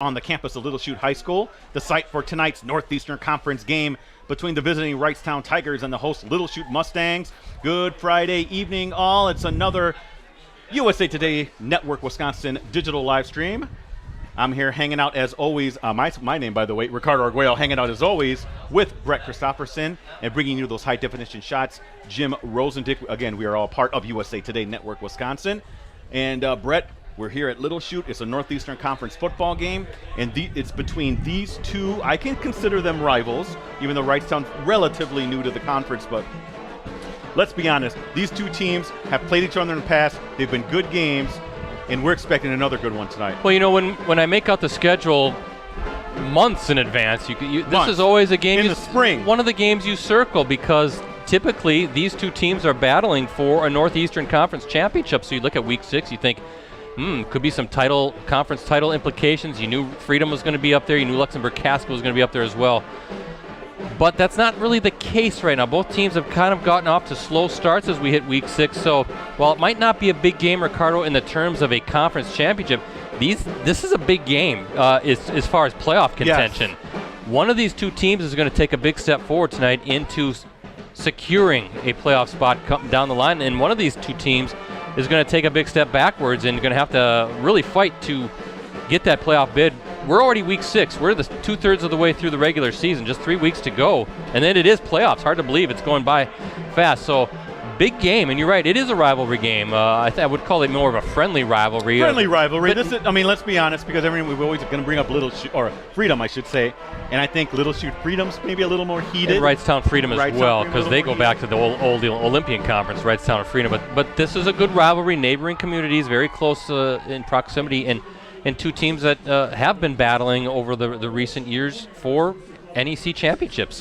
on the campus of Little Chute High School, the site for tonight's Northeastern Conference game between the visiting Wrightstown Tigers and the host Little Chute Mustangs. Good Friday evening, all. It's another USA Today Network Wisconsin digital live stream. I'm here hanging out as always, my name, by the way, Ricardo Arguello, hanging out as always with Brett Christopherson and bringing you those high-definition shots. Jim Rosandick, again, we are all part of USA Today Network Wisconsin. And Brett, we're here at Little Chute. It's a Northeastern Conference football game, and it's between these two. I can consider them rivals, even though Wrightstown's relatively new to the conference, but let's be honest, these two teams have played each other in the past. They've been good games, and we're expecting another good one tonight. Well, you know, when I make out the schedule months in advance, this is always a game in the spring. One of the games you circle because typically these two teams are battling for a Northeastern Conference championship. So you look at Week 6, you think, could be some conference title implications. You knew Freedom was going to be up there. You knew Luxembourg-Casco was going to be up there as well. But that's not really the case right now. Both teams have kind of gotten off to slow starts as we hit Week 6. So while it might not be a big game, Ricardo, in the terms of a conference championship, this is a big game as far as playoff contention. Yes. One of these two teams is going to take a big step forward tonight into securing a playoff spot down the line, and one of these two teams is going to take a big step backwards and going to have to really fight to get that playoff bid. We're already Week 6. We're the 2/3 of the way through the regular season, just 3 weeks to go, and then it is playoffs. Hard to believe it's going by fast. So big game, and you're right, it is a rivalry game. I would call it more of a friendly rivalry. Friendly rivalry. Let's be honest, because we're always going to bring up Little Chute, or Freedom, I should say, and I think Little Chute Freedom's maybe a little more heated. And Wrightstown Freedom as well, because they go back to the old Olympian Conference, Wrightstown and Freedom. But this is a good rivalry, neighboring communities, very close in proximity, and two teams that have been battling over the recent years for NEC championships.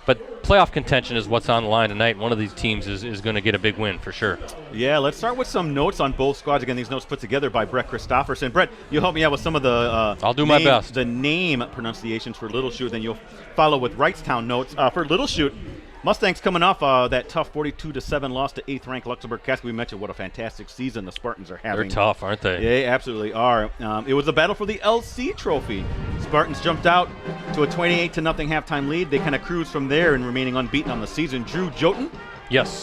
But playoff contention is what's on the line tonight. One of these teams is going to get a big win for sure. Yeah, let's start with some notes on both squads. Again, these notes put together by Brett Christopherson. Brett, you'll help me out with some of the I'll do my best. The name pronunciations for Little Chute, then you'll follow with Wrightstown notes. For Little Chute, Mustangs coming off that tough 42-7 loss to 8th-ranked Luxembourg-Casco. We mentioned what a fantastic season the Spartans are having. They're tough, aren't they? They absolutely are. It was a battle for the LC trophy. Spartans jumped out to a 28-0 halftime lead. They kind of cruised from there and remaining unbeaten on the season. Drew Joten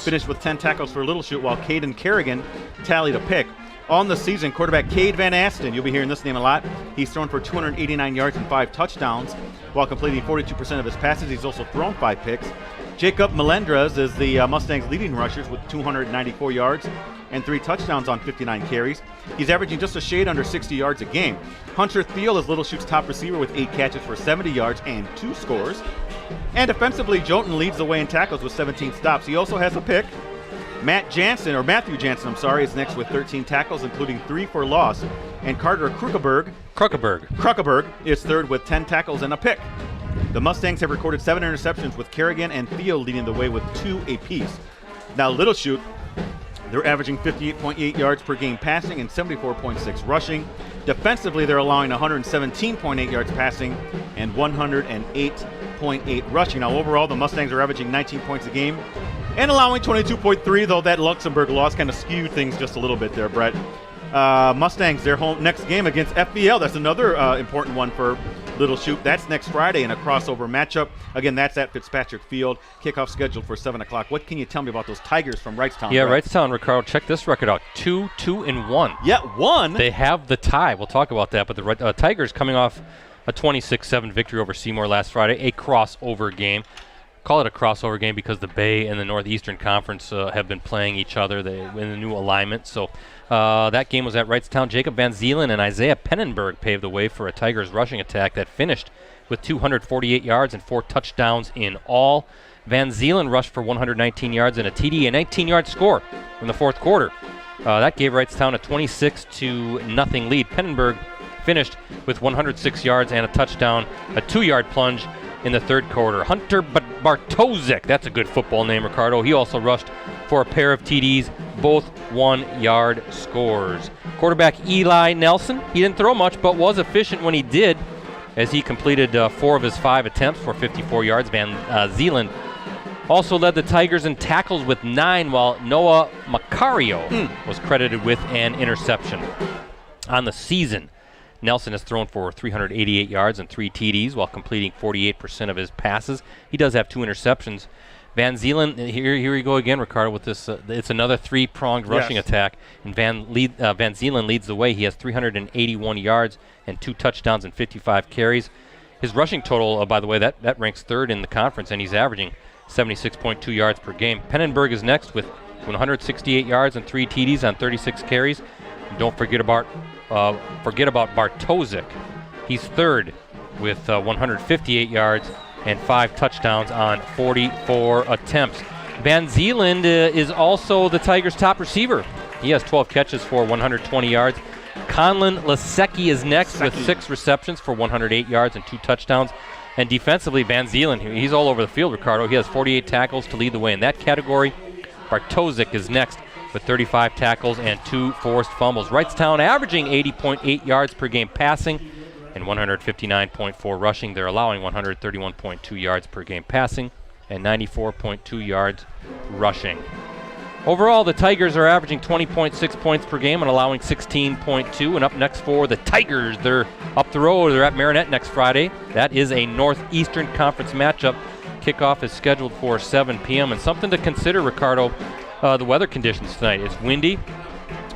finished with 10 tackles for Little Chute, while Caden Kerrigan tallied a pick. On the season, quarterback Cade Van Asten, you'll be hearing this name a lot. He's thrown for 289 yards and 5 touchdowns while completing 42% of his passes. He's also thrown 5 picks. Jacob Melendrez is the Mustangs' leading rushers with 294 yards and 3 touchdowns on 59 carries. He's averaging just a shade under 60 yards a game. Hunter Thiel is Little Chute's top receiver with 8 catches for 70 yards and 2 scores. And defensively, Joten leads the way in tackles with 17 stops. He also has a pick. Matthew Jansen, is next with 13 tackles, including 3 for loss. And Carter Kruckeberg is third with 10 tackles and a pick. The Mustangs have recorded 7 interceptions, with Kerrigan and Thiel leading the way with 2 apiece. Now Little Chute, they're averaging 58.8 yards per game passing and 74.6 rushing. Defensively, they're allowing 117.8 yards passing and 108.8 rushing. Now overall, the Mustangs are averaging 19 points a game and allowing 22.3, though that Luxembourg loss kind of skewed things just a little bit there, Brett. Mustangs, their home next game against FBL. That's another important one for Little Chute. That's next Friday in a crossover matchup. Again, that's at Fitzpatrick Field. Kickoff scheduled for 7 o'clock. What can you tell me about those Tigers from Wrightstown? Yeah, Wrightstown, Ricardo, check this record out. 2-2-1. Yeah, 1. They have the tie. We'll talk about that. But the Tigers coming off a 26-7 victory over Seymour last Friday, a crossover game. Call it a crossover game because the Bay and the Northeastern Conference have been playing each other in the new alignment. So that game was at Wrightstown. Jacob Van Zeelen and Isaiah Pennenberg paved the way for a Tigers rushing attack that finished with 248 yards and 4 touchdowns in all. Van Zeelen rushed for 119 yards and a TD, a 19-yard score in the fourth quarter. That gave Wrightstown a 26-0 lead. Pennenberg finished with 106 yards and a touchdown, a 2-yard plunge in the third quarter. Hunter Bartoszek, that's a good football name, Ricardo. He also rushed for a pair of TDs, both 1-yard scores. Quarterback Eli Nelson, he didn't throw much, but was efficient when he did, as he completed 4 of his 5 attempts for 54 yards. Van Zeelen also led the Tigers in tackles with 9, while Noah Macario was credited with an interception. On the season, Nelson has thrown for 388 yards and 3 TDs while completing 48% of his passes. He does have 2 interceptions. Van Zeeland, here we go again, Ricardo, with this. It's another 3-pronged rushing attack, and Van Zeeland leads the way. He has 381 yards and 2 touchdowns and 55 carries. His rushing total, by the way, that ranks 3rd in the conference, and he's averaging 76.2 yards per game. Pennenberg is next with 168 yards and 3 TDs on 36 carries. And don't forget about Bartosik. He's 3rd with 158 yards and 5 touchdowns on 44 attempts. Van Zeeland is also the Tigers' top receiver. He has 12 catches for 120 yards. Conlon Lasecki is next with 6 receptions for 108 yards and 2 touchdowns. And defensively, Van Zeeland, he's all over the field, Ricardo. He has 48 tackles to lead the way in that category. Bartosik is next with 35 tackles and 2 forced fumbles. Wrightstown averaging 80.8 yards per game passing and 159.4 rushing. They're allowing 131.2 yards per game passing and 94.2 yards rushing. Overall, the Tigers are averaging 20.6 points per game and allowing 16.2. And up next for the Tigers, they're up the road. They're at Marinette next Friday. That is a Northeastern Conference matchup. Kickoff is scheduled for 7 p.m. And something to consider, Ricardo, the weather conditions tonight. It's windy,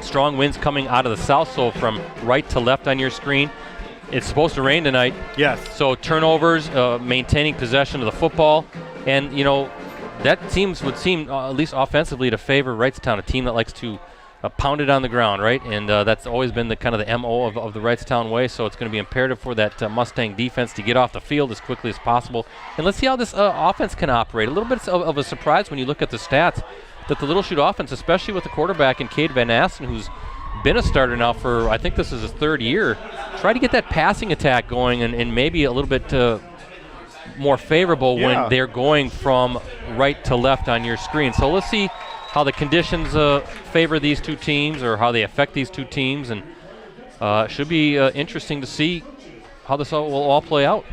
strong winds coming out of the south, so from right to left on your screen. It's supposed to rain tonight. Yes. So turnovers, maintaining possession of the football, and that would seem at least offensively to favor Wrightstown, a team that likes to pound it on the ground, right? And that's always been the kind of the MO of the Wrightstown way. So it's going to be imperative for that Mustang defense to get off the field as quickly as possible. And let's see how this offense can operate. A little bit of a surprise when you look at the stats that the Little Chute offense, especially with the quarterback in Cade Van Asten, who's been a starter now for, I think this is his 3rd year, try to get that passing attack going and maybe a little bit more favorable when they're going from right to left on your screen. So let's see how the conditions favor these two teams or how they affect these two teams, and it should be interesting to see how this will all play out.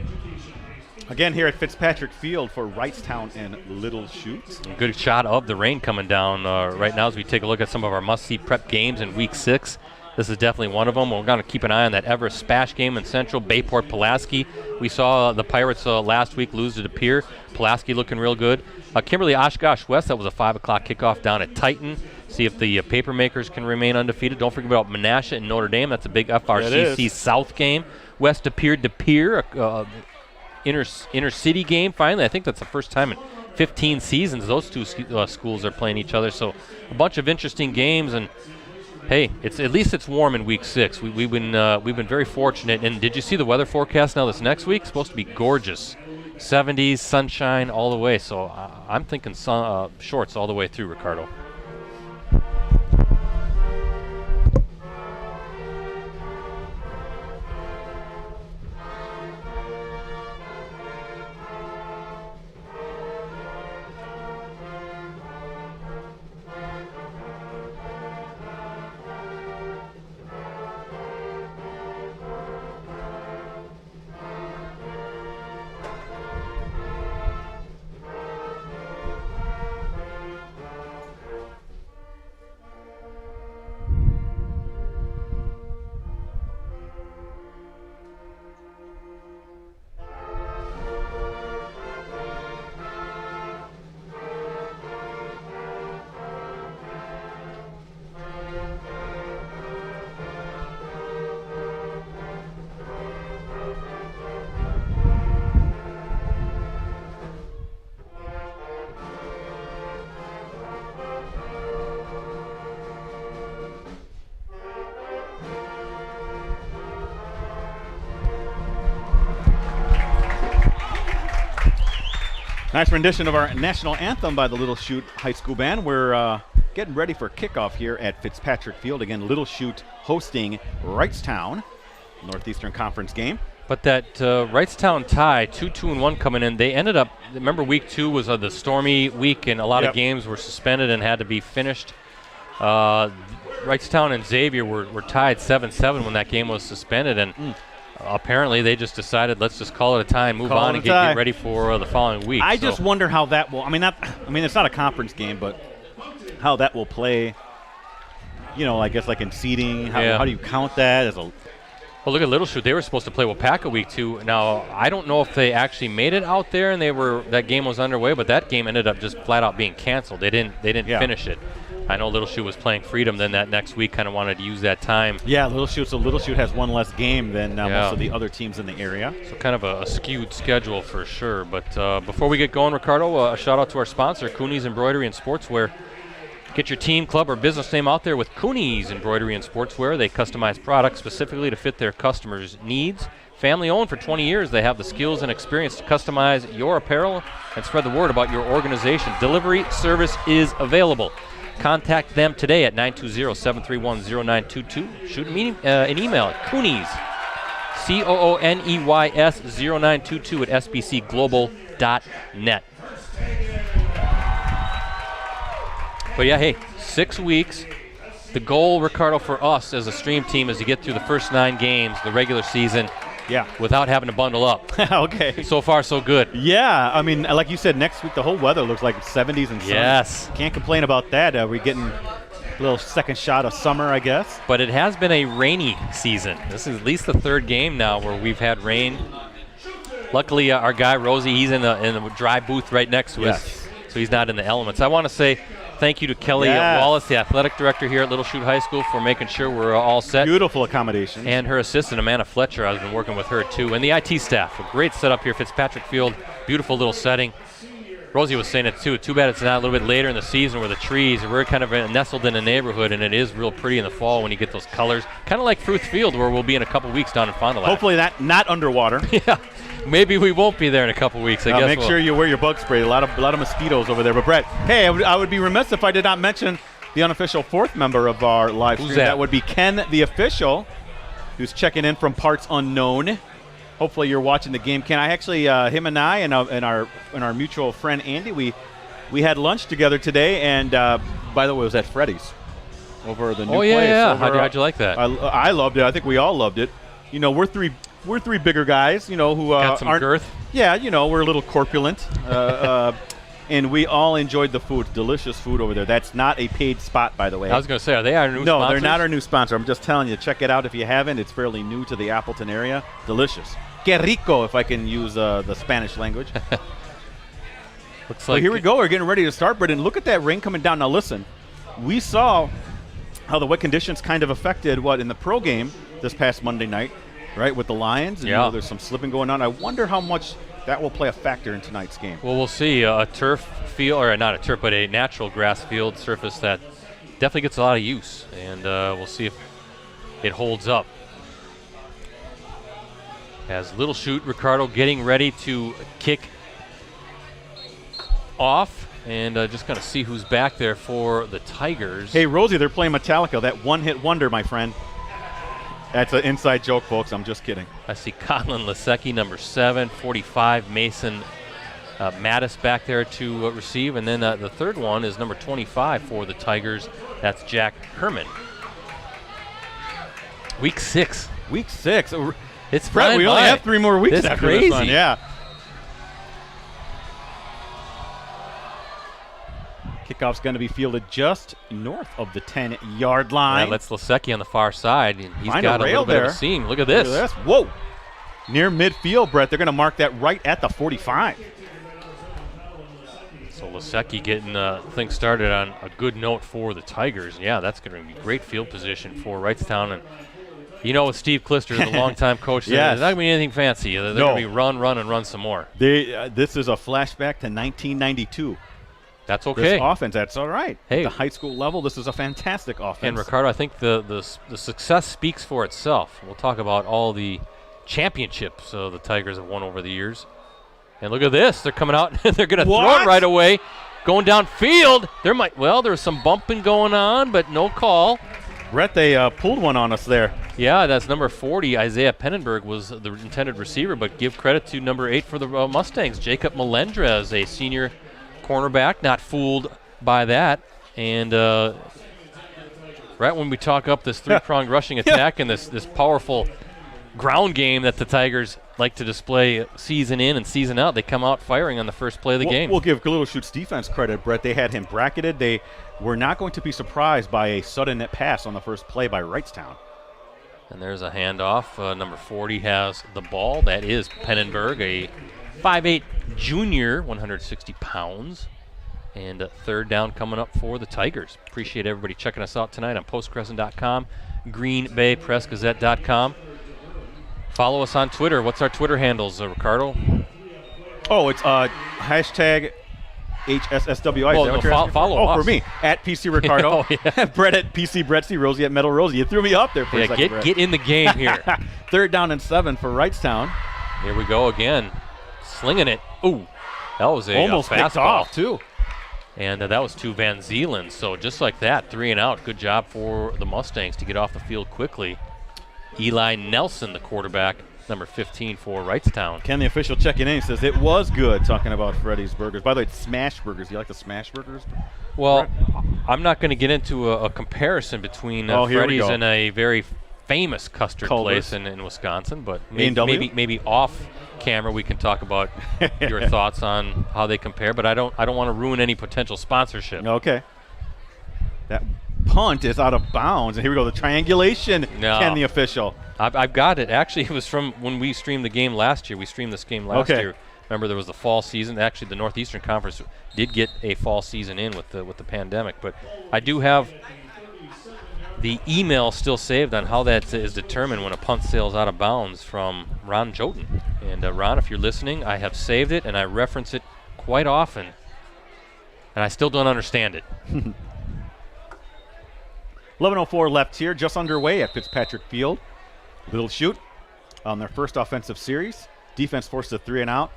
Again, here at Fitzpatrick Field for Wrightstown and Little Chute. Good shot of the rain coming down right now as we take a look at some of our must-see prep games in Week 6. This is definitely one of them. We're going to keep an eye on that Everest Spash game in Central, Bayport Pulaski. We saw the Pirates last week lose to De Pere. Pulaski looking real good. Kimberly Oshkosh West, that was a 5 o'clock kickoff down at Titan. See if the Papermakers can remain undefeated. Don't forget about Menasha and Notre Dame. That's a big FRCC South game. West De Pere, inner city game finally. I think that's the first time in 15 seasons those two schools are playing each other. So a bunch of interesting games, and hey, at least it's warm in Week 6. We've been very fortunate. And did you see the weather forecast now this next week? It's supposed to be gorgeous. 70s, sunshine all the way. So I'm thinking shorts all the way through, Ricardo. Nice rendition of our national anthem by the Little Chute High School Band. We're getting ready for kickoff here at Fitzpatrick Field. Again, Little Chute hosting Wrightstown, Northeastern Conference game. But that Wrightstown tie, 2-2-1 coming in, they ended up, remember Week 2 was the stormy week, and a lot of games were suspended and had to be finished. Wrightstown and Xavier were tied 7-7 when that game was suspended, and apparently they just decided, let's just call it a tie, move on, and get ready for the following week. I just wonder how that will, I mean, it's not a conference game, but how that will play, I guess like in seeding, how do you count that as a Well, look at Little Chute. They were supposed to play Wapaka week 2. Now, I don't know if they actually made it out there and that game was underway, but that game ended up just flat out being canceled. They didn't finish it. I know Little Chute was playing Freedom, then that next week kind of wanted to use that time. Yeah, Little Chute. So Little Chute has one less game than most of the other teams in the area. So kind of a skewed schedule for sure. But before we get going, Ricardo, a shout out to our sponsor, Cooney's Embroidery and Sportswear. Get your team, club, or business name out there with Cooney's Embroidery and Sportswear. They customize products specifically to fit their customers' needs. Family owned for 20 years, they have the skills and experience to customize your apparel and spread the word about your organization. Delivery service is available. Contact them today at 920-731-0922. Shoot an email at Cooney's, COONEYS 0922 at sbcglobal.net. But yeah, hey, 6 weeks. The goal, Ricardo, for us as a stream team is to get through the first 9 games, the regular season, without having to bundle up. Okay. So far, so good. Yeah, I mean, like you said, next week the whole weather looks like 70s and sunny. Yes. Can't complain about that. We're getting a little second shot of summer, I guess. But it has been a rainy season. This is at least the 3rd game now where we've had rain. Luckily, our guy, Rosie, he's in the dry booth right next to us, so he's not in the elements. I want to say thank you to Kelly Wallace, the athletic director here at Little Chute High School, for making sure we're all set. Beautiful accommodations. And her assistant, Amanda Fletcher, I've been working with her too. And the IT staff, a great setup here, Fitzpatrick Field, beautiful little setting. Rosie was saying it too. Too bad it's not a little bit later in the season where the trees, we're kind of nestled in a neighborhood, and it is real pretty in the fall when you get those colors. Kind of like Fruth Field, where we'll be in a couple weeks down in Fond du Lac. Hopefully not underwater. Yeah. Maybe we won't be there in a couple weeks. I guess make sure you wear your bug spray. A lot of mosquitoes over there. But Brett, hey, I would be remiss if I did not mention the unofficial 4th member of our live stream. That would be Ken, the official, who's checking in from parts unknown. Hopefully you're watching the game, Ken. I actually, him and I and our mutual friend Andy, we had lunch together today. And by the way, it was at Freddy's over the new place. Yeah. How'd you like that? I loved it. I think we all loved it. You know, we're three bigger guys, who got some girth. Yeah, we're a little corpulent, and we all enjoyed the food. Delicious food over there. That's not a paid spot, by the way. I was going to say, are they our new sponsors? No, they're not our new sponsor. I'm just telling you, check it out if you haven't. It's fairly new to the Appleton area. Delicious. Que rico, if I can use the Spanish language. Looks like here we go. We're getting ready to start, Britt, and look at that rain coming down. Now listen, we saw how the wet conditions kind of affected in the pro game this past Monday night. Right, with the Lions, and there's some slipping going on. I wonder how much that will play a factor in tonight's game. Well, we'll see. A turf field, or not a turf, but a natural grass field surface that definitely gets a lot of use, and we'll see if it holds up. As Little Chute, Ricardo getting ready to kick off, and just going to see who's back there for the Tigers. Hey, Rosie, they're playing Metallica, that one-hit wonder, my friend. That's an inside joke, folks. I'm just kidding. I see Colin Lasecki, number 7, 45, Mason Mattis back there to receive. And then the third one is number 25 for the Tigers. That's Jack Herman. Week 6. Week 6. It's Brett, we only have 3 more weeks after this one. Yeah. Kickoff's going to be fielded just north of the 10-yard line. Yeah, that's Lasecki on the far side. And he's got a little bit of a seam. Look at this. Look at this. Whoa. Near midfield, Brett. They're going to mark that right at the 45. So Lasecki getting things started on a good note for the Tigers. Yeah, that's going to be great field position for Wrightstown. And with Steve Klister, the longtime coach, there's not going to be anything fancy. They're going to be run, and run some more. This is a flashback to 1992. That's okay. This offense, that's all right. Hey, at the high school level, this is a fantastic offense. And Ricardo, I think the success speaks for itself. We'll talk about all the championships the Tigers have won over the years. And look at this. They're coming out and they're going to throw it right away. Going downfield. There was some bumping going on, but no call. Brett, they pulled one on us there. Yeah, that's number 40. Isaiah Pennenberg was the intended receiver, but give credit to number 8 for the Mustangs. Jacob Melendrez, a senior cornerback, not fooled by that. And right when we talk up this 3-pronged rushing attack and this powerful ground game that the Tigers like to display season in and season out, they come out firing on the first play of the game. We'll give Little Chute's defense credit, Brett. They had him bracketed. They were not going to be surprised by a sudden net pass on the first play by Wrightstown. And there's a handoff. Number 40 has the ball. That is Pennenberg, a 5'8 junior, 160 pounds. And third down coming up for the Tigers. Appreciate everybody checking us out tonight on postcrescent.com, greenbaypressgazette.com. Follow us on Twitter. What's our Twitter handles, Ricardo? Oh, it's hashtag HSSWI. Well, follow us. Oh, for me, at PC Ricardo. Brett at PC Bretzy, Rosie at Metal Rosie. You threw me up there for a second, get in the game here. Third down and 7 for Wrightstown. Here we go again. Slinging it. Ooh, that was almost fastball. picked off, too. And that was to Van Zeeland. So just like that, 3 and out. Good job for the Mustangs to get off the field quickly. Eli Nelson, the quarterback, number 15 for Wrightstown. Ken, the official, checking in, says it was good, talking about Freddy's Burgers. By the way, it's Smash Burgers. You like the Smash Burgers? Well, I'm not going to get into a comparison between Freddy's and a very famous custard place in Wisconsin, but maybe off camera we can talk about your thoughts on how they compare, but I don't want to ruin any potential sponsorship. Okay. That punt is out of bounds, and here we go, the triangulation. Ken, the official. I've got it. Actually, it was from when we streamed the game last year. We streamed this game last year. Remember, there was the fall season. Actually, the Northeastern Conference did get a fall season in with the pandemic, but I do have the email still saved on how that is determined when a punt sails out of bounds from Ron Joten. And Ron, if you're listening, I have saved it, and I reference it quite often, and I still don't understand it. 11:04 left here, just underway at Fitzpatrick Field. Little Chute on their first offensive series. Defense forced a 3 and out.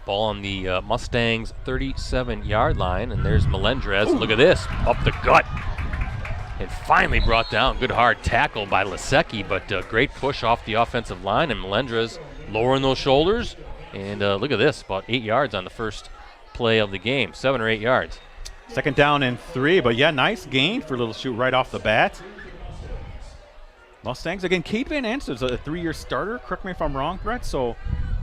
Ball on the Mustangs' 37-yard line, and there's Melendrez. Look at this, up the gut. And finally brought down. Good hard tackle by Lasecki, but great push off the offensive line, and Melendrez lowering those shoulders. And look at this, about 8 yards on the first play of the game, 7 or 8 yards. Second down and 3, but yeah, nice gain for Little Chute right off the bat. Mustangs, again, Cade Van Anster's a 3-year starter, correct me if I'm wrong, Brett, so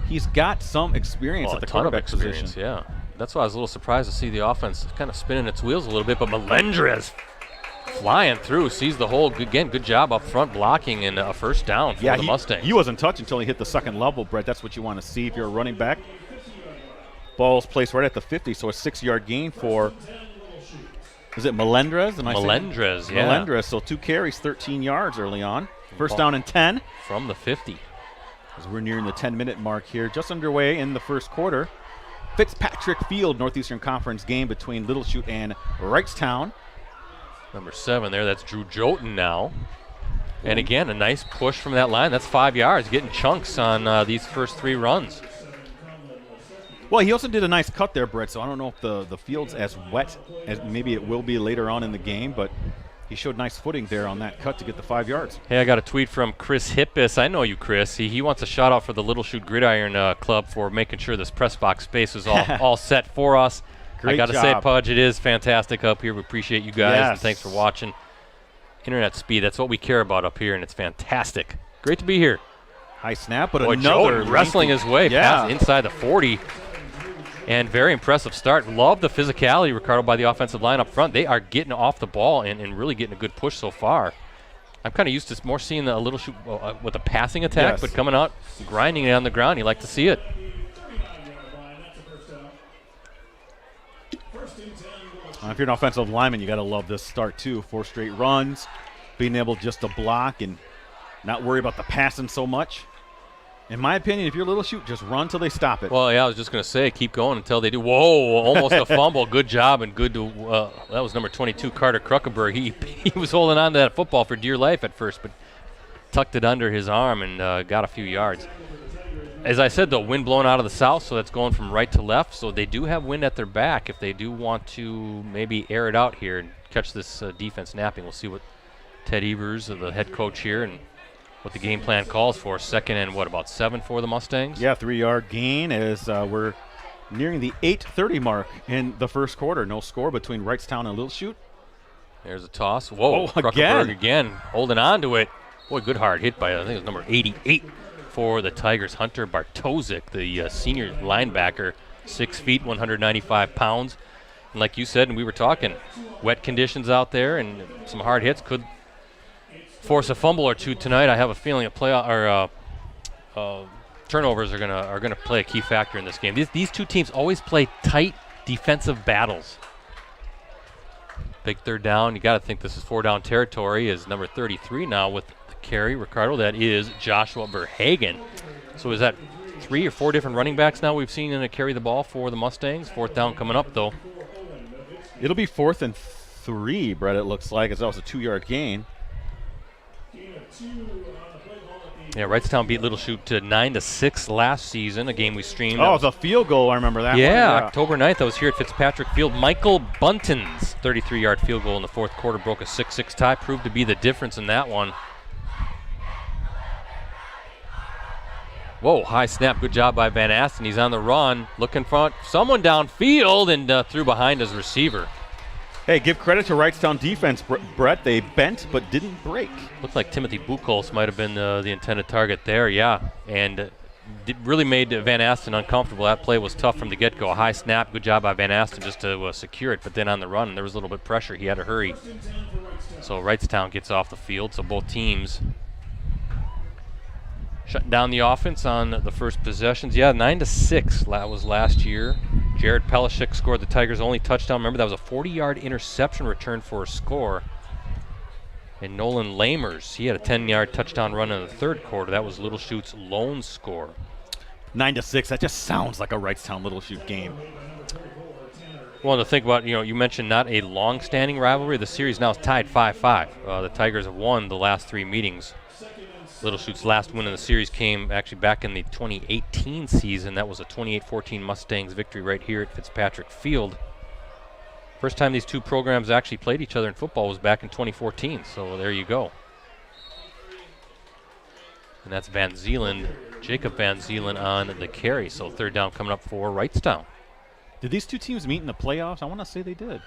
he's got some experience at the quarterback position. Yeah, that's why I was a little surprised to see the offense kind of spinning its wheels a little bit, but Melendrez flying through, sees the hole. Again, good job up front blocking and a first down for the Mustangs. He wasn't touched until he hit the second level, Brett. That's what you want to see if you're a running back. Ball's placed right at the 50, so a 6-yard gain for, is it Melendrez? Melendrez, yeah. Melendrez, so 2 carries, 13 yards early on. First down and 10. From the 50. As we're nearing the 10-minute mark here, just underway in the first quarter. Fitzpatrick Field, Northeastern Conference game between Little Chute and Wrightstown. Number 7 there, that's Drew Joten now. And again, a nice push from that line. That's 5 yards, getting chunks on these first 3 runs. Well, he also did a nice cut there, Brett, so I don't know if the field's as wet as maybe it will be later on in the game, but he showed nice footing there on that cut to get the 5 yards. Hey, I got a tweet from Chris Hippis. I know you, Chris. He wants a shout-out for the Little Chute Gridiron Club for making sure this press box space is all set for us. Great I got to job. say, Pudge, it is fantastic up here. We appreciate you guys, Yes. and thanks for watching. Internet speed, that's what we care about up here, and it's fantastic. Great to be here. High snap, but Boy, another Joten wrestling his way past Yeah. inside the 40. And very impressive start. Love the physicality, Ricardo, by the offensive line up front. They are getting off the ball and really getting a good push so far. I'm kind of used to more seeing a Little Chute with a passing attack, Yes. but coming out, grinding it on the ground, you like to see it. If you're an offensive lineman, you got to love this start too. 4 straight runs, being able just to block and not worry about the passing so much. In my opinion, if you're Little Chute, just run till they stop it. Well, yeah, I was just going to say, keep going until they do. Whoa, almost a fumble. Good job, and good to that was number 22, Carter Kruckenberg. He was holding on to that football for dear life at first, but tucked it under his arm and got a few yards. As I said, though, wind blowing out of the south, so that's going from right to left. So they do have wind at their back if they do want to maybe air it out here and catch this defense napping. We'll see what Ted Evers, the head coach here, and what the game plan calls for. Second and, about 7 for the Mustangs? Yeah, 3-yard gain as we're nearing the 8:30 mark in the first quarter. No score between Wrightstown and Little Chute. There's a toss. Whoa, Kruckenberg again, holding on to it. Boy, good hard hit by, I think it was number 88 for the Tigers, Hunter Bartosik, the senior linebacker, 6 feet, 195 pounds. And like you said, and we were talking, wet conditions out there and some hard hits could force a fumble or two tonight, I have a feeling turnovers are gonna play a key factor in this game. These two teams always play tight defensive battles. Big third down. You got to think this is 4-down territory. Is number 33 now with the carry, Ricardo. That is Joshua Verhagen. So is that 3 or 4 different running backs now we've seen in a carry the ball for the Mustangs? 4th down coming up though. It'll be 4th and 3, Brett. It looks like, as that was a 2-yard gain. Yeah, Wrightstown beat Little Chute 9-6 last season, a game we streamed. Oh, it was a field goal. I remember that. Yeah, one. October 9th, I was here at Fitzpatrick Field. Michael Bunton's 33-yard field goal in the 4th quarter broke a 6-6 tie, proved to be the difference in that one. Whoa, high snap. Good job by Van Asten. He's on the run, looking for someone downfield and threw behind his receiver. Hey, give credit to Wrightstown defense, Brett. They bent but didn't break. Looked like Timothy Buchholz might have been the intended target there, yeah. And really made Van Asten uncomfortable. That play was tough from the get-go. A high snap, good job by Van Asten just to secure it. But then on the run, there was a little bit of pressure. He had to hurry. So Wrightstown gets off the field. So both teams shutting down the offense on the first possessions. Yeah, 9-6. That was last year. Jared Pelishik scored the Tigers' only touchdown. Remember, that was a 40-yard interception return for a score. And Nolan Lamers, he had a 10-yard touchdown run in the 3rd quarter. That was Little Chute's lone score. 9-6. That just sounds like a Wrightstown Little Chute game. Well, to think about, you mentioned not a long-standing rivalry. The series now is tied 5-5. The Tigers have won the last 3 meetings. Little Chute's last win in the series came actually back in the 2018 season. That was a 28-14 Mustangs victory right here at Fitzpatrick Field. First time these two programs actually played each other in football was back in 2014, so there you go. And that's Jacob Van Zeeland on the carry, so 3rd down coming up for Wrightstown. Did these two teams meet in the playoffs? I want to say they did.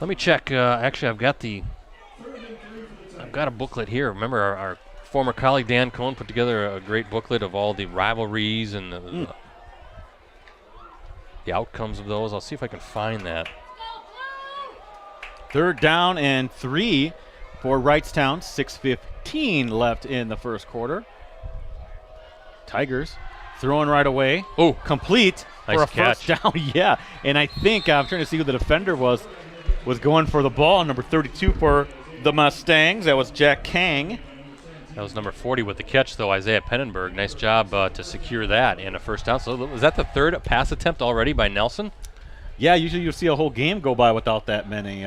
Let me check. Actually, I've got a booklet here. Remember, our former colleague Dan Cohn put together a great booklet of all the rivalries and the outcomes of those. I'll see if I can find that. 3rd down and 3 for Wrightstown. 6:15 left in the 1st quarter. Tigers throwing right away. Oh, complete nice for a catch. 1st down. Yeah, and I think I'm trying to see who the defender was going for the ball. Number 32 for the Mustangs. That was Jack Kang. That was number 40 with the catch, though, Isaiah Pennenberg. Nice job to secure that and a 1st down. So was that the 3rd pass attempt already by Nelson? Yeah, usually you'll see a whole game go by without that many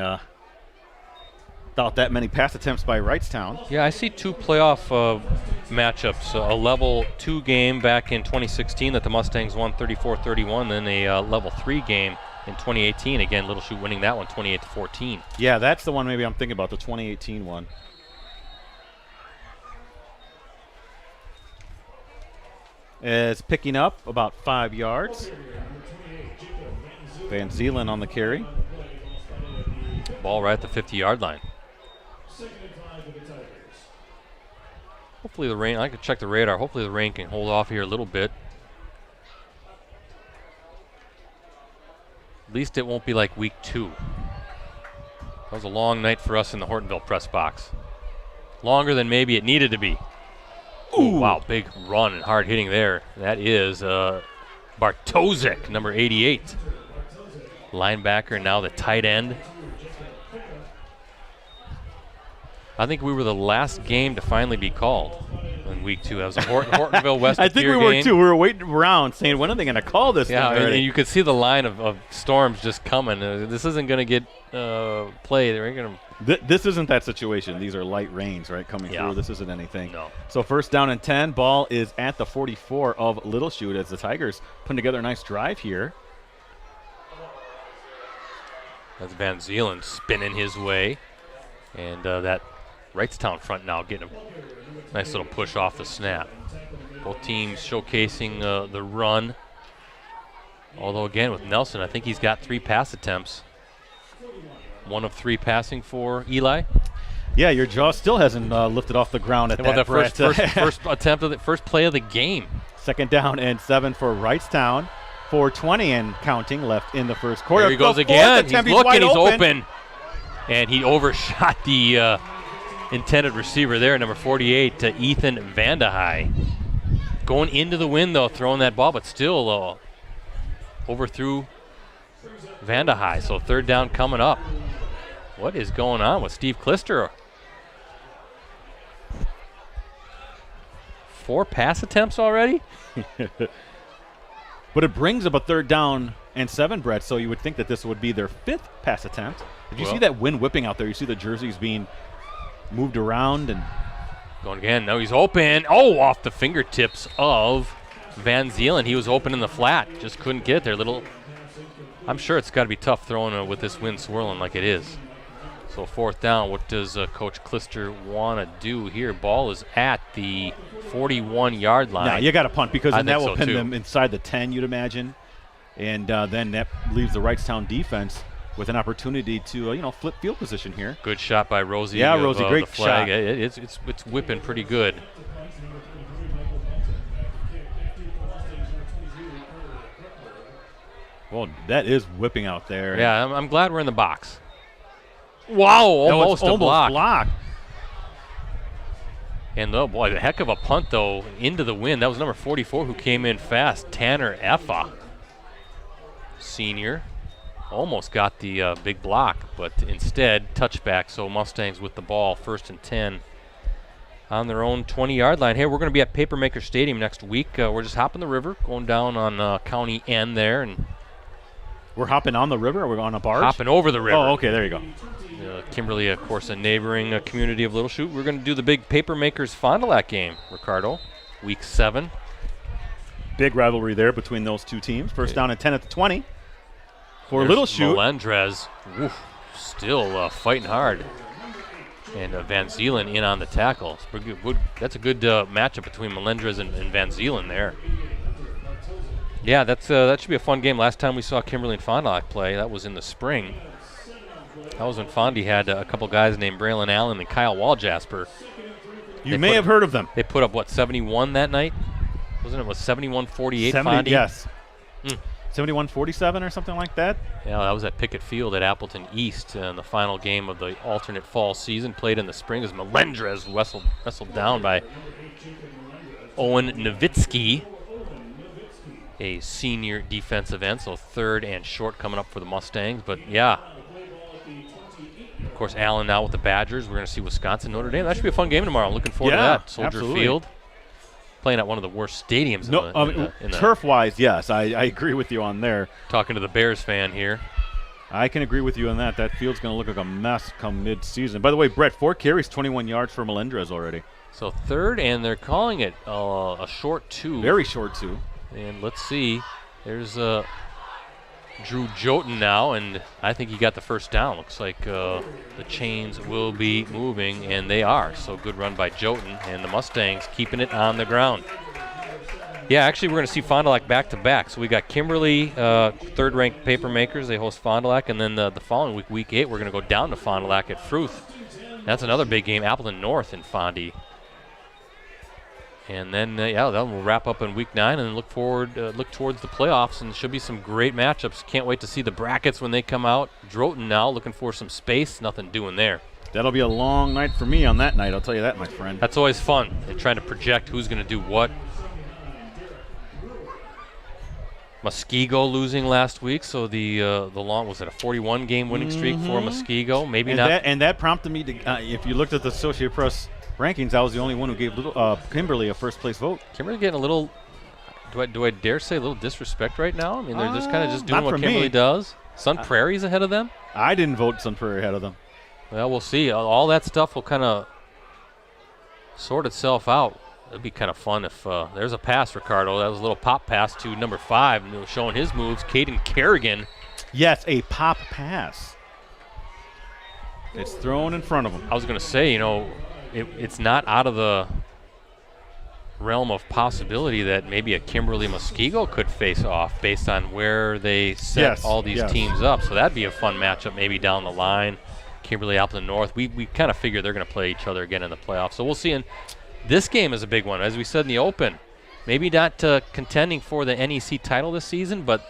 pass attempts by Wrightstown. Yeah, I see 2 playoff matchups. A level 2 game back in 2016 that the Mustangs won 34-31, then a level 3 game in 2018. Again, Little Chute winning that one 28-14. Yeah, that's the one maybe I'm thinking about, the 2018 one. It's picking up about 5 yards. Van Zeeland on the carry. Ball right at the 50-yard line. Hopefully the rain, I could check the radar. Hopefully the rain can hold off here a little bit. At least it won't be like week 2. That was a long night for us in the Hortonville press box. Longer than maybe it needed to be. Ooh, wow, big run and hard hitting there. That is Bartosik, number 88. Linebacker, now the tight end. I think we were the last game to finally be called in week 2. That was a Hortonville West. I think we were too. We were waiting around saying, when are they going to call this? Yeah, and you could see the line of storms just coming. This isn't going to get played. They're going to. This isn't that situation. These are light rains, right, coming through. This isn't anything. No. So 1st down and 10. Ball is at the 44 of Little Chute as the Tigers putting together a nice drive here. That's Van Zeeland spinning his way. And that Wrightstown front now getting a nice little push off the snap. Both teams showcasing the run. Although, again, with Nelson, I think he's got 3 pass attempts. 1 of 3 passing for Eli. Yeah, your jaw still hasn't lifted off the ground at that first attempt of the first play of the game. 2nd down and 7 for Wrightstown. 4:20 and counting left in the 1st quarter. There he goes again. He's looking. He's open. And he overshot the intended receiver there, number 48, Ethan Vandehei. Going into the wind, though, throwing that ball, but still overthrew Vandehei. So third down coming up. What is going on with Steve Klister? 4 pass attempts already? But it brings up a 3rd down and 7, Brett, so you would think that this would be their 5th pass attempt. Did you see that wind whipping out there? You see the jerseys being moved around and going again. No, he's open. Oh, off the fingertips of Van Zielen. He was open in the flat. Just couldn't get it there. I'm sure it's got to be tough throwing with this wind swirling like it is. So 4th down. What does Coach Klister want to do here? Ball is at the 41-yard line. No, you got to punt because then that will pin them inside the 10, you'd imagine. And then that leaves the Wrightstown defense with an opportunity to, flip field position here. Good shot by Rosie. Yeah, Rosie, great shot. It's whipping pretty good. Well, that is whipping out there. Yeah, I'm glad we're in the box. Wow, almost a block. And, oh, boy, a heck of a punt, though, into the wind. That was number 44 who came in fast, Tanner Effa, senior. Almost got the big block, but instead, touchback. So Mustangs with the ball, 1st and 10 on their own 20-yard line. Hey, we're going to be at Papermaker Stadium next week. We're just hopping the river, going down on County N there. And we're hopping on the river? Or are we on a barge? Hopping over the river. Oh, okay, there you go. Kimberly, of course, a neighboring community of Little Chute. We're going to do the big Papermakers Fond du Lac game, Ricardo, week 7. Big rivalry there between those two teams. First down and 10 at the 20. For Little Chute. Melendrez, still fighting hard. And Van Zielen in on the tackle. That's a good matchup between Melendrez and Van Zielen there. Yeah, that should be a fun game. Last time we saw Kimberly and Fond du Lac play, that was in the spring. That was when Fondy had a couple guys named Braylon Allen and Kyle Waljasper. You may have heard of them. They put up, 71 that night? Wasn't it 71-48, Fondy? Yes. 71-47 or something like that? Yeah, that was at Pickett Field at Appleton East in the final game of the alternate fall season. Played in the spring as Melendrez wrestled down by Owen Nowitzki, a senior defensive end, so 3rd and short coming up for the Mustangs. But, yeah, of course, Allen now with the Badgers. We're going to see Wisconsin, Notre Dame. That should be a fun game tomorrow. I'm looking forward to that. Soldier absolutely. Field. Playing at one of the worst stadiums. Turf-wise, yes. I agree with you on there. Talking to the Bears fan here. I can agree with you on that. That field's going to look like a mess come mid-season. By the way, Brett, 4 carries, 21 yards for Melendrez already. So 3rd, and they're calling it a short 2. Very short 2. And let's see. There's Drew Jotun now, and I think he got the first down. Looks like the chains will be moving, and they are. So good run by Jotun, and the Mustangs keeping it on the ground. Yeah, actually, we're going to see Fond du Lac back-to-back. So we got Kimberly, 3rd-ranked Papermakers. They host Fond du Lac, and then the following week, week 8, we're going to go down to Fond du Lac at Fruth. That's another big game, Appleton North in Fondy. And then, then we'll wrap up in week 9 and look towards the playoffs, and should be some great matchups. Can't wait to see the brackets when they come out. Droton now looking for some space. Nothing doing there. That'll be a long night for me on that night, I'll tell you that, my friend. That's always fun. They're trying to project who's going to do what. Muskego losing last week, so the long, was it a 41-game winning streak for Muskego? Maybe not. And that prompted me to, if you looked at the Associated Press rankings, I was the only one who gave Kimberly a first-place vote. Kimberly getting a little, do I dare say a little disrespect right now? I mean, they're just kind of just doing what Kimberly does. Sun Prairie's ahead of them? I didn't vote Sun Prairie ahead of them. Well, we'll see. All that stuff will kind of sort itself out. It'd be kind of fun if there's a pass, Ricardo. That was a little pop pass to number 5, and showing his moves. Caden Kerrigan. Yes, a pop pass. It's thrown in front of him. I was going to say, it's not out of the realm of possibility that maybe a Kimberly Muskego could face off based on where they set all these teams up. So that'd be a fun matchup maybe down the line. Kimberly Appleton North. We kind of figure they're going to play each other again in the playoffs. So we'll see. And this game is a big one, as we said in the open. Maybe not contending for the NEC title this season, but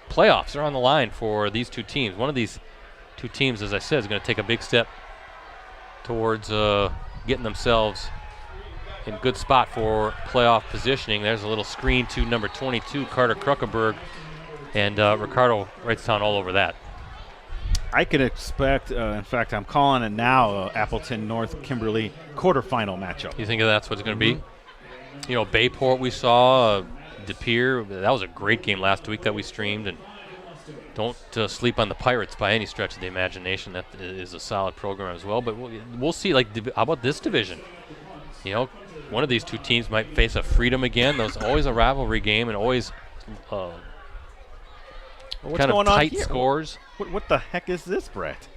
playoffs are on the line for these two teams. One of these two teams, as I said, is going to take a big step towards getting themselves in good spot for playoff positioning. There's a little screen to number 22, Carter Kruckenberg, and Ricardo Wrightstown all over that. I could expect, in fact, I'm calling it now, Appleton North Kimberly quarterfinal matchup. You think that's what it's going to be? You know, Bayport we saw, De Pere, that was a great game last week that we streamed, and don't sleep on the Pirates by any stretch of the imagination. That is a solid program as well, but we'll see. Like, how about this division? You know, one of these two teams might face a Freedom again. There's always a rivalry game and always kind of tight scores. What the heck is this, Brett?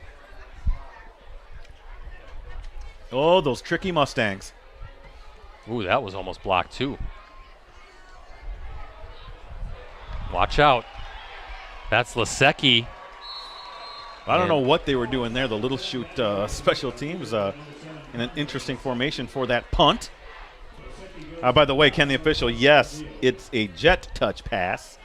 Oh, those tricky Mustangs. Ooh, that was almost blocked too. Watch out. That's Lasecki. I don't know what they were doing there. The Little Chute special teams in an interesting formation for that punt. By the way, Ken the official, yes, it's a jet touch pass.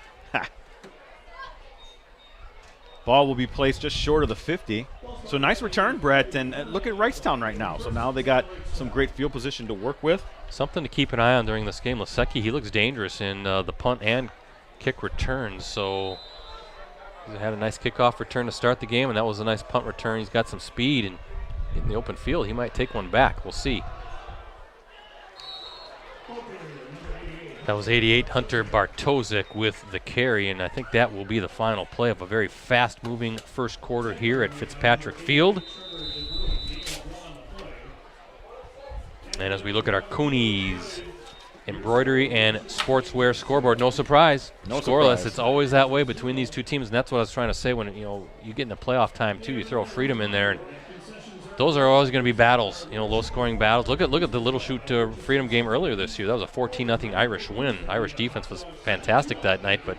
Ball will be placed just short of the 50. So nice return, Brett, and look at Wrightstown right now. So now they got some great field position to work with. Something to keep an eye on during this game. Lasecki, he looks dangerous in the punt and kick returns. So he had a nice kickoff return to start the game, and that was a nice punt return. He's got some speed, and in the open field, he might take one back. We'll see. That was 88 Hunter Bartosik with the carry, and I think that will be the final play of a very fast-moving first quarter here at Fitzpatrick Field. And as we look at our Coonies embroidery and sportswear scoreboard, no surprise. No scoreless. surprise. It's always that way between these two teams, and that's what I was trying to say when you get into playoff time too. You throw Freedom in there, and those are always going to be battles, low-scoring battles. Look at the Little Chute Freedom game earlier this year. That was a 14-0 Irish win. Irish defense was fantastic that night, but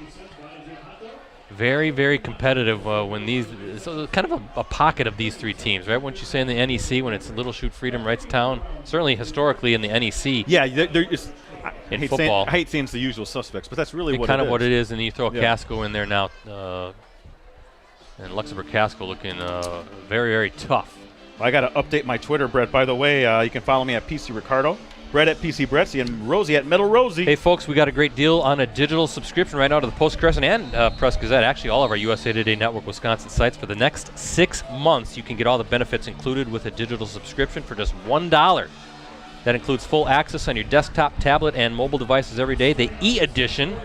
very, very competitive when it's kind of a pocket of these three teams, right? Wouldn't you say in the NEC when it's Little Chute Freedom, Wrightstown? Certainly historically in the NEC. Yeah, in football. I hate saying it's the usual suspects, but that's really kind of what it is, and then you throw a Casco in there now, and Luxembourg Casco looking very, very tough. I got to update my Twitter, Brett. By the way, you can follow me at PC Ricardo, Brett at PC Bretzy, and Rosie at Metal Rosie. Hey, folks, we got a great deal on a digital subscription right now to the Post-Crescent and Press Gazette. Actually, all of our USA Today Network Wisconsin sites for the next 6 months. You can get all the benefits included with a digital subscription for just $1. That includes full access on your desktop, tablet, and mobile devices every day. The e-edition,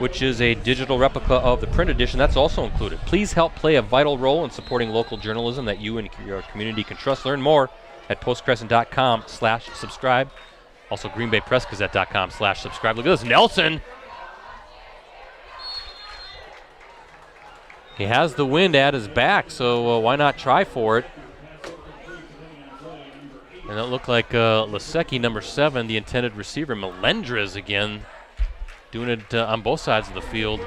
which is a digital replica of the print edition, that's also included. Please help play a vital role in supporting local journalism that you and your community can trust. Learn more at postcrescent.com/subscribe. Also, greenbaypressgazette.com/subscribe. Look at this, Nelson. He has the wind at his back, so why not try for it? And it looked like Lasecki, number 7, the intended receiver, Melendrez again, doing it on both sides of the field.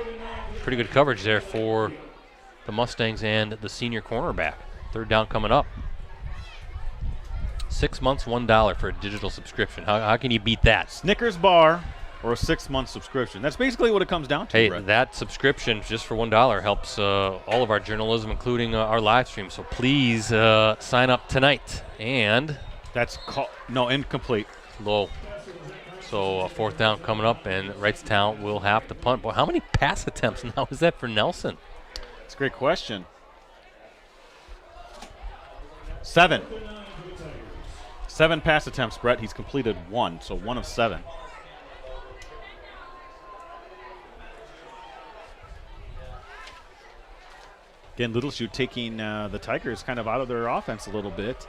Pretty good coverage there for the Mustangs and the senior cornerback. Third down coming up. 6 months, $1 for a digital subscription. How can you beat that? Snickers bar or a 6-month subscription. That's basically what it comes down to. Hey, Brett. That subscription just for $1 helps all of our journalism, including our live stream. So please sign up tonight. And that's incomplete. Low. So fourth down coming up, and Wrightstown will have to punt. Boy, how many pass attempts now is that for Nelson? That's a great question. 7. 7 pass attempts, Brett. He's completed 1, so 1 of 7. Again, Little Chute taking the Tigers kind of out of their offense a little bit.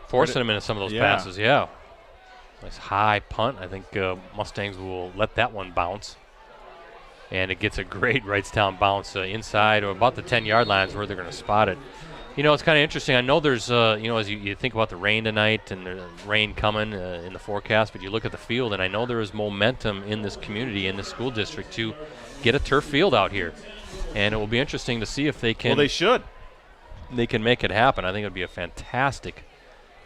Forcing them into some of those passes, yeah. Nice high punt. I think Mustangs will let that one bounce. And it gets a great Wrightstown bounce inside or about the 10-yard lines where they're going to spot it. It's kind of interesting. I know there's, as you think about the rain tonight and the rain coming in the forecast, but you look at the field, and I know there is momentum in this community, in this school district, to get a turf field out here. And it will be interesting to see if they can. Well, they should. They can make it happen. I think it would be a fantastic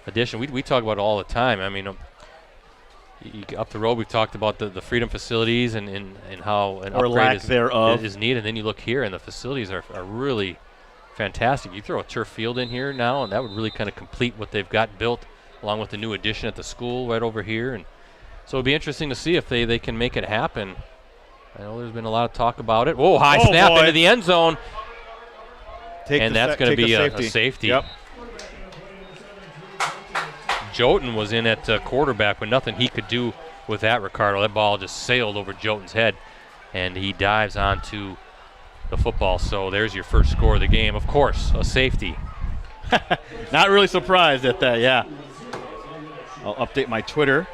addition. We talk about it all the time. I mean, up the road, we've talked about the Freedom facilities and how an or upgrade lack thereof is needed. And then you look here, and the facilities are really fantastic. You throw a turf field in here now, and that would really kind of complete what they've got built, along with the new addition at the school right over here. And so it'll be interesting to see if they can make it happen. I know there's been a lot of talk about it. Whoa, high snap into the end zone. And that's going to be a safety. Yep. Jotun was in at quarterback, but nothing he could do with that, Ricardo. That ball just sailed over Jotun's head, and he dives onto the football. So there's your first score of the game. Of course, a safety. Not really surprised at that, yeah. I'll update my Twitter.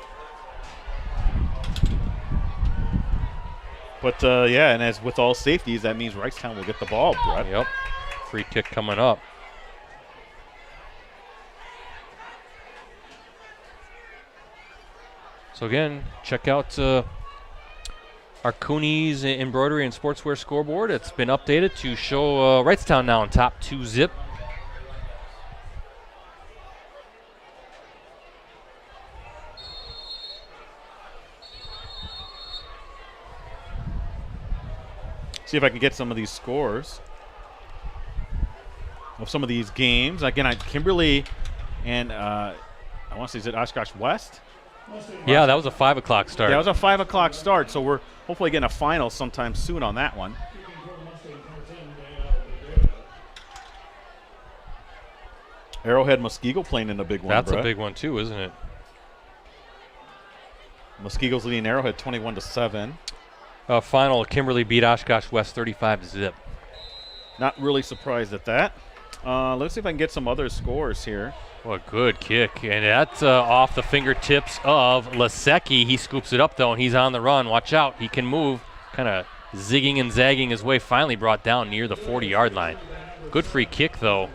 But, yeah, and as with all safeties, that means Wrightstown will get the ball, Brett. Yep. Free kick coming up. So, again, check out our Cooney's Embroidery and Sportswear scoreboard. It's been updated to show Wrightstown now in top 2 zip. See if I can get some of these scores of some of these games. Again, Kimberly and I want to say, is it Oshkosh West? Yeah, that was a 5 o'clock start. Yeah, it was a 5 o'clock start, so we're hopefully getting a final sometime soon on that one. Arrowhead Muskego playing in a big one. That's Brett. a big one too, isn't it? Muskego's leading Arrowhead 21-7. Final, Kimberly beat Oshkosh West 35-0. Not really surprised at that. Let's see if I can get some other scores here. What a good kick. And that's off the fingertips of Lasecki. He scoops it up, though, and he's on the run. Watch out. He can move, kind of zigging and zagging his way, finally brought down near the 40-yard line. Good free kick, though.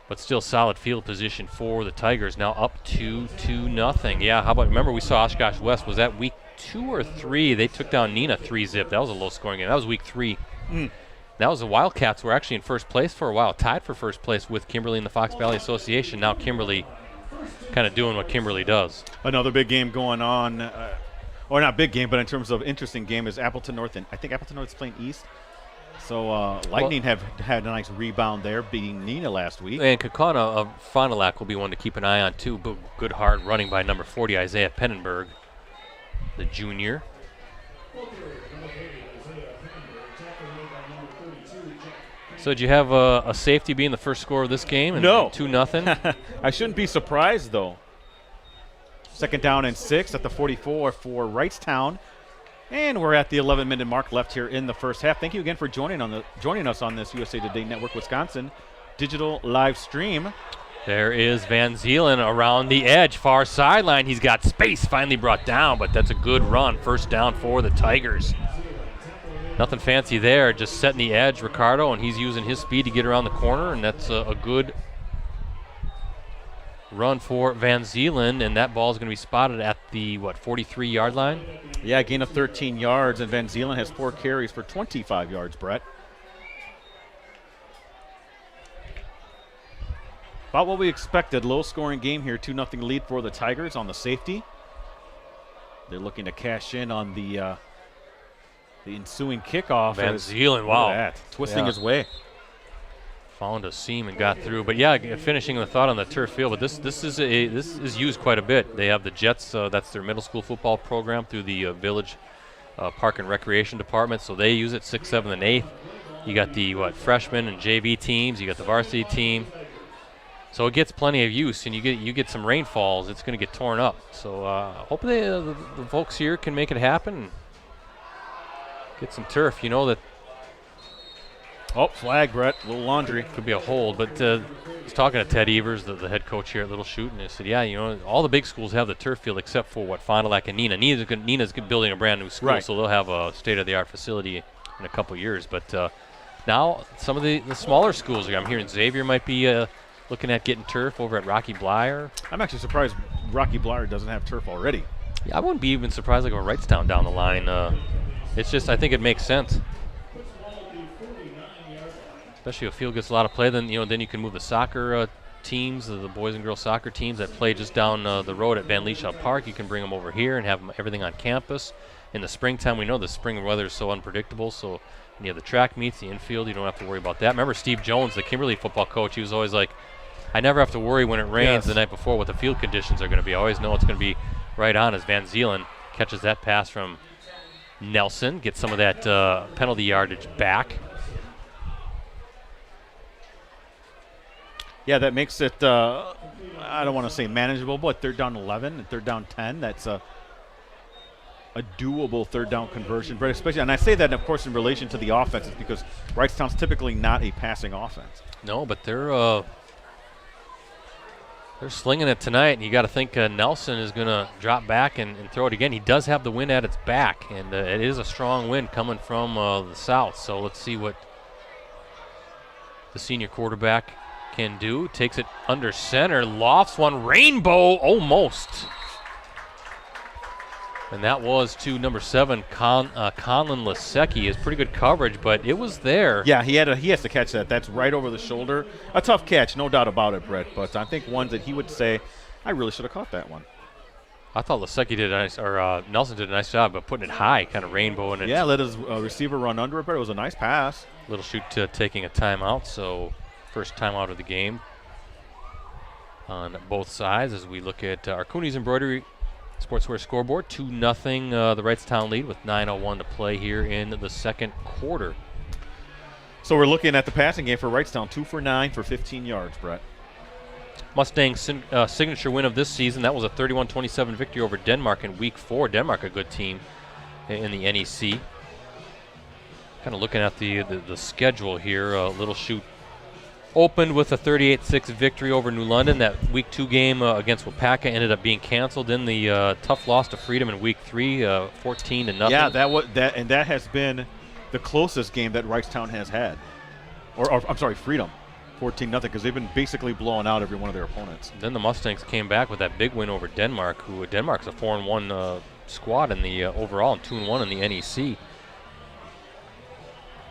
But still solid field position for the Tigers. Now up 2-0. Yeah, how about, remember we saw Oshkosh West, was that week 2 or 3? They took down Neenah 3-zip. That was a low-scoring game. That was week 3. That was the Wildcats were actually in first place for a while, tied for first place with Kimberly and the Fox Valley Association. Now Kimberly kind of doing what Kimberly does. Another big game going on, or not big game, but in terms of interesting game is Appleton North, and I think Appleton North is playing East. So Lightning have had a nice rebound there, beating Neenah last week. And Kakana Fond du Lac will be one to keep an eye on too. But good hard running by number 40, Isaiah Pennenberg, the junior. So did you have a safety being the first score of this game? And no. 2-0? I shouldn't be surprised, though. 2nd down and 6 at the 44 for Wrightstown. And we're at the 11-minute mark left here in the first half. Thank you again for joining us on this USA Today Network Wisconsin digital live stream. There is Van Zeelen around the edge, far sideline. He's got space, finally brought down, but that's a good run. First down for the Tigers. Nothing fancy there, just setting the edge, Ricardo, and he's using his speed to get around the corner, and that's a good run for Van Zeelen, and that ball is going to be spotted at the, 43-yard line? Yeah, gain of 13 yards, and Van Zeelen has 4 carries for 25 yards, Brett. About what we expected, low-scoring game here, 2-0 lead for the Tigers on the safety. They're looking to cash in on the ensuing kickoff. Van Zeelen, wow. Twisting his way. Found a seam and got through. But yeah, finishing the thought on the turf field. But this is used quite a bit. They have the Jets. That's their middle school football program through the Village Park and Recreation Department. So they use it 6th, 7th, and 8th. You got the freshman and JV teams. You got the varsity team. So it gets plenty of use, and you get some rainfalls. It's going to get torn up. So hopefully the folks here can make it happen. And get some turf. You know that. Oh, flag, Brett. A little laundry. Could be a hold. But I was talking to Ted Evers, the head coach here at Little Chute, and he said, yeah, all the big schools have the turf field except for Fond du Lac and Neenah. Neenah's building a brand new school, so they'll have a state-of-the-art facility in a couple years. But now some of the smaller schools, I'm hearing Xavier might be looking at getting turf over at Rocky Blyer. I'm actually surprised Rocky Blyer doesn't have turf already. Yeah, I wouldn't be even surprised like a Wrightstown down the line. It's just I think it makes sense. Especially if a field gets a lot of play, then you can move the soccer teams, the boys and girls soccer teams that play just down the road at Van Leeshaw Park. You can bring them over here and have everything on campus. In the springtime, we know the spring weather is so unpredictable, so when you have the track meets, the infield, you don't have to worry about that. Remember Steve Jones, the Kimberly football coach, he was always like, I never have to worry when it rains the night before what the field conditions are going to be. I always know it's going to be right on as Van Zeelen catches that pass from Nelson, gets some of that penalty yardage back. Yeah, that makes it, I don't want to say manageable, but third down 11 and third down 10, that's a doable third down conversion. But especially, and I say that, of course, in relation to the offenses because Wrightstown's typically not a passing offense. No, but they're slinging it tonight, and you got to think Nelson is going to drop back and throw it again. He does have the wind at its back, and it is a strong wind coming from the south. So let's see what the senior quarterback can do. Takes it under center, lofts one, rainbow, almost. And that was to number 7, Conlon Lasecki. Is pretty good coverage, but it was there. Yeah, he has to catch that. That's right over the shoulder. A tough catch, no doubt about it, Brett. But I think one that he would say, I really should have caught that one. I thought Lasecki did a nice, or Nelson did a nice job of putting it high, kind of rainbowing it. Yeah, let his receiver run under it, but it was a nice pass. Little Chute taking a timeout, so first timeout of the game on both sides as we look at our Cooney's Embroidery Sportswear scoreboard. 2-0 the Wrightstown lead with 9:01 to play here in the second quarter. So we're looking at the passing game for Wrightstown, 2 for 9 for 15 yards, Brett. Mustangs' signature win of this season, that was a 31-27 victory over Denmark in Week 4. Denmark, a good team in the NEC. Kind of looking at the schedule here, Little Chute opened with a 38-6 victory over New London. That Week 2 game against Wapaka ended up being canceled. Then the tough loss to Freedom in Week 3, 14-0. Yeah, that has been the closest game that Wrightstown has had. Or I'm sorry, Freedom, 14-0, because they've been basically blowing out every one of their opponents. Then the Mustangs came back with that big win over Denmark, who Denmark's a 4-1 squad in the overall and 2-1 in the NEC.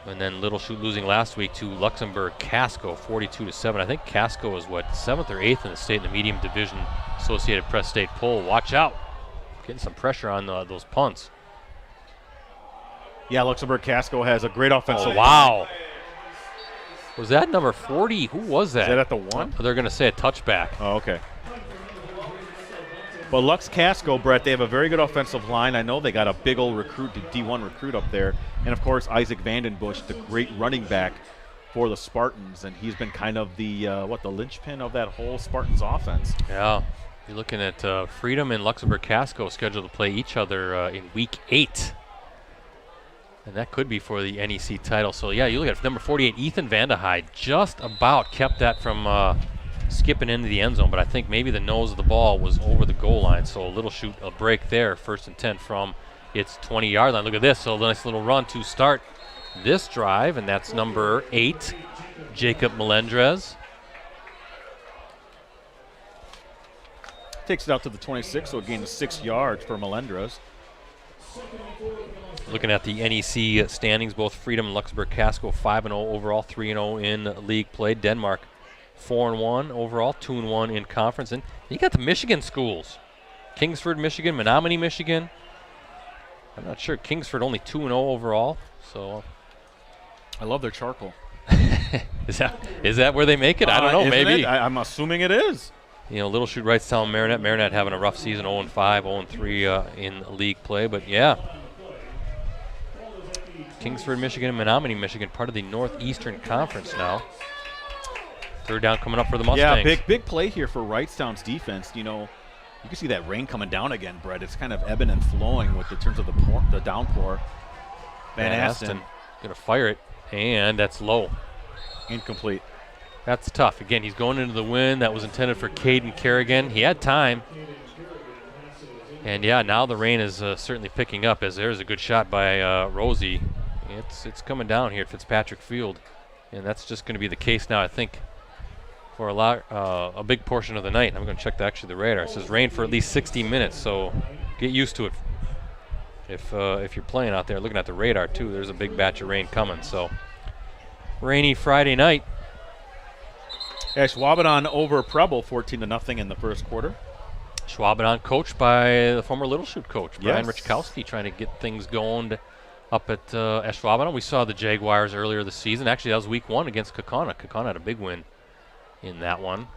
And then Little Chute losing last week to Luxembourg Casco, 42-7. I think Casco is 7th or 8th in the state in the medium division Associated Press State poll. Watch out, getting some pressure on those punts. Yeah, Luxembourg Casco has a great offensive. Oh, wow. Was that number 40? Who was that? Is that at the 1? They're going to say a touchback. Oh, okay. But Lux Casco, Brett, they have a very good offensive line. I know they got a big old recruit, D1 recruit up there. And, of course, Isaac Vandenbush, the great running back for the Spartans. And he's been kind of the linchpin of that whole Spartans offense. Yeah. You're looking at Freedom and Luxembourg Casco scheduled to play each other in Week 8. And that could be for the NEC title. So, yeah, you look at number 48, Ethan Vanderhyde, just about kept that from skipping into the end zone, but I think maybe the nose of the ball was over the goal line. So a Little Chute a break there, 1st and 10 from its 20-yard line. Look at this, so a nice little run to start this drive, and that's number 8, Jacob Melendrez. Takes it out to the 26, so a gain of 6 yards for Melendrez. Looking at the NEC standings, both Freedom and Luxembourg Casco 5-0 overall, 3-0 in league play. Denmark 4-1 overall, 2-1 in conference. And you got the Michigan schools. Kingsford, Michigan, Menominee, Michigan. I'm not sure. Kingsford only 2-0 overall. So I love their charcoal. Is that where they make it? I don't know. Maybe. I'm assuming it is. You know, Little Chute, Wrightstown, Marinette. Marinette having a rough season, 0-5, 0-3 in league play. But yeah, Kingsford, Michigan, and Menominee, Michigan, part of the Northeastern Conference now. Third down coming up for the Mustangs. Yeah, big play here for Wrightstown's defense. You know, you can see that rain coming down again, Brett. It's kind of ebbing and flowing with the terms of the downpour. Van Asten going to fire it, and that's low. Incomplete. That's tough. Again, he's going into the wind. That was intended for Caden Kerrigan. He had time. And, yeah, now the rain is certainly picking up as there's a good shot by Rosie. It's coming down here at Fitzpatrick Field, and that's just going to be the case now, I think, for a big portion of the night. I'm going to check the radar. It says rain for at least 60 minutes, so get used to it. If you're playing out there, looking at the radar too, there's a big batch of rain coming. So rainy Friday night. Schwabenon over Preble 14-0 in the first quarter. Schwabenon coached by the former Little Chute coach, Brian Richkowski, trying to get things going up at Schwabenon. We saw the Jaguars earlier this season. Actually, that was week 1 against Kaukauna. Kaukauna had a big win in that one.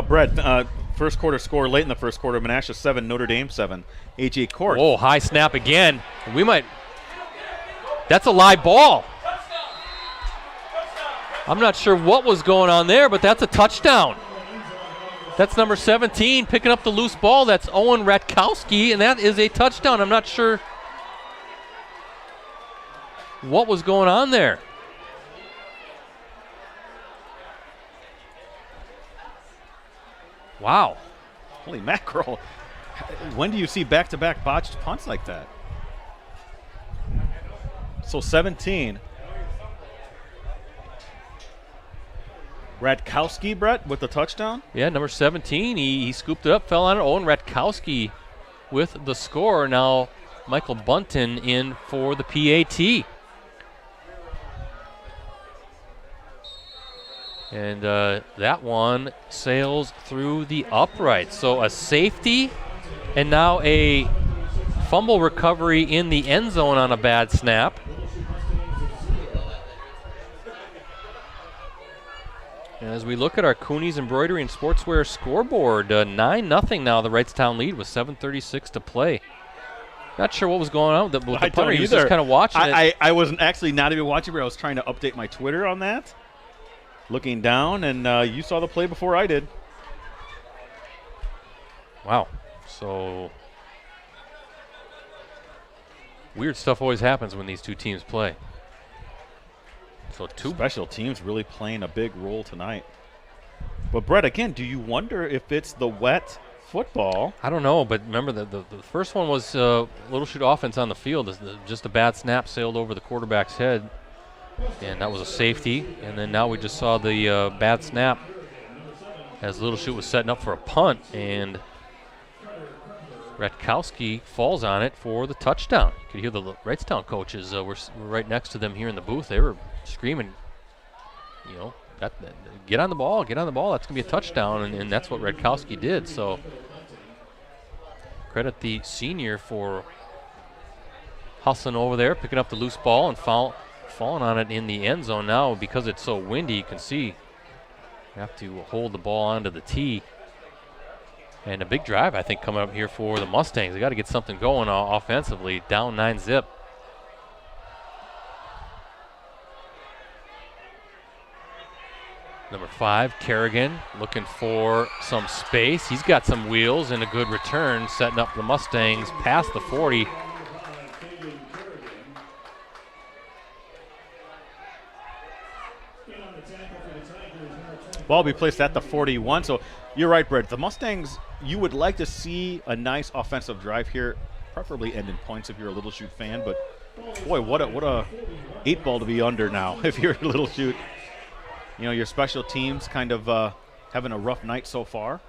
Brett, first quarter score late in the first quarter. Menasha 7, Notre Dame 7. A.J. Court. Oh, high snap again. We might. That's a live ball. I'm not sure what was going on there, but that's a touchdown. That's number 17 picking up the loose ball. That's Owen Ratkowski, and that is a touchdown. I'm not sure what was going on there. Wow. Holy mackerel. When do you see back-to-back botched punts like that? So 17. Ratkowski, Brett, with the touchdown? Yeah, number 17. He scooped it up, fell on it. Owen Ratkowski with the score. Now Michael Bunton in for the PAT. And that one sails through the upright. So a safety and now a fumble recovery in the end zone on a bad snap. And as we look at our Cooney's Embroidery and Sportswear scoreboard, 9-0 now, the Wrightstown lead with 7:36 to play. Not sure what was going on with the punter. He was just kind of watching it. I wasn't actually not even watching, but I was trying to update my Twitter on that. Looking down, and you saw the play before I did. Wow. So weird stuff always happens when these two teams play. So two special teams really playing a big role tonight. But Brett, again, do you wonder if it's the wet football? I don't know, but remember the first one was Little Chute offense on the field. Just a bad snap sailed over the quarterback's head, and that was a safety. And then now we just saw the bad snap as Little Chute was setting up for a punt, and Ratkowski falls on it for the touchdown. You could hear the Wrightstown coaches were right next to them here in the booth. They were screaming, you know, get on the ball, that's going to be a touchdown, and that's what Ratkowski did. So credit the senior for hustling over there, picking up the loose ball and falling on it in the end zone. Now, because it's so windy, you can see you have to hold the ball onto the tee. And a big drive, I think, coming up here for the Mustangs. They got to get something going offensively, down 9-0. Number 5, Kerrigan, looking for some space. He's got some wheels and a good return, setting up the Mustangs past the 40. Ball will be placed at the 41. So you're right, Brett. The Mustangs, you would like to see a nice offensive drive here, preferably end in points if you're a Little Chute fan. But boy, what a 8 ball to be under now if you're a Little Chute. You know, your special teams kind of having a rough night so far.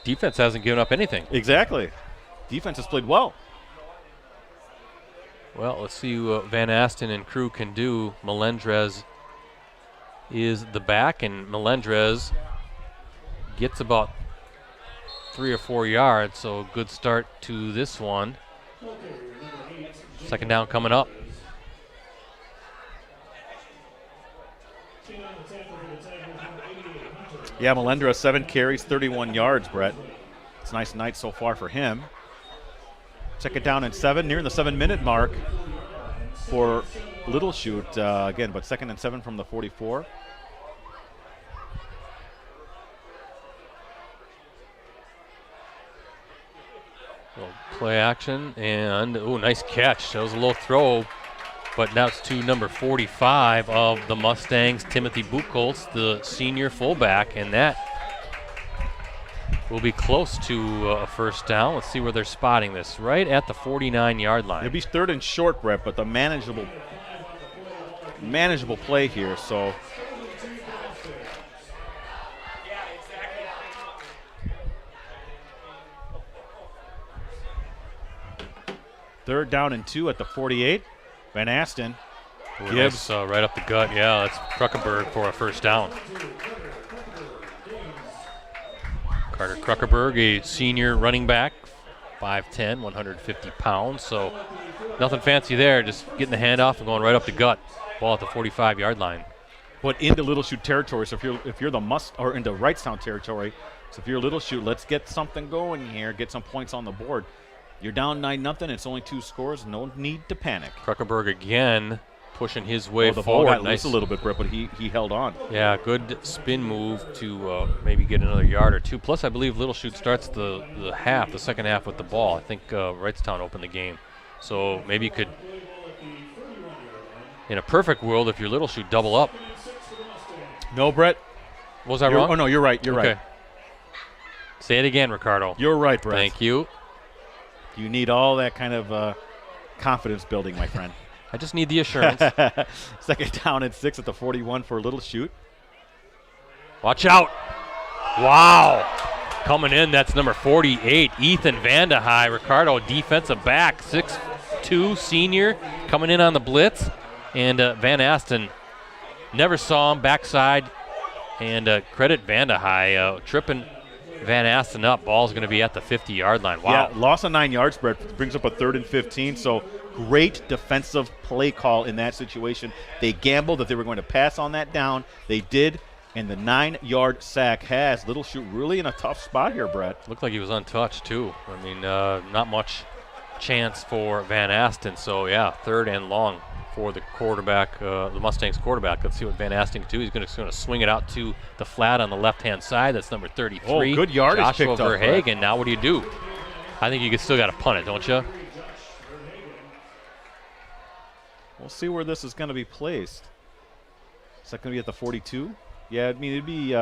Defense hasn't given up anything. Exactly. Defense has played well. Well, let's see what Van Asten and crew can do. Melendrez is the back, and Melendrez gets about 3 or 4 yards, so good start to this one. Second down coming up. Yeah, Melendrez, 7 carries, 31 yards, Brett. It's a nice night so far for him. Second down and 7, nearing the 7-minute mark for Little Chute again, but 2nd and 7 from the 44. Little play action, and nice catch. That was a low throw, but now it's to number 45 of the Mustangs, Timothy Buchholz, the senior fullback, and that will be close to a first down. Let's see where they're spotting this. Right at the 49-yard line. It'll be 3rd and short, Brett, but the manageable play here, so. Third down and 2 at the 48. Van Asten Gibbs. Nice, right up the gut. Yeah, that's Kruckenberg for a first down. Carter Kruckenberg, a senior running back, 5'10", 150 pounds. So nothing fancy there, just getting the handoff and going right up the gut. Ball at the 45-yard line. But into Little Chute territory, so if you're or into Wrightstown territory, so if you're Little Chute, let's get something going here, get some points on the board. You're down 9-0. It's only 2 scores. No need to panic. Kruckenberg again pushing his way the forward. Ball got loose a little bit, Brett, but he held on. Yeah, good spin move to maybe get another yard or 2. Plus, I believe Little Chute starts the second half with the ball. I think Wrightstown opened the game. So maybe you could, in a perfect world, if you're Little Chute, double up. No, Brett. Was I wrong? Oh, no, you're right. You're right. Say it again, Ricardo. You're right, Brett. Thank you. You need all that kind of confidence building, my friend. I just need the assurance. Second down and 6 at the 41 for Little Chute. Watch out. Wow. Coming in, that's number 48, Ethan Vandehei. Ricardo, defensive back, 6'2", senior, coming in on the blitz. And Van Asten never saw him, backside. And credit Vandehei, tripping Van Asten up. Ball's going to be at the 50-yard line. Wow. Yeah, loss of 9 yards, Brett, brings up a 3rd and 15. So great defensive play call in that situation. They gambled that they were going to pass on that down. They did, and the 9-yard sack has Little Chute really in a tough spot here, Brett. Looked like he was untouched, too. I mean, not much chance for Van Asten. So, yeah, 3rd and long for the quarterback, the Mustangs quarterback. Let's see what Van Asten can do. He's going to swing it out to the flat on the left-hand side. That's number 33. Oh, good yardage Joshua picked up. Verhagen. Now what do? I think you still got to punt it, don't you? We'll see where this is going to be placed. Is that going to be at the 42? Yeah, I mean, it'd be.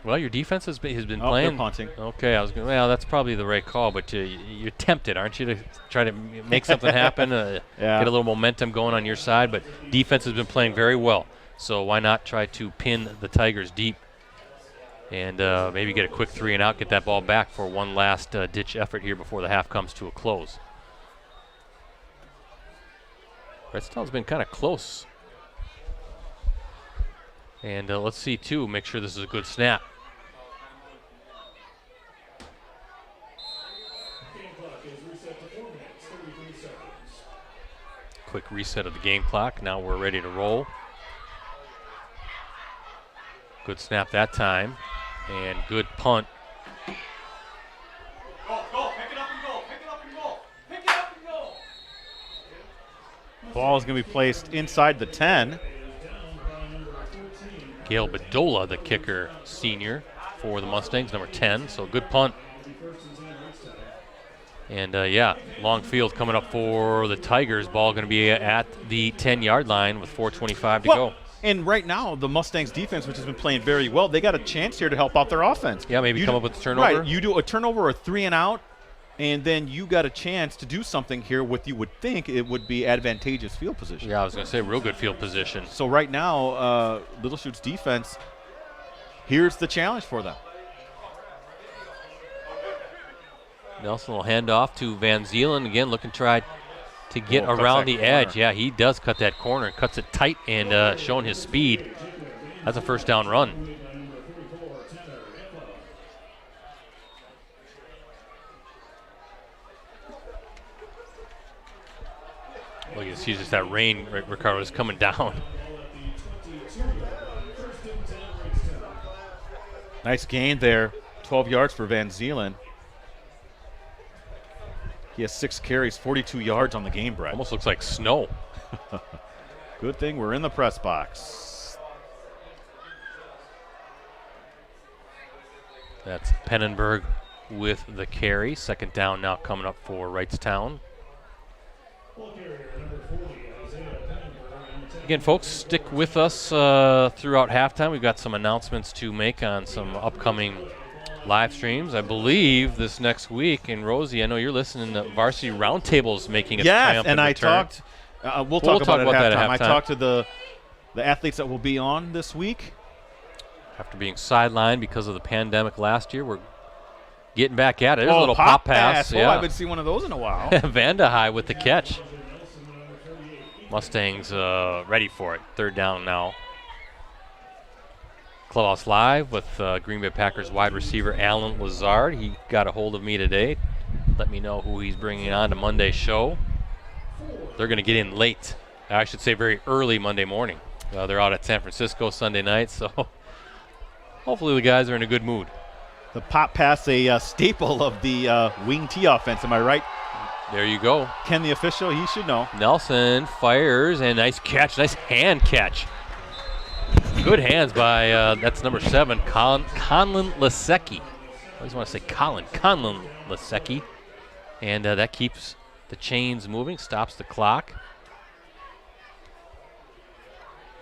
Well, your defense has been they're playing. punting. Okay, well, that's probably the right call, but you're tempted, aren't you, to try to make something happen, Yeah. Get a little momentum going on your side. But defense has been playing very well, so why not try to pin the Tigers deep and maybe get a quick 3 and out, get that ball back for one last ditch effort here before the half comes to a close. Wrightstown's been kind of close. And let's see, too, make sure this is a good snap. Quick reset of the game clock. Now we're ready to roll. Good snap that time. And good punt. Go, pick it up and go, pick it up and go, pick it up and go. Ball is going to be placed inside the 10. Gail Bedolla, the kicker, senior for the Mustangs, number 10. So good punt. And, long field coming up for the Tigers. Ball going to be at the 10-yard line with 4:25 to go. And right now, the Mustangs defense, which has been playing very well, they got a chance here to help out their offense. Yeah, maybe come up with a turnover. Right, you do a turnover or a 3 and out, and then you got a chance to do something here with, you would think it would be advantageous field position. Yeah, I was going to say real good field position. So right now, Little Chute's defense, here's the challenge for them. Nelson will hand off to Van Zeelen. Again, looking to try to get around the edge. Yeah, he does cut that corner, cuts it tight, and showing his speed. That's a first down run. Look, you see just that rain, Ricardo, is coming down. Nice gain there. 12 yards for Van Zeelen. He has 6 carries, 42 yards on the game, Brett. Almost looks like snow. Good thing we're in the press box. That's Pennenberg with the carry. Second down now coming up for Wrightstown. Again, folks, stick with us throughout halftime. We've got some announcements to make on some upcoming live streams. I believe this next week, and Rosie, I know you're listening to Varsity Roundtables making a triumphant and I return. talked. We'll talk about that at halftime. I talked to the athletes that will be on this week. After being sidelined because of the pandemic last year, we're getting back at it. There's a little pop pass. Yeah. I haven't seen one of those in a while. Vandehei with the catch. Mustangs ready for it. 3rd down now. Clubhouse Live with Green Bay Packers wide receiver Alan Lazard. He got a hold of me today. Let me know who he's bringing on to Monday's show. They're going to get in late. I should say very early Monday morning. They're out at San Francisco Sunday night, so hopefully the guys are in a good mood. The pop pass, a staple of the wing T offense, am I right? There you go. Ken, the official, he should know. Nelson fires, and nice catch, nice hand catch. Good hands by, that's number 7, Conlon Lasecki. I always want to say Conlon Lasecki. And that keeps the chains moving, stops the clock.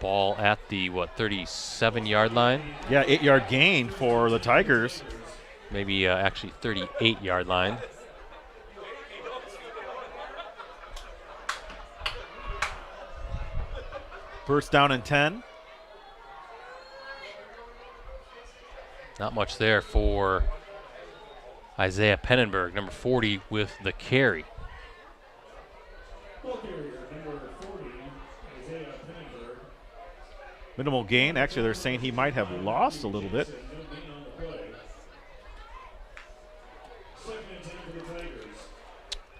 Ball at the, 37-yard line? Yeah, 8-yard gain for the Tigers. Maybe actually 38-yard line. First down and 10. Not much there for Isaiah Pennenberg, number 40, with the carry. Minimal gain. Actually, they're saying he might have lost a little bit.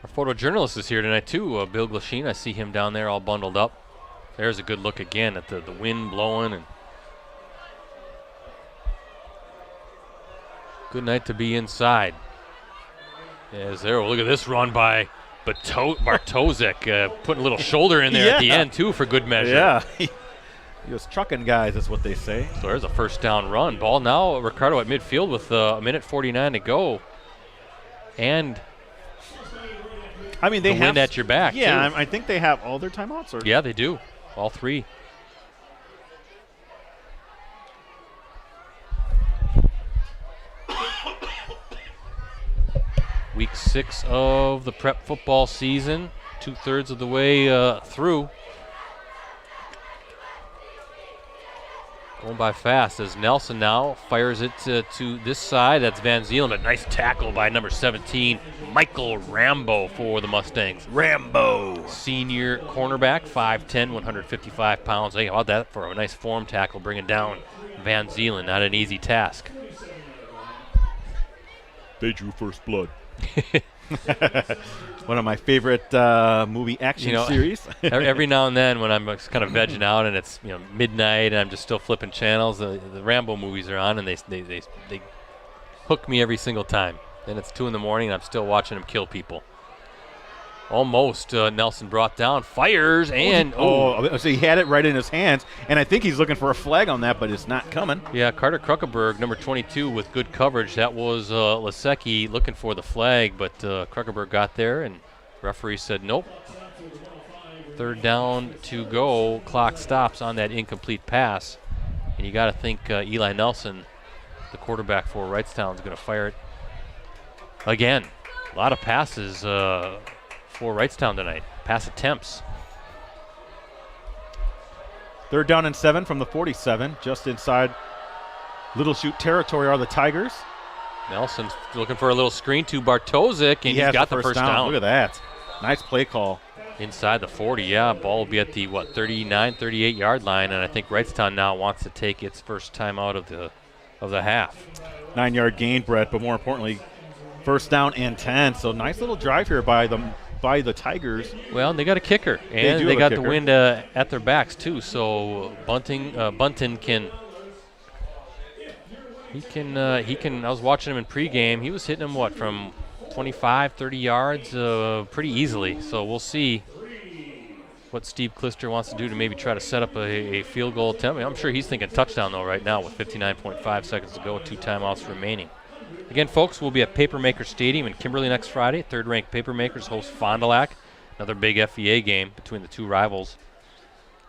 Our photojournalist is here tonight, too, Bill Glasheen. I see him down there all bundled up. There's a good look again at the wind blowing. And good night to be inside. As there, look at this run by Bartosek, putting a little shoulder in there at the end, too, for good measure. Yeah. He was trucking guys, is what they say. So there's a first down run. Ball now, Ricardo at midfield with a minute 49 to go. And I mean, they the have wind at your back. Yeah, too. I think they have all their timeouts. Or yeah, they do. All 3. Week 6 of the prep football season, 2/3 of the way through. Going by fast as Nelson now fires it to this side. That's Van Zielen. A nice tackle by number 17, Michael Rambo for the Mustangs. Rambo. Senior cornerback, 5'10", 155 pounds. Hey, how about that for a nice form tackle, bringing down Van Zielen. Not an easy task. They drew first blood. One of my favorite movie action series. Every now and then when I'm kind of vegging out and it's midnight and I'm just still flipping channels, the Rambo movies are on and they hook me every single time. Then it's 2 in the morning and I'm still watching them kill people. Almost Nelson brought down, fires, and so he had it right in his hands, and I think he's looking for a flag on that, but it's not coming. Yeah, Carter Kruckenberg, number 22, with good coverage. That was Lasecki looking for the flag, but Kruckenberg got there, and referee said nope. 3rd down to go. Clock stops on that incomplete pass, and you got to think Eli Nelson, the quarterback for Wrightstown, is going to fire it again. A lot of passes for Wrightstown tonight. Pass attempts. 3rd down and 7 from the 47, just inside Little Chute territory are the Tigers. Nelson's looking for a little screen to Bartosek, and he's got the first down. Look at that. Nice play call. Inside the 40, yeah. Ball will be at the, 39, 38-yard line, and I think Wrightstown now wants to take its first time out of the half. 9-yard gain, Brett, but more importantly, first down and 10. So nice little drive here by the Tigers. Well, they got a kicker, and they got the wind at their backs too. So Bunton can. He can. I was watching him in pregame. He was hitting him from 25, 30 yards pretty easily. So we'll see what Steve Klister wants to do to maybe try to set up a field goal attempt. I'm sure he's thinking touchdown though right now with 59.5 seconds to go, 2 timeouts remaining. Again, folks, we'll be at Papermaker Stadium in Kimberly next Friday. 3rd-ranked Papermakers host Fond du Lac. Another big FEA game between the 2 rivals.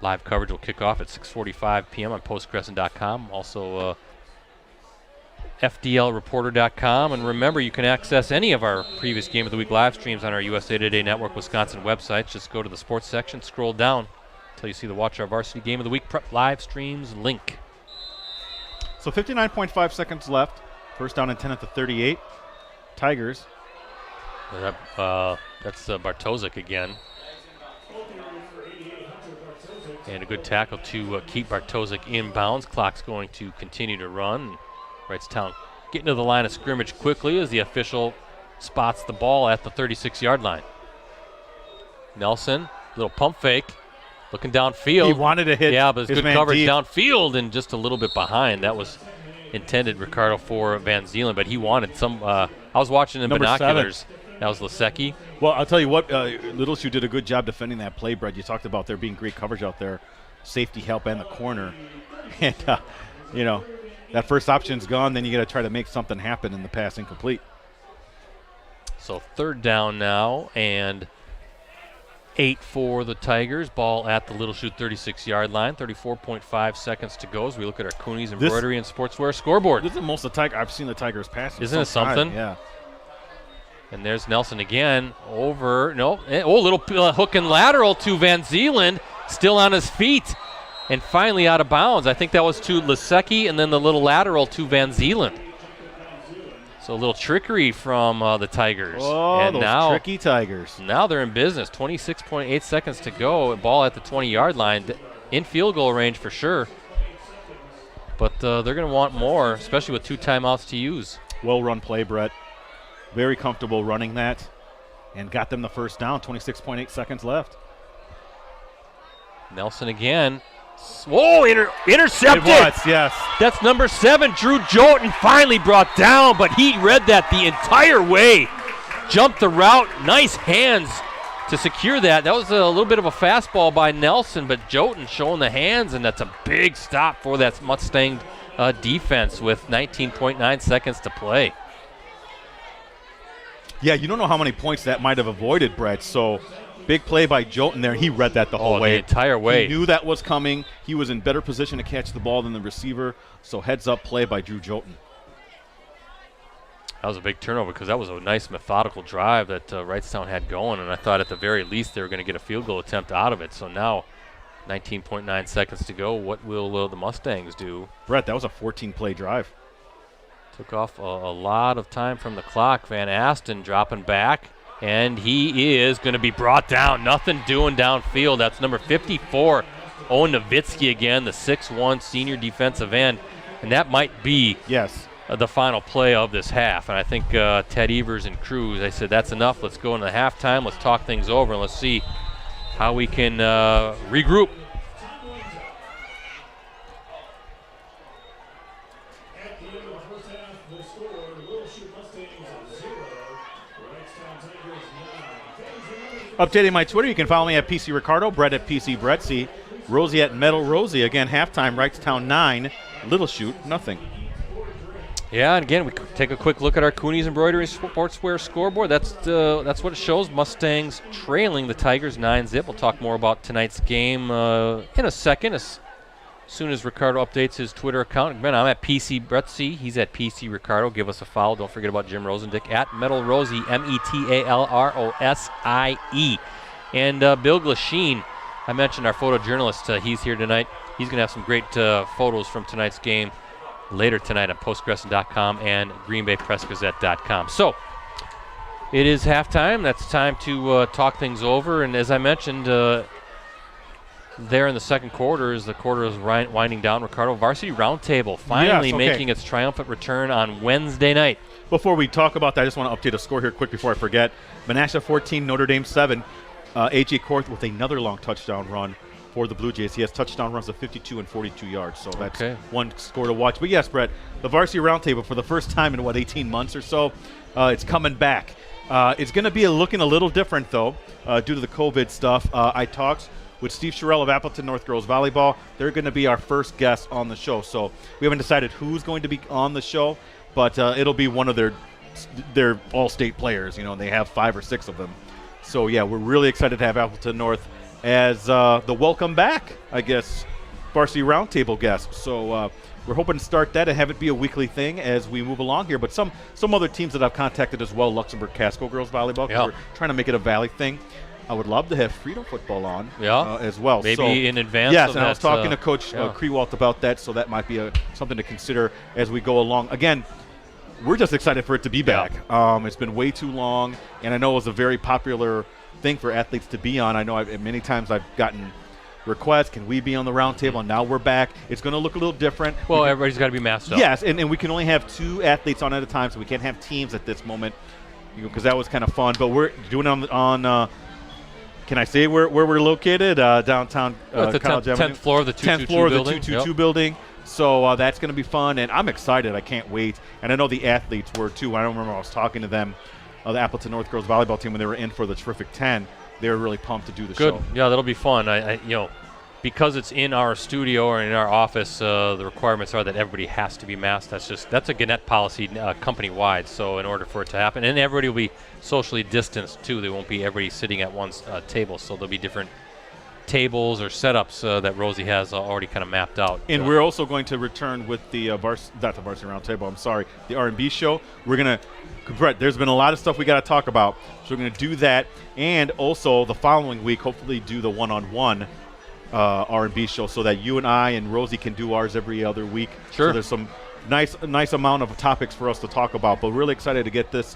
Live coverage will kick off at 6:45 p.m. on postcrescent.com. Also, FDLreporter.com. And remember, you can access any of our previous Game of the Week live streams on our USA Today Network Wisconsin website. Just go to the sports section, scroll down until you see the Watch Our Varsity Game of the Week Prep live streams link. So 59.5 seconds left. First down and 10 at the 38. Tigers. That's Bartosek again. And a good tackle to keep Bartosik inbounds. Clock's going to continue to run. Wrightstown getting to the line of scrimmage quickly as the official spots the ball at the 36-yard line. Nelson, little pump fake, looking downfield. He wanted to hit. Yeah, but it's good coverage deep. downfield and just a little bit behind. That was intended, Ricardo, for Van Zeelen, but he wanted some. I was watching in binoculars. 7. That was Lisecki. Well, I'll tell you what, Little Shoe did a good job defending that play, Brett. You talked about there being great coverage out there, safety help and the corner. And, that first option's gone, then you got to try to make something happen in the pass incomplete. So 3rd down now, and 8 for the Tigers. Ball at the Little Chute 36-yard line. 34.5 seconds to go as we look at our Coonies Embroidery and Sportswear scoreboard. This is the most I've seen the Tigers pass. Isn't it something? Yeah. And there's Nelson again over. No. Oh, little hook and lateral to Van Zeelen. Still on his feet. And finally out of bounds. I think that was to Lisecki and then the little lateral to Van Zeelen. So a little trickery from the Tigers. Oh, and those now, tricky Tigers. Now they're in business. 26.8 seconds to go. Ball at the 20-yard line. In field goal range for sure. But they're going to want more, especially with 2 timeouts to use. Well-run play, Brett. Very comfortable running that, and got them the first down. 26.8 seconds left. Nelson again. Whoa, intercepted. It was, yes. That's number 7, Drew Jolton, finally brought down, but he read that the entire way. Jumped the route, nice hands to secure that. That was a little bit of a fastball by Nelson, but Jolton showing the hands, and that's a big stop for that Mustang defense with 19.9 seconds to play. Yeah, you don't know how many points that might have avoided, Brett. So big play by Jolton there. He read that the whole way. The entire way. He knew that was coming. He was in better position to catch the ball than the receiver. So heads-up play by Drew Jolton. That was a big turnover because that was a nice methodical drive that Wrightstown had going, and I thought at the very least they were going to get a field goal attempt out of it. So now 19.9 seconds to go. What will the Mustangs do? Brett, that was a 14-play drive. Took off a lot of time from the clock. Van Asten dropping back, and he is going to be brought down. Nothing doing downfield. That's number 54, Owen Nowitzki again, the 6'1 senior defensive end. And that might be the final play of this half. And I think Ted Evers and Cruz, they said that's enough. Let's go into halftime. Let's talk things over, and let's see how we can regroup. Updating my Twitter, you can follow me at PC Ricardo, Brett at PC Brettsy, Rosie at Metal Rosie. Again, halftime, Wrightstown 9, Little Chute, nothing. Yeah, and again, we take a quick look at our Coonies Embroidery Sportswear scoreboard. That's what it shows. Mustangs trailing the Tigers 9-zip. We'll talk more about tonight's game in a second, as soon as Ricardo updates his Twitter account. Again, I'm at PC Brettsy. He's at PC Ricardo. Give us a follow. Don't forget about Jim Rosandick at Metal Rosie, METALROSIE. And Bill Glasheen, I mentioned our photojournalist. He's here tonight. He's going to have some great photos from tonight's game later tonight on postgressin.com and greenbaypressgazette.com. So it is halftime. That's time to talk things over. And as I mentioned, there in the second quarter, as the quarter is winding down, Ricardo, Varsity Roundtable finally making its triumphant return on Wednesday night. Before we talk about that, I just want to update a score here quick before I forget. Menasha 14, Notre Dame 7. A.J. Korth with another long touchdown run for the Blue Jays. He has touchdown runs of 52 and 42 yards, so that's one score to watch. But yes, Brett, the Varsity Roundtable for the first time in, 18 months or so, it's coming back. It's going to be looking a little different, though, due to the COVID stuff. I talked with Steve Sherrill of Appleton North Girls Volleyball. They're going to be our first guest on the show. So we haven't decided who's going to be on the show, but it'll be one of their all-state players. You know, and they have 5 or 6 of them. So, yeah, we're really excited to have Appleton North as the welcome back, I guess, Varsity Roundtable guest. So we're hoping to start that and have it be a weekly thing as we move along here. But some other teams that I've contacted as well, Luxembourg Casco Girls Volleyball, because we're trying to make it a Valley thing. I would love to have Freedom Football on as well. Maybe in advance. Yes, of and that, I was talking to Coach Krewalt about that, so that might be something to consider as we go along. Again, we're just excited for it to be back. It's been way too long, and I know it was a very popular thing for athletes to be on. I know many times I've gotten request, can we be on the round table? And now we're back. It's going to look a little different. Well, everybody's got to be masked up. Yes, and we can only have 2 athletes on at a time, so we can't have teams at this moment, because that was kind of fun. But we're doing it on can I say where we're located? Downtown the College 10th floor of the 222 building. So that's going to be fun, and I'm excited. I can't wait. And I know the athletes were too. I don't remember I was talking to them, the Appleton North girls volleyball team, when they were in for the terrific 10. They were really pumped to do the show. Good. Yeah, that'll be fun. I because it's in our studio or in our office, the requirements are that everybody has to be masked. That's a Gannett policy company-wide. So in order for it to happen, and everybody will be socially distanced too. They won't be everybody sitting at one table. So there'll be different tables or setups that Rosie has already kind of mapped out. And we're also going to return with the not the Varsity Roundtable, I'm sorry, the R&B show. We're going to, Brett, there's been a lot of stuff we got to talk about. So we're going to do that, and also the following week, hopefully do the one-on-one R&B show, so that you and I and Rosie can do ours every other week. Sure. So there's some nice amount of topics for us to talk about, but really excited to get this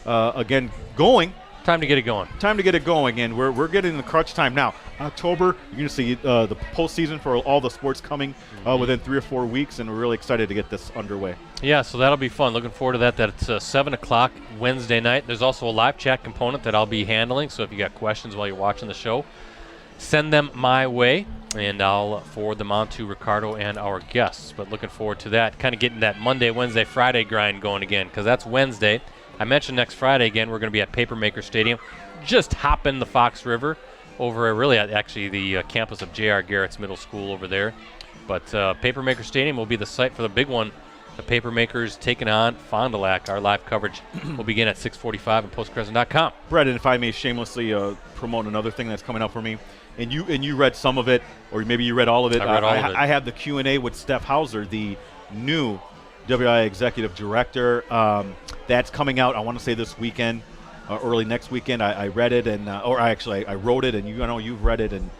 again going. Time to get it going. Time to get it going, and we're getting the crunch time now. October, you're going to see the postseason for all the sports coming within 3 or 4 weeks, and we're really excited to get this underway. Yeah, so that'll be fun. Looking forward to that. That's 7 o'clock Wednesday night. There's also a live chat component that I'll be handling, so if you got questions while you're watching the show, send them my way, and I'll forward them on to Ricardo and our guests. But looking forward to that, kind of getting that Monday, Wednesday, Friday grind going again, because that's Wednesday. I mentioned next Friday again, we're going to be at Papermaker Stadium, just hopping the Fox River over actually the campus of J.R. Garrett's Middle School over there. But Papermaker Stadium will be the site for the big one. The Papermakers taking on Fond du Lac. Our live coverage will begin at 6:45 on postcrescent.com. Brett, and if I may shamelessly promote another thing that's coming up for me, and you read some of it, or maybe you read all of it. I read all of it. I have the Q&A with Steph Hauser, the new WI Executive Director. That's coming out, I want to say this weekend, early next weekend. I read it, and I wrote it, and I know you've read it, and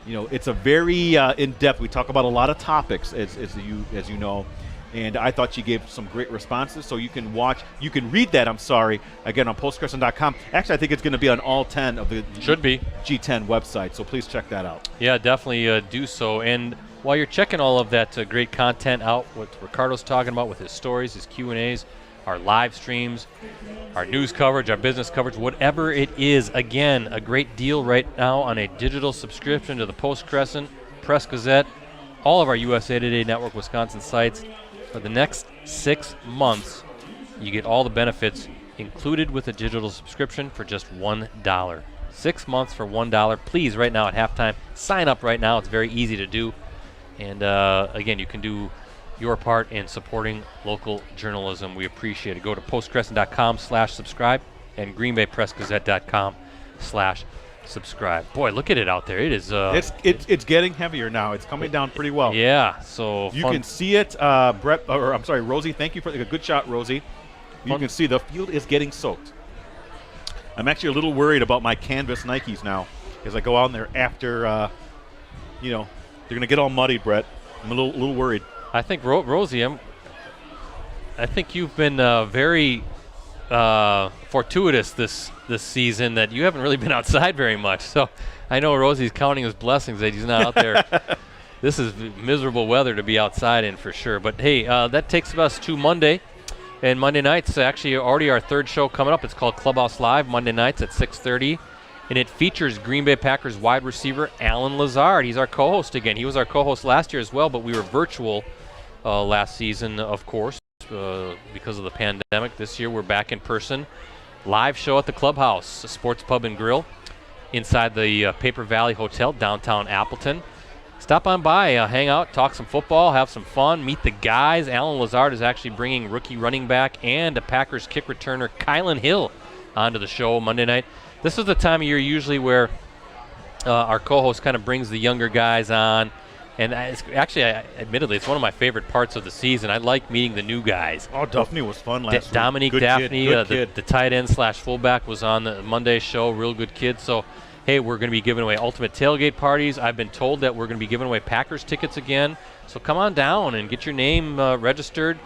it's a very in-depth. We talk about a lot of topics, as you know, and I thought she gave some great responses. So you can read that. I'm sorry, again on postcrescent.com. Actually, I think it's going to be on all 10 of the G10 websites. So please check that out. Yeah, definitely do so. And while you're checking all of that great content out, what Ricardo's talking about with his stories, his Q&As, our live streams, our news coverage, our business coverage, whatever it is, again, a great deal right now on a digital subscription to the Post-Crescent, Press Gazette, all of our USA Today Network Wisconsin sites. For the next 6 months, you get all the benefits included with a digital subscription for just $1. 6 months for $1. Please, right now at halftime, sign up right now. It's very easy to do. And again, you can do your part in supporting local journalism. We appreciate it. Go to postcrescent.com/subscribe and greenbaypressgazette.com/subscribe. Boy, look at it out there. It is. It's getting heavier now. It's coming down pretty well. Yeah. So you can see it, Brett. Or I'm sorry, Rosie. Thank you for a good shot, Rosie. You can see the field is getting soaked. I'm actually a little worried about my canvas Nikes now, as I go out in there after. They're gonna get all muddy, Brett. I'm a little worried. I think Rosie, I think you've been very fortuitous this season that you haven't really been outside very much. So I know Rosie's counting his blessings that he's not out there. This is miserable weather to be outside in for sure. But hey, that takes us to Monday. And Monday night's actually already our third show coming up. It's called Clubhouse Live, Monday nights at 6:30. And it features Green Bay Packers wide receiver Alan Lazard. He's our co-host again. He was our co-host last year as well, but we were virtual last season, of course, because of the pandemic. This year we're back in person. Live show at the Clubhouse, a sports pub and grill inside the Paper Valley Hotel, downtown Appleton. Stop on by, hang out, talk some football, have some fun, meet the guys. Alan Lazard is actually bringing rookie running back and a Packers kick returner, Kylan Hill, onto the show Monday night. This is the time of year usually where our co-host kind of brings the younger guys on. And admittedly, it's one of my favorite parts of the season. I like meeting the new guys. Oh, Daphne was fun last week. Dominique good Daphne, kid. the tight end / fullback, was on the Monday show. Real good kid. So, hey, we're going to be giving away ultimate tailgate parties. I've been told that we're going to be giving away Packers tickets again. So come on down and get your name registered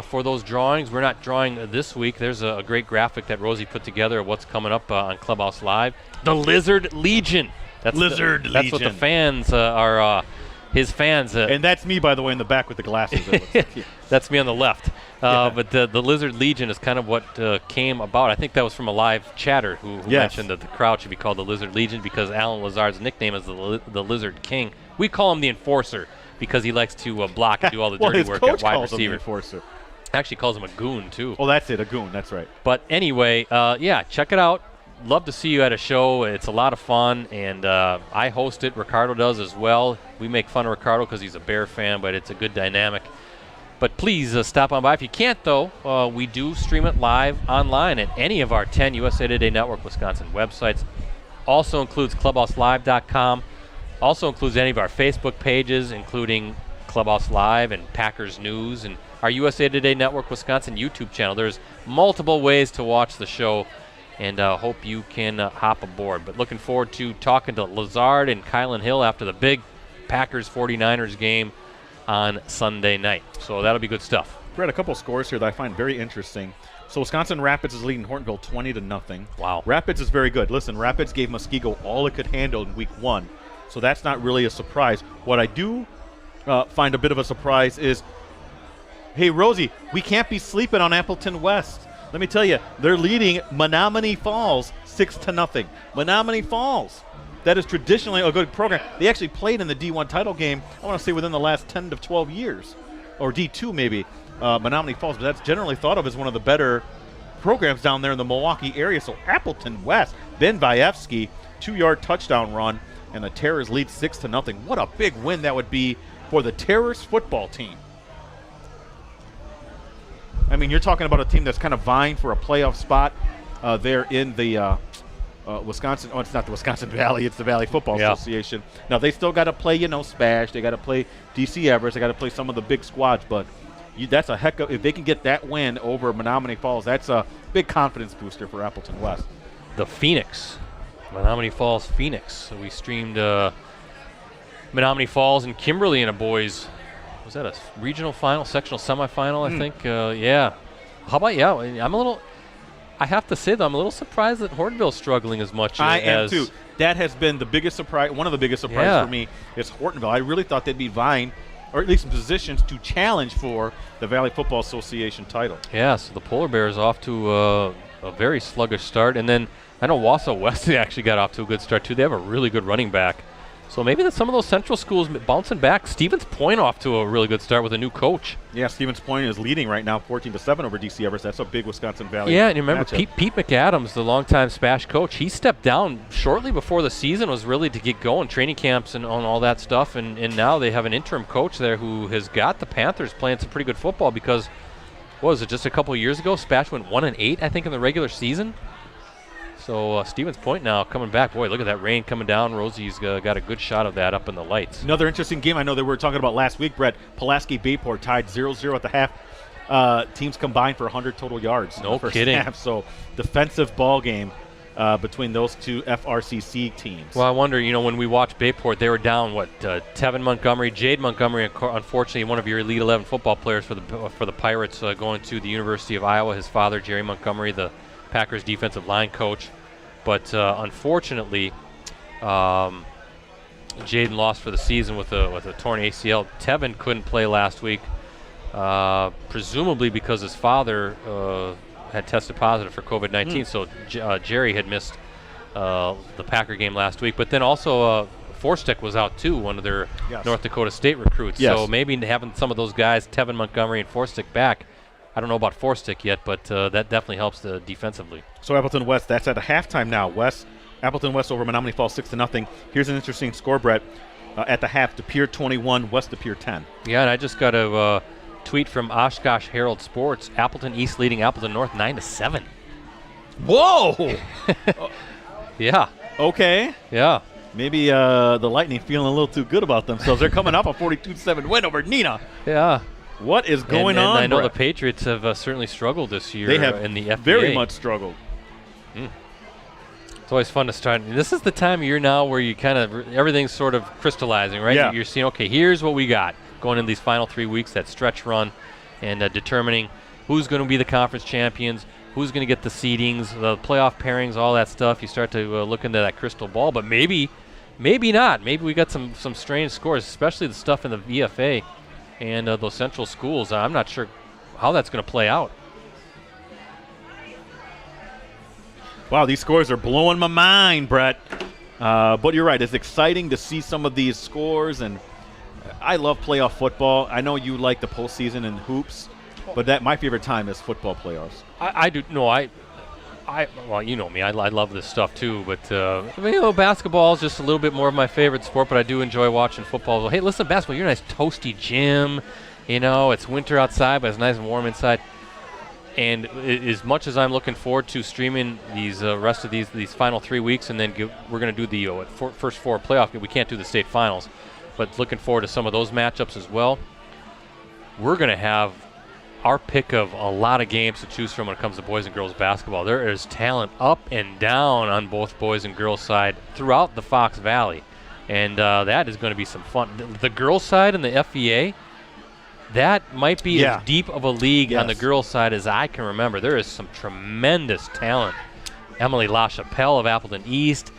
for those drawings. We're not drawing this week. There's a great graphic that Rosie put together of what's coming up on Clubhouse Live. The Lizard Legion Lizard That's what the fans are. His fans. And that's me, by the way, in the back with the glasses. That's me on the left. But the Lizard Legion is kind of what came about. I think that was from a live chatter who mentioned that the crowd should be called the Lizard Legion because Alan Lazard's nickname is the Lizard King. We call him the Enforcer because he likes to block and do all the dirty work at wide receiver. Enforcer. Actually calls him a goon, too. Oh, that's it, a goon. That's right. But anyway, check it out. Love to see you at a show. It's a lot of fun, and I host it. Ricardo does as well. We make fun of Ricardo because he's a Bear fan, but it's a good dynamic. But please stop on by. If you can't, though, we do stream it live online at any of our 10 USA Today Network Wisconsin websites. Also includes clubhouselive.com. Also includes any of our Facebook pages, including Clubhouse Live and Packers News and our USA Today Network Wisconsin YouTube channel. There's multiple ways to watch the show, and hope you can hop aboard. But looking forward to talking to Lazard and Kylan Hill after the big Packers-49ers game on Sunday night. So that'll be good stuff. Brett, a couple scores here that I find very interesting. So Wisconsin Rapids is leading Hortonville 20-0. Wow. Rapids is very good. Listen, Rapids gave Muskego all it could handle in week 1, so that's not really a surprise. What I do find a bit of a surprise is, hey, Rosie, we can't be sleeping on Appleton West. Let me tell you, they're leading Menominee Falls 6-0. Menominee Falls. That is traditionally a good program. They actually played in the D1 title game, I want to say within the last 10 to 12 years, or D2 maybe, Menominee Falls. But that's generally thought of as one of the better programs down there in the Milwaukee area. So Appleton West, Ben Vievsky, 2-yard touchdown run, and the Terrors lead 6-0. What a big win that would be for the Terrors football team. I mean, you're talking about a team that's kind of vying for a playoff spot there in the Wisconsin. Oh, it's not the Wisconsin Valley. It's the Valley Football Association. Now, they still got to play, Spash. They got to play DC Everest. They got to play some of the big squads. But that's a heck of – if they can get that win over Menominee Falls, that's a big confidence booster for Appleton West. The Phoenix. Menominee Falls Phoenix. So we streamed Menominee Falls and Kimberly in a boys – was that a regional final, sectional semifinal, I think? Yeah. How about, I have to say, though, I'm a little surprised that Hortonville's struggling as much I am, too. That has been the biggest surprise, one of the biggest surprises for me is Hortonville. I really thought they'd be vying, or at least in positions to challenge for the Valley Football Association title. Yeah, so the Polar Bears off to a very sluggish start. And then I know Wausau West actually got off to a good start, too. They have a really good running back. So maybe that some of those central schools bouncing back. Stevens Point off to a really good start with a new coach. Yeah, Stevens Point is leading right now 14-7 over DC Everest. That's a big Wisconsin Valley. Yeah, and you remember Pete McAdams, the longtime Spash coach, he stepped down shortly before the season was really to get going, training camps and on all that stuff. And now they have an interim coach there who has got the Panthers playing some pretty good football because, what was it, just a couple of years ago, Spash went 1-8, I think, in the regular season. So Stevens Point now coming back. Boy, look at that rain coming down. Rosie's got a good shot of that up in the lights. Another interesting game I know that we were talking about last week, Brett. Pulaski Bayport tied 0-0 at the half. Teams combined for 100 total yards. No kidding. Half. So defensive ball game between those two FRCC teams. Well, I wonder, when we watched Bayport, they were down, Tevin Montgomery, Jade Montgomery, unfortunately one of your Elite 11 football players for the Pirates going to the University of Iowa. His father, Jerry Montgomery, the Packers defensive line coach. But unfortunately, Jaden lost for the season with a torn ACL. Tevin couldn't play last week, presumably because his father had tested positive for COVID-19. So Jerry had missed the Packer game last week. But then also Forstick was out too, one of their North Dakota State recruits. Yes. So maybe having some of those guys, Tevin Montgomery and Forstick, back. I don't know about Forstick yet, but that definitely helps defensively. So Appleton West, that's at a halftime now. Appleton West over Menominee Falls 6-0. Here's an interesting score, Brett. At the half, De Pere 21, West De Pere 10. Yeah, and I just got a tweet from Oshkosh Herald Sports. Appleton East leading Appleton North 9-7. Whoa! Yeah. Okay. Yeah. Maybe the Lightning feeling a little too good about themselves. They're coming off a 42-7 win over Neenah. Yeah. What is going on, I know Brett? The Patriots have certainly struggled this year. They have in the FBA. Very much struggled. It's always fun to start. This is the time of year now where you kind of everything's sort of crystallizing, right? Yeah. You're seeing, okay, here's what we got going in these final 3 weeks, that stretch run, and determining who's going to be the conference champions, who's going to get the seedings, the playoff pairings, all that stuff. You start to look into that crystal ball, but maybe Maybe not. Maybe we got some strange scores, especially the stuff in the VFA and those central schools. I'm not sure how that's going to play out. Wow, these scores are blowing my mind, Brett. But you're right. It's exciting to see some of these scores, and I love playoff football. I know you like the postseason and hoops, but my favorite time is football playoffs. I do. No, well, you know me. I love this stuff too. But basketball is just a little bit more of my favorite sport. But I do enjoy watching football. Well, hey, listen, basketball. You're a nice toasty gym. It's winter outside, but it's nice and warm inside. And as much as I'm looking forward to streaming these rest of these final 3 weeks, and then we're going to do the first 4 playoff. We can't do the state finals, but looking forward to some of those matchups as well. We're going to have our pick of a lot of games to choose from when it comes to boys and girls basketball. There is talent up and down on both boys and girls side throughout the Fox Valley, and that is going to be some fun. The girls side and the FVA, that might be as deep of a league on the girls' side as I can remember. There is some tremendous talent. Emily LaChapelle of Appleton East.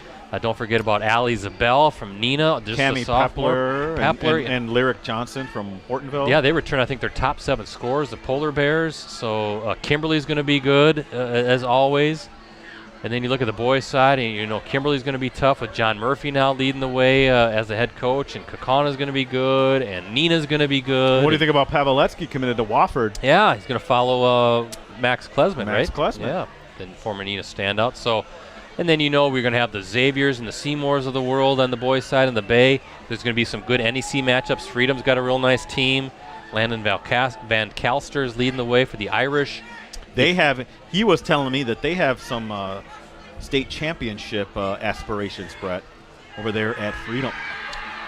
Don't forget about Allie Zabel from Nina, just Cammie a sophomore. Pepler and Lyric Johnson from Hortonville. Yeah, they return, I think, their top 7 scorers, the Polar Bears. So Kimberly's going to be good, as always. And then you look at the boys' side, and Kimberly's going to be tough with John Murphy now leading the way as the head coach, and Kakana's going to be good, and Nina's going to be good. What do you think about Pavletsky committed to Wofford? Yeah, he's going to follow Max Klesman, right? Max Klesman. Yeah, the former Nina standout. So, and then we're going to have the Xaviers and the Seymours of the world on the boys' side in the Bay. There's going to be some good NEC matchups. Freedom's got a real nice team. Landon Van Calster is leading the way for the Irish. He was telling me that they have some state championship aspirations, Brett, over there at Freedom.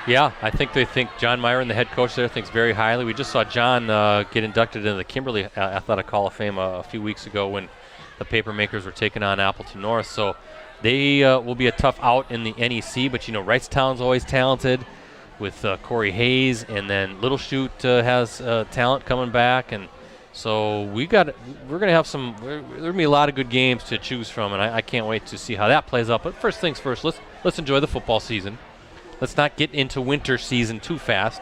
Yeah, I think they think John Myron, the head coach there, thinks very highly. We just saw John get inducted into the Kimberly Athletic Hall of Fame a few weeks ago when the Papermakers were taking on Appleton North. So they will be a tough out in the NEC, but Wrightstown's always talented with Corey Hayes, and then Little Chute has talent coming back, and so we're going to have there's going to be a lot of good games to choose from, and I can't wait to see how that plays out. But first things first, let's enjoy the football season. Let's not get into winter season too fast.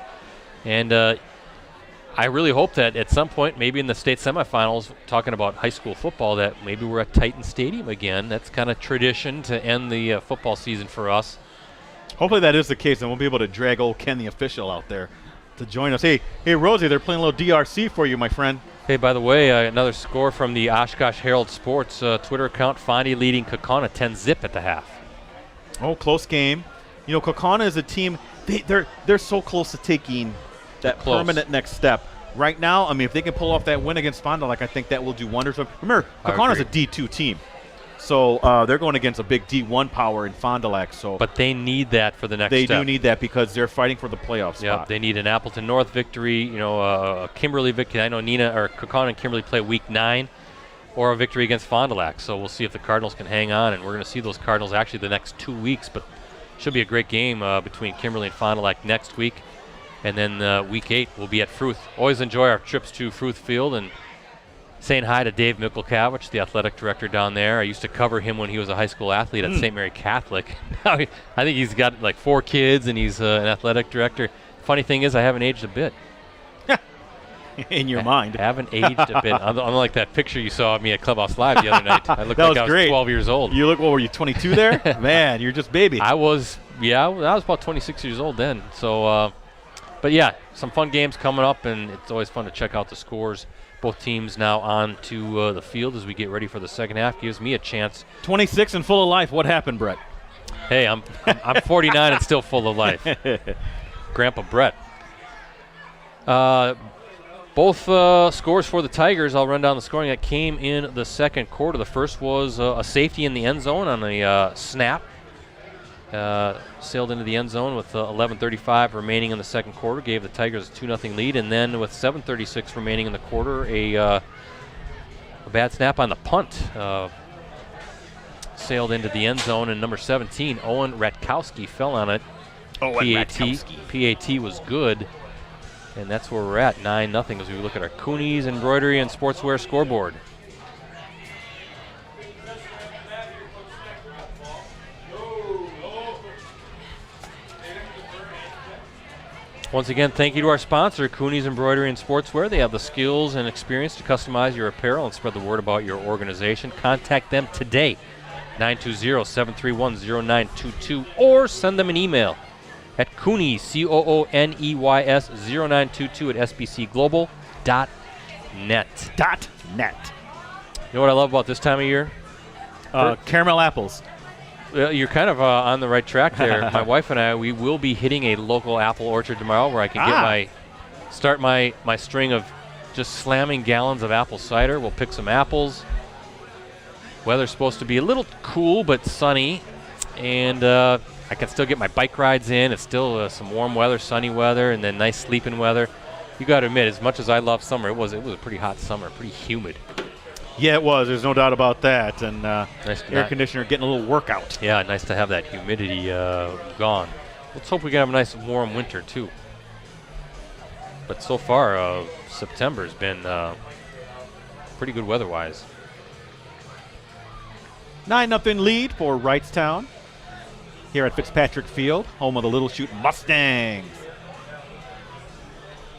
And I really hope that at some point, maybe in the state semifinals, talking about high school football, that maybe we're at Titan Stadium again. That's kind of tradition to end the football season for us. Hopefully that is the case, and we'll be able to drag old Ken the official out there to join us. Hey, Rosie, they're playing a little DRC for you, my friend. Hey, by the way, another score from the Oshkosh Herald Sports Twitter account. Fondy leading Kaukauna 10-0 at the half. Oh, close game. Kaukauna is a team, they're so close to taking that permanent next step. Right now, if they can pull off that win against Fond du Lac, I think that will do wonders. Remember, Kaukauna is a D2 team. So they're going against a big D1 power in Fond du Lac. But they need that for the next step. They do need that because they're fighting for the playoff spot. Yeah, they need an Appleton North victory, a Kimberly victory. I know Kaukauna and Kimberly play week 9, or a victory against Fond du Lac. So we'll see if the Cardinals can hang on, and we're going to see those Cardinals actually the next 2 weeks. But should be a great game between Kimberly and Fond du Lac next week. And then week 8 will be at Fruth. Always enjoy our trips to Fruth Field, and saying hi to Dave Mikulkavich, the athletic director down there. I used to cover him when he was a high school athlete at St. Mary Catholic. Now I think he's got like 4 kids, and he's an athletic director. Funny thing is, I haven't aged a bit. In your mind. I haven't aged a bit. Unlike that picture you saw of me at Clubhouse Live the other night. I looked like I was great. 12 years old. You look, what were you, 22 there? Man, you're just baby. I was about 26 years old then. So, but yeah, some fun games coming up, and it's always fun to check out the scores. Both teams now on to the field as we get ready for the second half. Gives me a chance. 26 and full of life. What happened, Brett? Hey, I'm 49 and still full of life. Grandpa Brett. Both scores for the Tigers. I'll run down the scoring that came in the second quarter. The first was a safety in the end zone on a snap. Sailed into the end zone with 11:35 remaining in the second quarter. Gave the Tigers a 2-0 lead. And then with 7:36 remaining in the quarter, a bad snap on the punt. Sailed into the end zone, and number 17, Owen Ratkowski, fell on it. PAT was good. And that's where we're at, 9-0 as we look at our Coonies Embroidery and Sportswear scoreboard. Once again, thank you to our sponsor, Cooney's Embroidery and Sportswear. They have the skills and experience to customize your apparel and spread the word about your organization. Contact them today, 920-731-0922, or send them an email at Cooney's, COONEYS 0922 at sbcglobal.net. .net. You know what I love about this time of year? Caramel apples. You're kind of on the right track there. My wife and I, we will be hitting a local apple orchard tomorrow where I can get start my string of just slamming gallons of apple cider. We'll pick some apples. Weather's supposed to be a little cool but sunny, and I can still get my bike rides in. It's still some warm weather, sunny weather, and then nice sleeping weather. You got to admit, as much as I love summer, it was a pretty hot summer, pretty humid. Yeah, it was. There's no doubt about that. And nice air conditioner getting a little workout. Yeah, nice to have that humidity gone. Let's hope we can have a nice warm winter, too. But so far, September's been pretty good weather-wise. 9-0 lead for Wrightstown here at Fitzpatrick Field, home of the Little Chute Mustangs.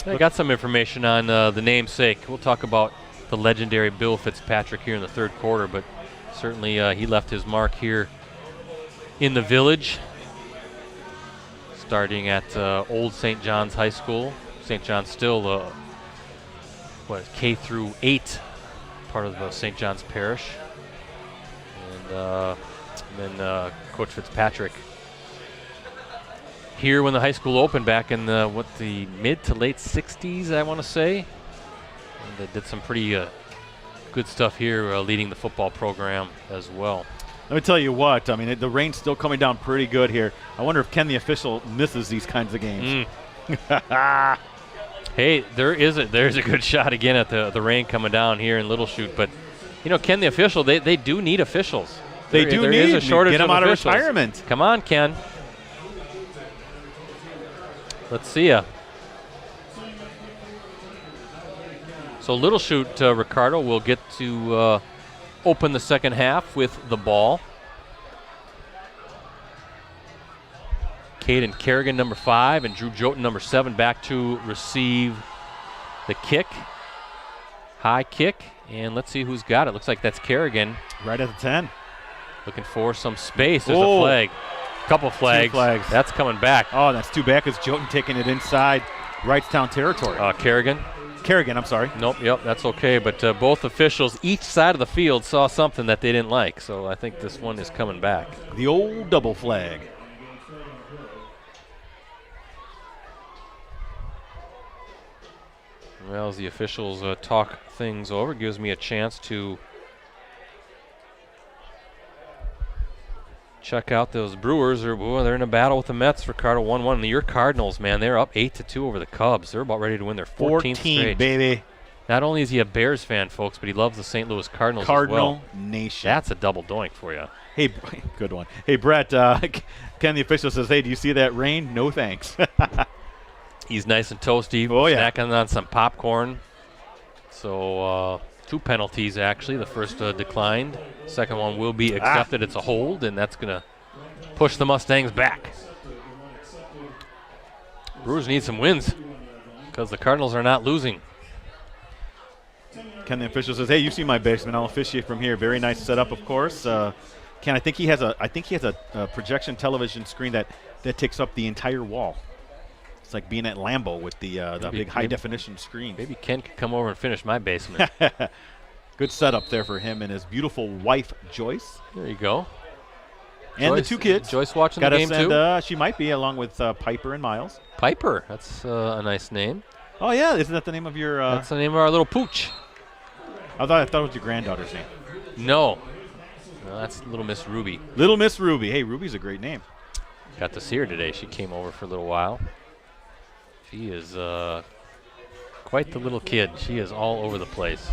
I got some information on the namesake. We'll talk about the legendary Bill Fitzpatrick here in the third quarter, but certainly he left his mark here in the village, starting at Old St. John's High School. St. John's still, K through 8, part of St. John's Parish. And then Coach Fitzpatrick here when the high school opened back in the mid to late 60s, I want to say. And they did some pretty good stuff here leading the football program as well. Let me tell you what, I mean, the rain's still coming down pretty good here. I wonder if Ken the official misses these kinds of games. Hey, there's a good shot again at the rain coming down here in Little Chute, but you know, Ken the official, they do need officials. There is a shortage get them of out officials. of retirement. Come on, Ken. Let's see ya. So Little Chute, Ricardo will get to open the second half with the ball. Caden Kerrigan, number 5, and Drew Jotun, number 7, back to receive the kick. High kick, and let's see who's got it. Looks like that's Kerrigan. Right at the 10. Looking for some space. There's a flag. Couple flags. 2 flags. That's coming back. Oh, that's 2 back as Jotun taking it inside Wrightstown territory. Kerrigan, I'm sorry. Nope, yep, that's okay. But both officials, each side of the field, saw something that they didn't like. So I think this one is coming back. The old double flag. Well, as the officials talk things over, it gives me a chance to check out those Brewers. They're in a battle with the Mets. Ricardo 1-1. Your Cardinals, man, they're up 8-2 over the Cubs. They're about ready to win their 14th straight. Baby. Not only is he a Bears fan, folks, but he loves the St. Louis Cardinals Cardinal as well. Nation. That's a double doink for you. Hey, good one. Hey, Brett, Ken the official says, hey, do you see that rain? No thanks. He's nice and toasty, snacking on some popcorn. So 2 penalties, actually. The first declined. Second one will be accepted. It's a hold, and that's going to push the Mustangs back. Brewers need some wins because the Cardinals are not losing. Ken the official says, hey, you see my basement. I'll officiate from here. Very nice setup, of course. Ken, I think he has a projection television screen that takes up the entire wall. It's like being at Lambeau with the big high-definition screen. Maybe Ken could come over and finish my basement. Good setup there for him and his beautiful wife, Joyce. There you go. And Joyce, the 2 kids. Joyce watching the game, too? She might be, along with Piper and Miles. Piper. That's a nice name. Oh, yeah. Isn't that the name of your... That's the name of our little pooch. I thought it was your granddaughter's name. No, that's Little Miss Ruby. Little Miss Ruby. Hey, Ruby's a great name. Got to see her today. She came over for a little while. She is quite the little kid. She is all over the place.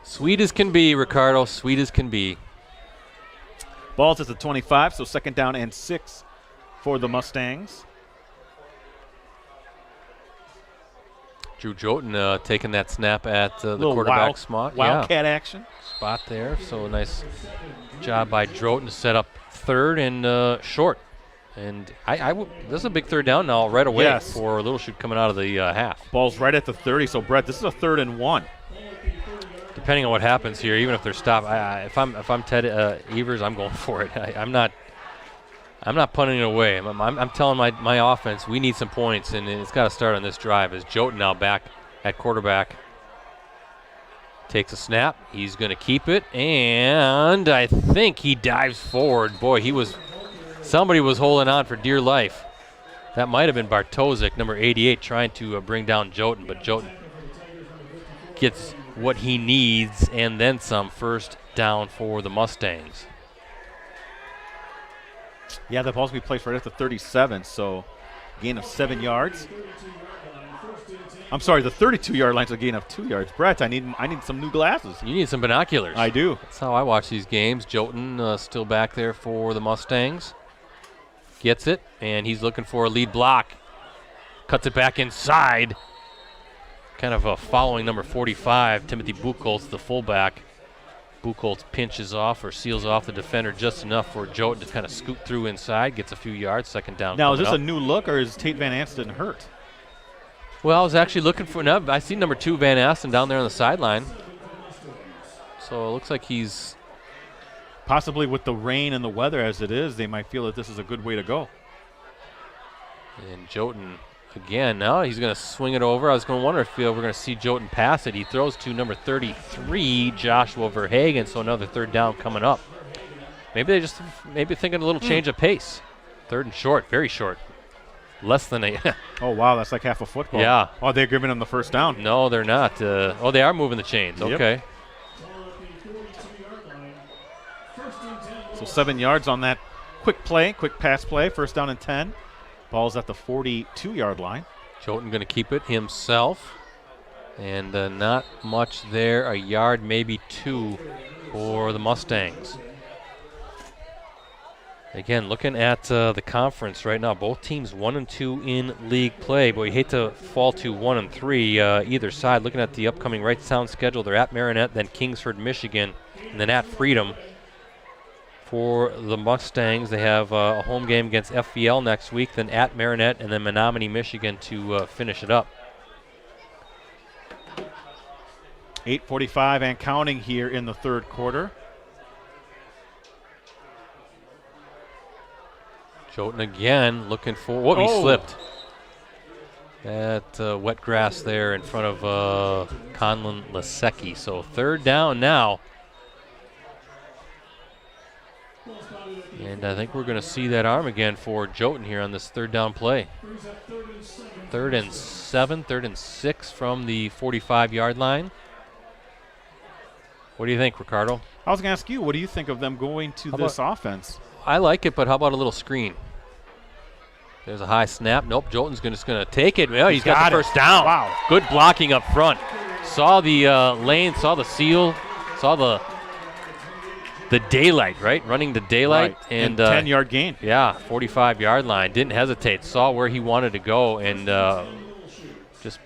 Sweet as can be, Ricardo. Sweet as can be. Ball's at the 25, so 2nd down and 6 for the Mustangs. Drew Jotun taking that snap at the quarterback spot. Wildcat action. Spot there. So a nice job by Jotun to set up 3rd and short And this is a big third down now right away for Little Chute coming out of the half. Ball's right at the 30, so Brett, this is a 3rd and 1. Depending on what happens here, even if they're stopped, if I'm Ted Evers, I'm going for it. I'm not punting it away. I'm telling my offense we need some points, and it's got to start on this drive. As Chute now back at quarterback takes a snap, he's going to keep it, and I think he dives forward. Boy, somebody was holding on for dear life. That might have been Bartosik, number 88, trying to bring down Chute, but Chute gets what he needs and then some. First down for the Mustangs. Yeah, the ball's going to be placed right at the 37, so gain of 7 yards. I'm sorry, the 32-yard line's a gain of 2 yards. Brett, I need some new glasses. You need some binoculars. I do. That's how I watch these games. Chute still back there for the Mustangs. Gets it, and he's looking for a lead block. Cuts it back inside. Kind of following number 45, Timothy Buchholz, the fullback. Buchholz pinches off or seals off the defender just enough for Chute to kind of scoot through inside, gets a few yards, second down. Now, is this a new look, or is Tate Van Asten hurt? Well, I was actually looking for, I see number 2 Van Asten down there on the sideline. So it looks like he's... Possibly with the rain and the weather as it is, they might feel that this is a good way to go. And Chute again, now he's going to swing it over. I was going to wonder if we're going to see Chute pass it. He throws to number 33, Joshua Verhagen, so another third down coming up. Maybe thinking a little change of pace. 3rd and short, very short. Less than a... Oh, wow, that's like half a football. Yeah. Oh, they're giving him the first down. No, they're not. They are moving the chains. Yep. Okay. So 7 yards on that quick pass play, first down and 10. Ball's at the 42-yard line. Chute going to keep it himself. And not much there, a yard, maybe 2 for the Mustangs. Again, looking at the conference right now, both teams 1-2 in league play, but we hate to fall to 1-3 either side. Looking at the upcoming Wrightstown schedule, they're at Marinette, then Kingsford, Michigan, and then at Freedom. For the Mustangs, they have a home game against FVL next week, then at Marinette, and then Menominee, Michigan to finish it up. 8:45 and counting here in the third quarter. Chute again looking for, he slipped. That wet grass there in front of Conlon Lasecki. So third down now. And I think we're going to see that arm again for Chute here on this third down play. 3rd and 7, 3rd and 6 from the 45-yard line. What do you think, Ricardo? I was going to ask you, what do you think of them going to this offense? I like it, but how about a little screen? There's a high snap. Nope, Chute's just going to take it. Well, he's got the first down. Wow. Good blocking up front. Saw the lane, saw the seal, saw the daylight, right? Running the daylight. Right. And 10-yard gain. Yeah, 45-yard line. Didn't hesitate. Saw where he wanted to go and just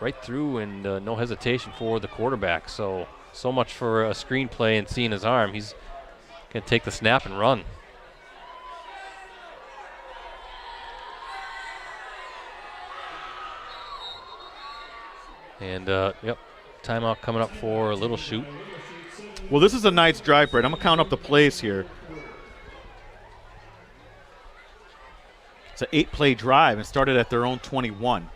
right through and no hesitation for the quarterback. So much for a screen play and seeing his arm. He's going to take the snap and run. And, timeout coming up for Little Chute. Well, this is a nice drive, Brett. I'm going to count up the plays here. It's an 8-play drive and started at their own 21.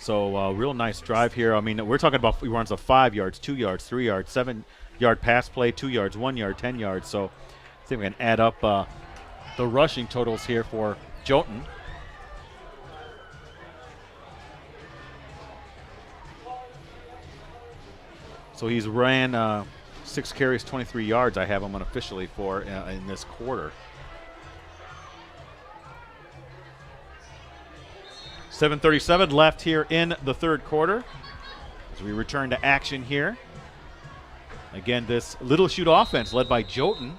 So real nice drive here. I mean, we're talking about runs of 5 yards, 2 yards, 3 yards, 7-yard pass play, 2 yards, 1 yard, 10 yards. So I think we can add up the rushing totals here for Chute. So he's ran 6 carries, 23 yards. I have him unofficially for in this quarter. 7:37 left here in the third quarter as we return to action here. Again, this Little Chute offense led by Chute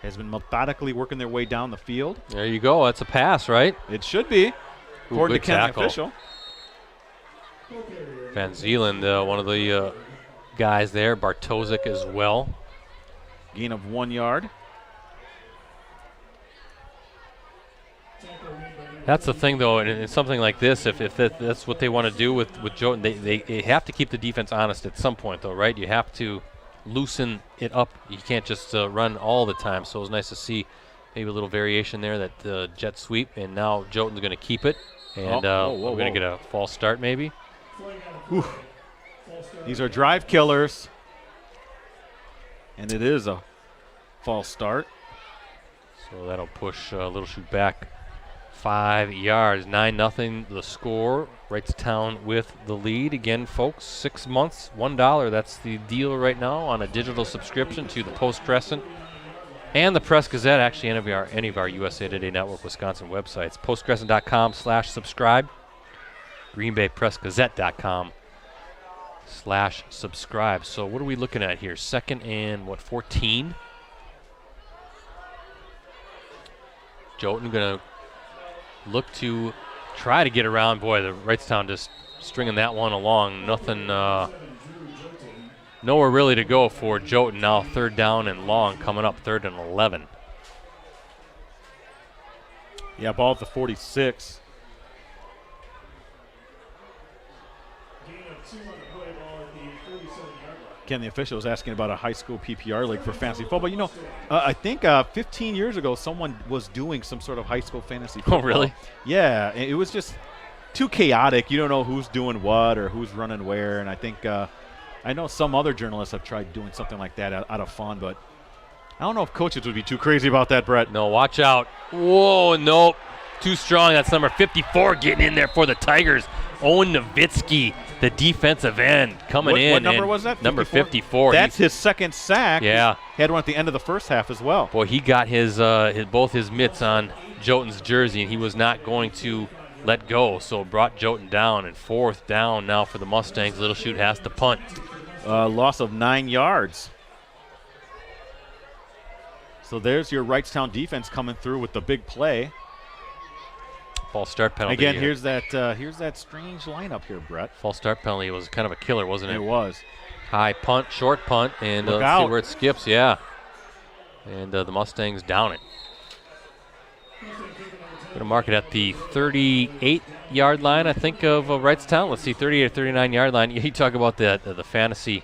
has been methodically working their way down the field. There you go. That's a pass, right? It should be, according to Ken's tackle. official. Van Zeeland, one of the guys there. Bartosik as well. Gain of 1 yard. That's the thing, though, and in something like this, if that's what they want to do with Jotun, they have to keep the defense honest at some point, though, right? You have to loosen it up. You can't just run all the time. So it was nice to see maybe a little variation there, that jet sweep, and now Jotun's going to keep it, and we're going to get a false start maybe. Whew. These are drive killers, and it is a false start. So that'll push Little Chute back 5 yards. 9-0 the score. Wrightstown with the lead. Again, folks, 6 months, $1. That's the deal right now on a digital subscription to the Post-Crescent and the Press-Gazette, actually any of our USA Today Network Wisconsin websites. postcrescent.com/subscribe. greenbaypressgazette.com/subscribe. So what are we looking at here? 2nd and 14? Jotun going to look to try to get around. Boy, the Wrightstown just stringing that one along. Nothing, nowhere really to go for Jotun. Now 3rd down and long coming up, 3rd and 11. Yeah, ball at the 46. Again, the official was asking about a high school PPR league for fantasy football. You know, I think 15 years ago someone was doing some sort of high school fantasy football. Oh, really? Yeah, it was just too chaotic. You don't know who's doing what or who's running where. And I think I know some other journalists have tried doing something like that out of fun, but I don't know if coaches would be too crazy about that, Brett. No, watch out. Whoa, nope. Too strong. That's number 54 getting in there for the Tigers. Owen Nowitzki, the defensive end, coming in. What number was that? 54? Number 54. That's his 2nd sack. Yeah. He had one at the end of the first half as well. Boy, he got both his mitts on Jotun's jersey, and he was not going to let go, so brought Jotun down. And 4th down now for the Mustangs. Little Chute has to punt. Loss of 9 yards. So there's your Wrightstown defense coming through with the big play. False start penalty. Again, here's that strange lineup here, Brett. False start penalty was kind of a killer, wasn't it? It was. High punt, short punt, and let's see where it skips. Yeah. And the Mustangs down it. Going to mark it at the 38-yard line, I think, of Wrightstown. Let's see, 38 or 39-yard line. You talk about the fantasy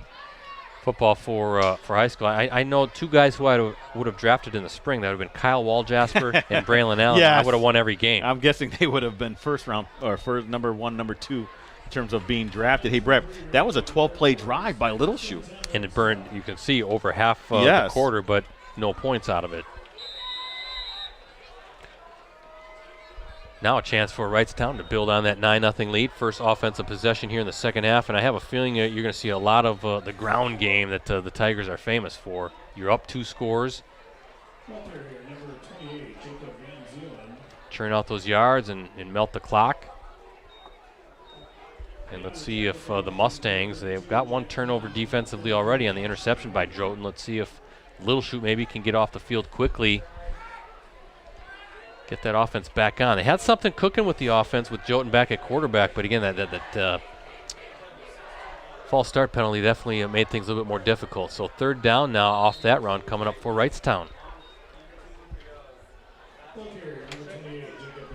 football for high school. I know 2 guys who I would have drafted in the spring. That would have been Kyle Waljasper and Braylon Allen. Yes. I would have won every game. I'm guessing they would have been first round or first number 1, number 2 in terms of being drafted. Hey, Brett, that was a 12-play drive by Little Chute. And it burned, you can see, over half the quarter, but no points out of it. Now a chance for Wrightstown to build on that 9-0 lead. First offensive possession here in the second half, and I have a feeling you're going to see a lot of the ground game that the Tigers are famous for. You're up 2 scores. Churn out those yards and melt the clock. And let's see if the Mustangs, they've got 1 turnover defensively already on the interception by Jotun. Let's see if Little Chute maybe can get off the field quickly. Get that offense back on. They had something cooking with the offense with Jotun back at quarterback, but again, that false start penalty definitely made things a little bit more difficult. So 3rd down now off that run coming up for Wrightstown.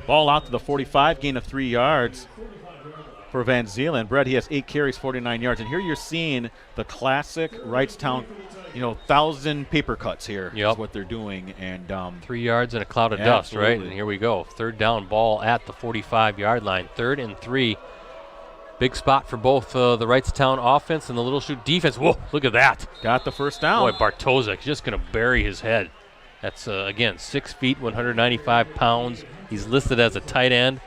Ball out to the 45, gain of 3 yards for Van Zeeland. Brett, he has 8 carries, 49 yards. And here you're seeing the classic Wrightstown, 1,000 paper cuts here. Yep. Is what they're doing. And 3 yards in a cloud of dust, right? And here we go. 3rd down, ball at the 45-yard line. 3rd and 3. Big spot for both the Wrightstown offense and the Little Chute defense. Whoa, look at that. Got the first down. Boy, Bartozek just going to bury his head. That's, again, 6 feet, 195 pounds. He's listed as a tight end.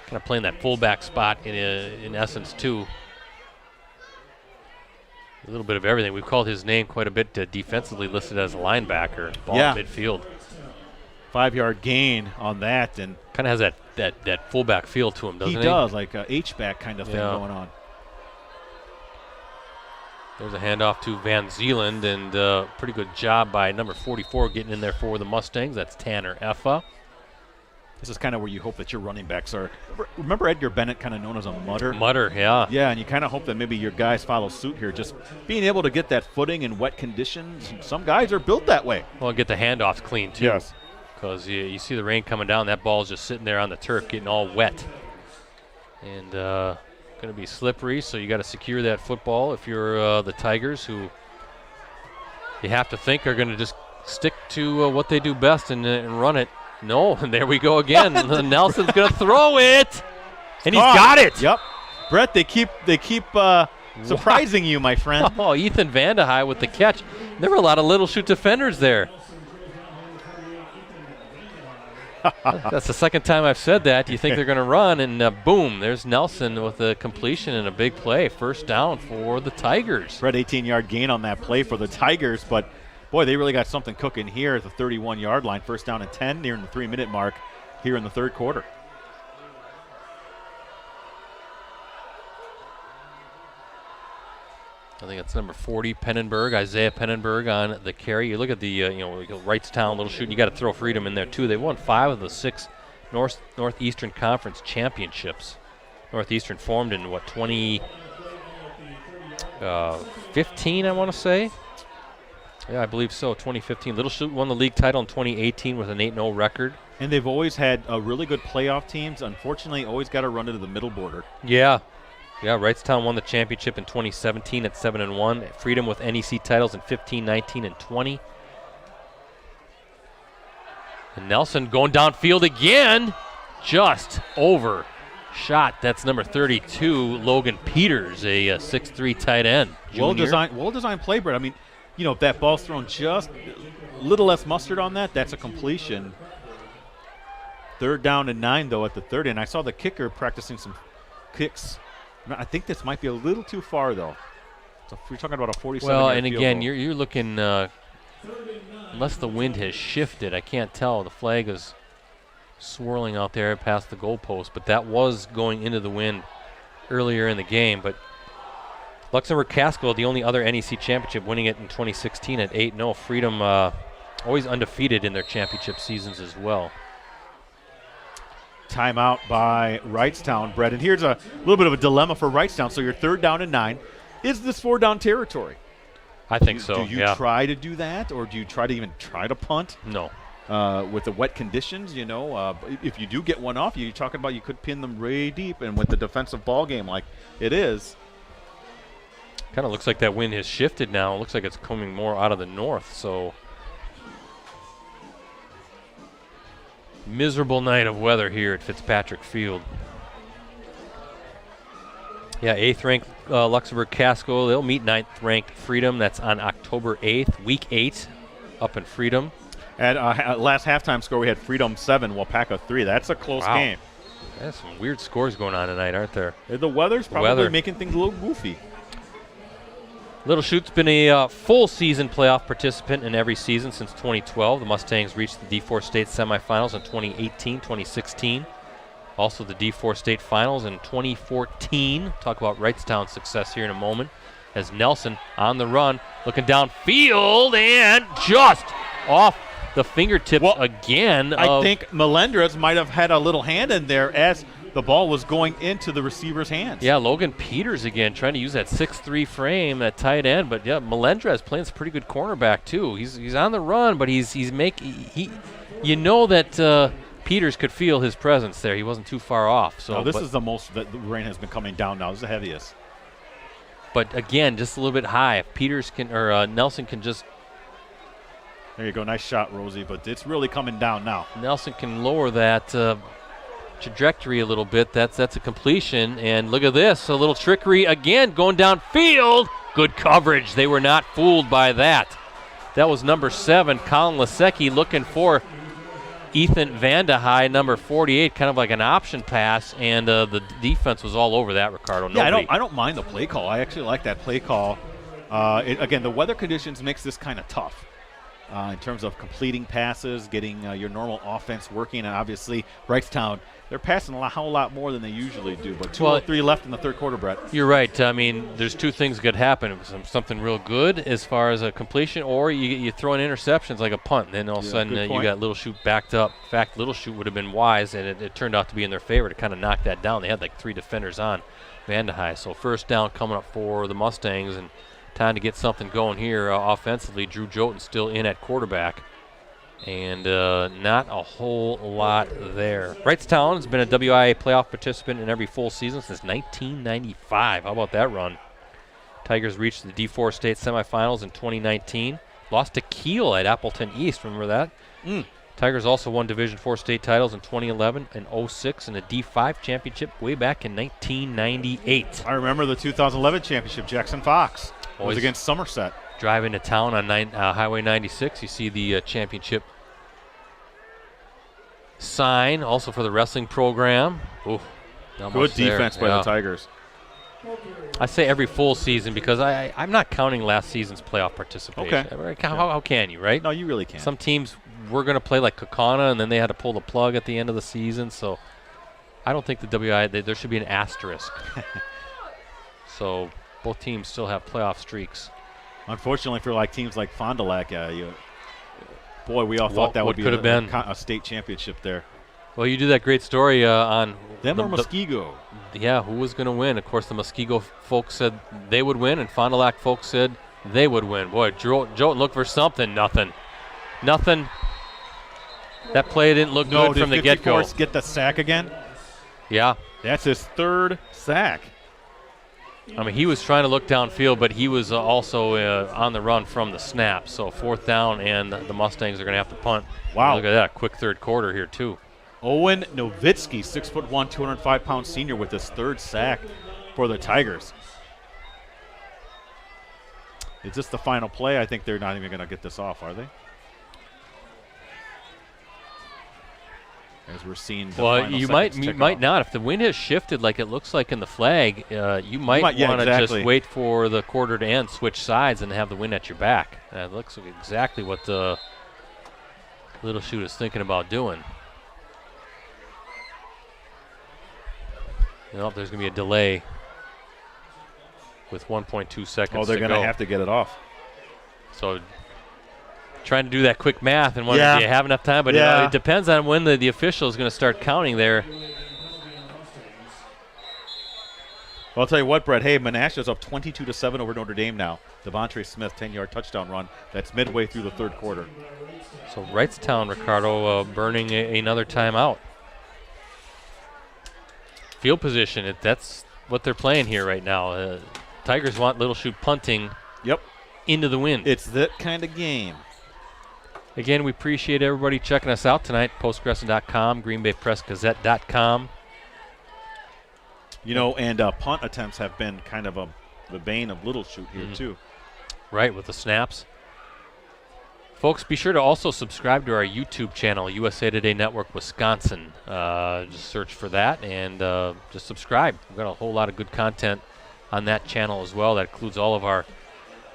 Kind of playing that fullback spot in essence, too. A little bit of everything. We've called his name quite a bit defensively, listed as a linebacker. Ball midfield. 5-yard gain on that, and kind of has that fullback feel to him, doesn't he? He does, like a H-back kind of thing going on. There's a handoff to Van Zeeland, and pretty good job by number 44 getting in there for the Mustangs. That's Tanner Effa. This is kind of where you hope that your running backs are. Remember Edgar Bennett, kind of known as a mutter? Mutter, yeah. Yeah, and you kind of hope that maybe your guys follow suit here. Just being able to get that footing in wet conditions. Some guys are built that way. Well, get the handoffs clean, too. Yes. because you see the rain coming down. That ball's just sitting there on the turf getting all wet. And going to be slippery, so you got to secure that football if you're the Tigers, who you have to think are going to just stick to what they do best and run it. No, and there we go again. Nelson's going to throw it, and he's got it. Yep. Brett, they keep surprising you, my friend. Oh, Ethan Vandehei with the catch. There were a lot of Little Chute defenders there. That's the second time I've said that. Do you think they're going to run? And boom, there's Nelson with a completion and a big play. First down for the Tigers. Brett, 18-yard gain on that play for the Tigers, but boy, they really got something cooking here at the 31-yard line. First down and 10, nearing the 3-minute mark here in the third quarter. I think it's number 40, Pennenberg, Isaiah Pennenberg on the carry. You look at the, Wrightstown, Little Chute, and you got to throw Freedom in there too. They won 5 of the 6 Northeastern Conference championships. Northeastern formed in, 2015, I want to say? Yeah, I believe so, 2015. Little Chute won the league title in 2018 with an 8-0 record. And they've always had really good playoff teams. Unfortunately, always got to run into the middle border. Yeah. Yeah, Wrightstown won the championship in 2017 at 7-1. Freedom with NEC titles in 15, 19, and 20. And Nelson going downfield again. Just over. Shot. That's number 32, Logan Peters, a 6'3" tight end. Well-designed play, Brett. I mean, if that ball's thrown just a little less mustard on that, that's a completion. Third down and 9, though, at the 30. And I saw the kicker practicing some kicks. I think this might be a little too far, though. So we're talking about a 47-yard Well, and again, goal. you're looking, unless the wind has shifted, I can't tell. The flag is swirling out there past the goalpost, but that was going into the wind earlier in the game. But Luxembourg-Casco, the only other NEC championship, winning it in 2016 at 8-0. Freedom always undefeated in their championship seasons as well. Timeout by Wrightstown, Brett. And here's a little bit of a dilemma for Wrightstown. So you're third down and 9. Is this 4-down territory? I think so, Do you try to do that, or do you try to punt? No. With the wet conditions, if you do get one off, you're talking about you could pin them way deep, and with the defensive ball game like it is. Kind of looks like that wind has shifted now. It looks like it's coming more out of the north, so miserable night of weather here at Fitzpatrick Field. Yeah, 8th ranked Luxembourg-Casco. They'll meet 9th ranked Freedom. That's on October 8th, week 8, up in Freedom. At last halftime score, we had Freedom 7, Wapaka 3. That's a close game. There's some weird scores going on tonight, aren't there? The weather's probably making things a little goofy. Little Chute's been a full season playoff participant in every season since 2012. The Mustangs reached the D4 State semifinals in 2018, 2016. Also the D4 State finals in 2014. Talk about Wrightstown's success here in a moment. As Nelson on the run, looking downfield and just off the fingertips again. I think Melendrez might have had a little hand in there as the ball was going into the receiver's hands. Yeah, Logan Peters again trying to use that 6'3" frame, that tight end. But yeah, Melendrez playing some pretty good cornerback too. He's on the run, but he's that Peters could feel his presence there. He wasn't too far off. So this is the most that the rain has been coming down now. This is the heaviest. But again, just a little bit high. If Peters can or Nelson can just. There you go, nice shot, Rosie. But it's really coming down now. Nelson can lower that trajectory a little bit. That's a completion, and look at this, a little trickery again going downfield. Good coverage. They were not fooled by that. That was number 7, Colin Lasecki, looking for Ethan Vandehei, number 48, kind of like an option pass, and the defense was all over that, Ricardo. Yeah, I don't mind the play call. I actually like that play call. Again, the weather conditions makes this kind of tough. In terms of completing passes, getting your normal offense working, and obviously Wrightstown, they're passing a whole lot more than they usually do. But 2:03 left in the third quarter, Brett. You're right. I mean, there's two things that could happen. Something real good as far as a completion, or you throw in interceptions like a punt, and then all of a sudden you got Little Chute backed up. In fact, Little Chute would have been wise, and it turned out to be in their favor to kind of knock that down. They had like 3 defenders on Vandehei. So first down coming up for the Mustangs, and time to get something going here offensively. Drew Jolton still in at quarterback. And not a whole lot there. Wrightstown has been a WIA playoff participant in every full season since 1995. How about that run? Tigers reached the D4 state semifinals in 2019. Lost to Kiel at Appleton East. Remember that? Tigers also won Division IV state titles in 2011 and 06 and a D5 championship way back in 1998. I remember the 2011 championship. Jackson Fox was against Somerset. Driving to town on Highway 96, you see the championship sign, also for the wrestling program. Ooh, good defense by the Tigers. I say every full season because I'm not counting last season's playoff participation. Okay. How can you, right? No, you really can't. Some teams were going to play like Kaukauna, and then they had to pull the plug at the end of the season. So I don't think the WIA, there should be an asterisk. So both teams still have playoff streaks. Unfortunately for teams like Fond du Lac, boy, we all thought that would be a state championship there. Well, you did that great story on them or Muskego. Who was going to win? Of course, the Muskego folks said they would win, and Fond du Lac folks said they would win. Boy, Jolton looked for something. Nothing. That play didn't look good from the get-go. Get the sack again? Yeah. That's his third sack. I mean, he was trying to look downfield, but he was also on the run from the snap. So 4th down, and the Mustangs are going to have to punt. Wow. Look at that, quick third quarter here, too. Owen Novitsky, 6'1", 205-pound senior with his third sack for the Tigers. Is this the final play? I think they're not even going to get this off, are they? As we're seeing the you might not. If the wind has shifted like it looks like in the flag, you might want to just wait for the quarter to end, switch sides, and have the wind at your back. That looks like exactly what the Little Chute is thinking about doing. There's going to be a delay with 1.2 seconds to go. Oh, they're going to have to get it off. So trying to do that quick math and wondering, do you have enough time? But it depends on when the official is going to start counting there. Well, I'll tell you what, Brett. Hey, Menasha's up 22-7 over Notre Dame now. Devontre Smith, 10-yard touchdown run. That's midway through the third quarter. So Wrightstown, Ricardo, burning another timeout. Field position, that's what they're playing here right now. Tigers want Little Chute punting into the wind. It's that kind of game. Again, we appreciate everybody checking us out tonight. Postgressin.com, GreenBayPressGazette.com. And punt attempts have been kind of the bane of Little Chute here, too. Right, with the snaps. Folks, be sure to also subscribe to our YouTube channel, USA Today Network Wisconsin. Just search for that and just subscribe. We've got a whole lot of good content on that channel as well. That includes all of our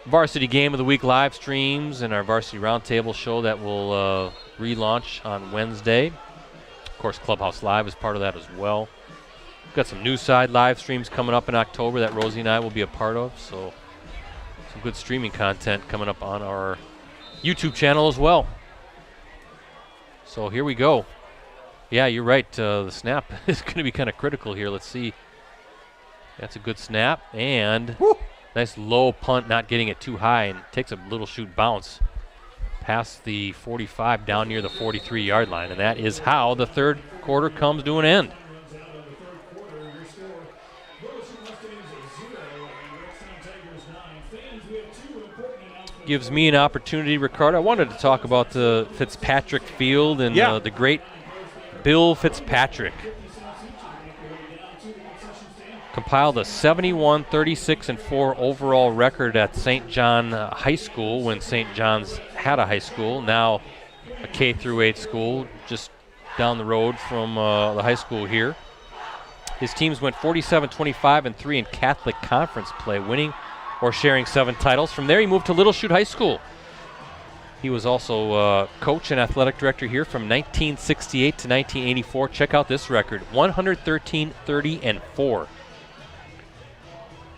Varsity Game of the Week live streams and our Varsity Roundtable show that will relaunch on Wednesday. Of course, Clubhouse Live is part of that as well. We've got some News Side live streams coming up in October that Rosie and I will be a part of. So some good streaming content coming up on our YouTube channel as well. So here we go. Yeah, you're right. The snap is going to be kind of critical here. Let's see. That's a good snap. And nice low punt, not getting it too high, and takes a Little Chute bounce past the 45 down near the 43-yard line. And that is how the third quarter comes to an end. Gives me an opportunity, Ricardo. I wanted to talk about the Fitzpatrick field and the great Bill Fitzpatrick. Compiled a 71, 36-4 overall record at St. John High School when St. John's had a high school. Now a K through 8 school just down the road from the high school here. His teams went 47, 25-3 in Catholic Conference play, winning or sharing 7 titles. From there, he moved to Little Chute High School. He was also coach and athletic director here from 1968 to 1984. Check out this record, 113, 30-4.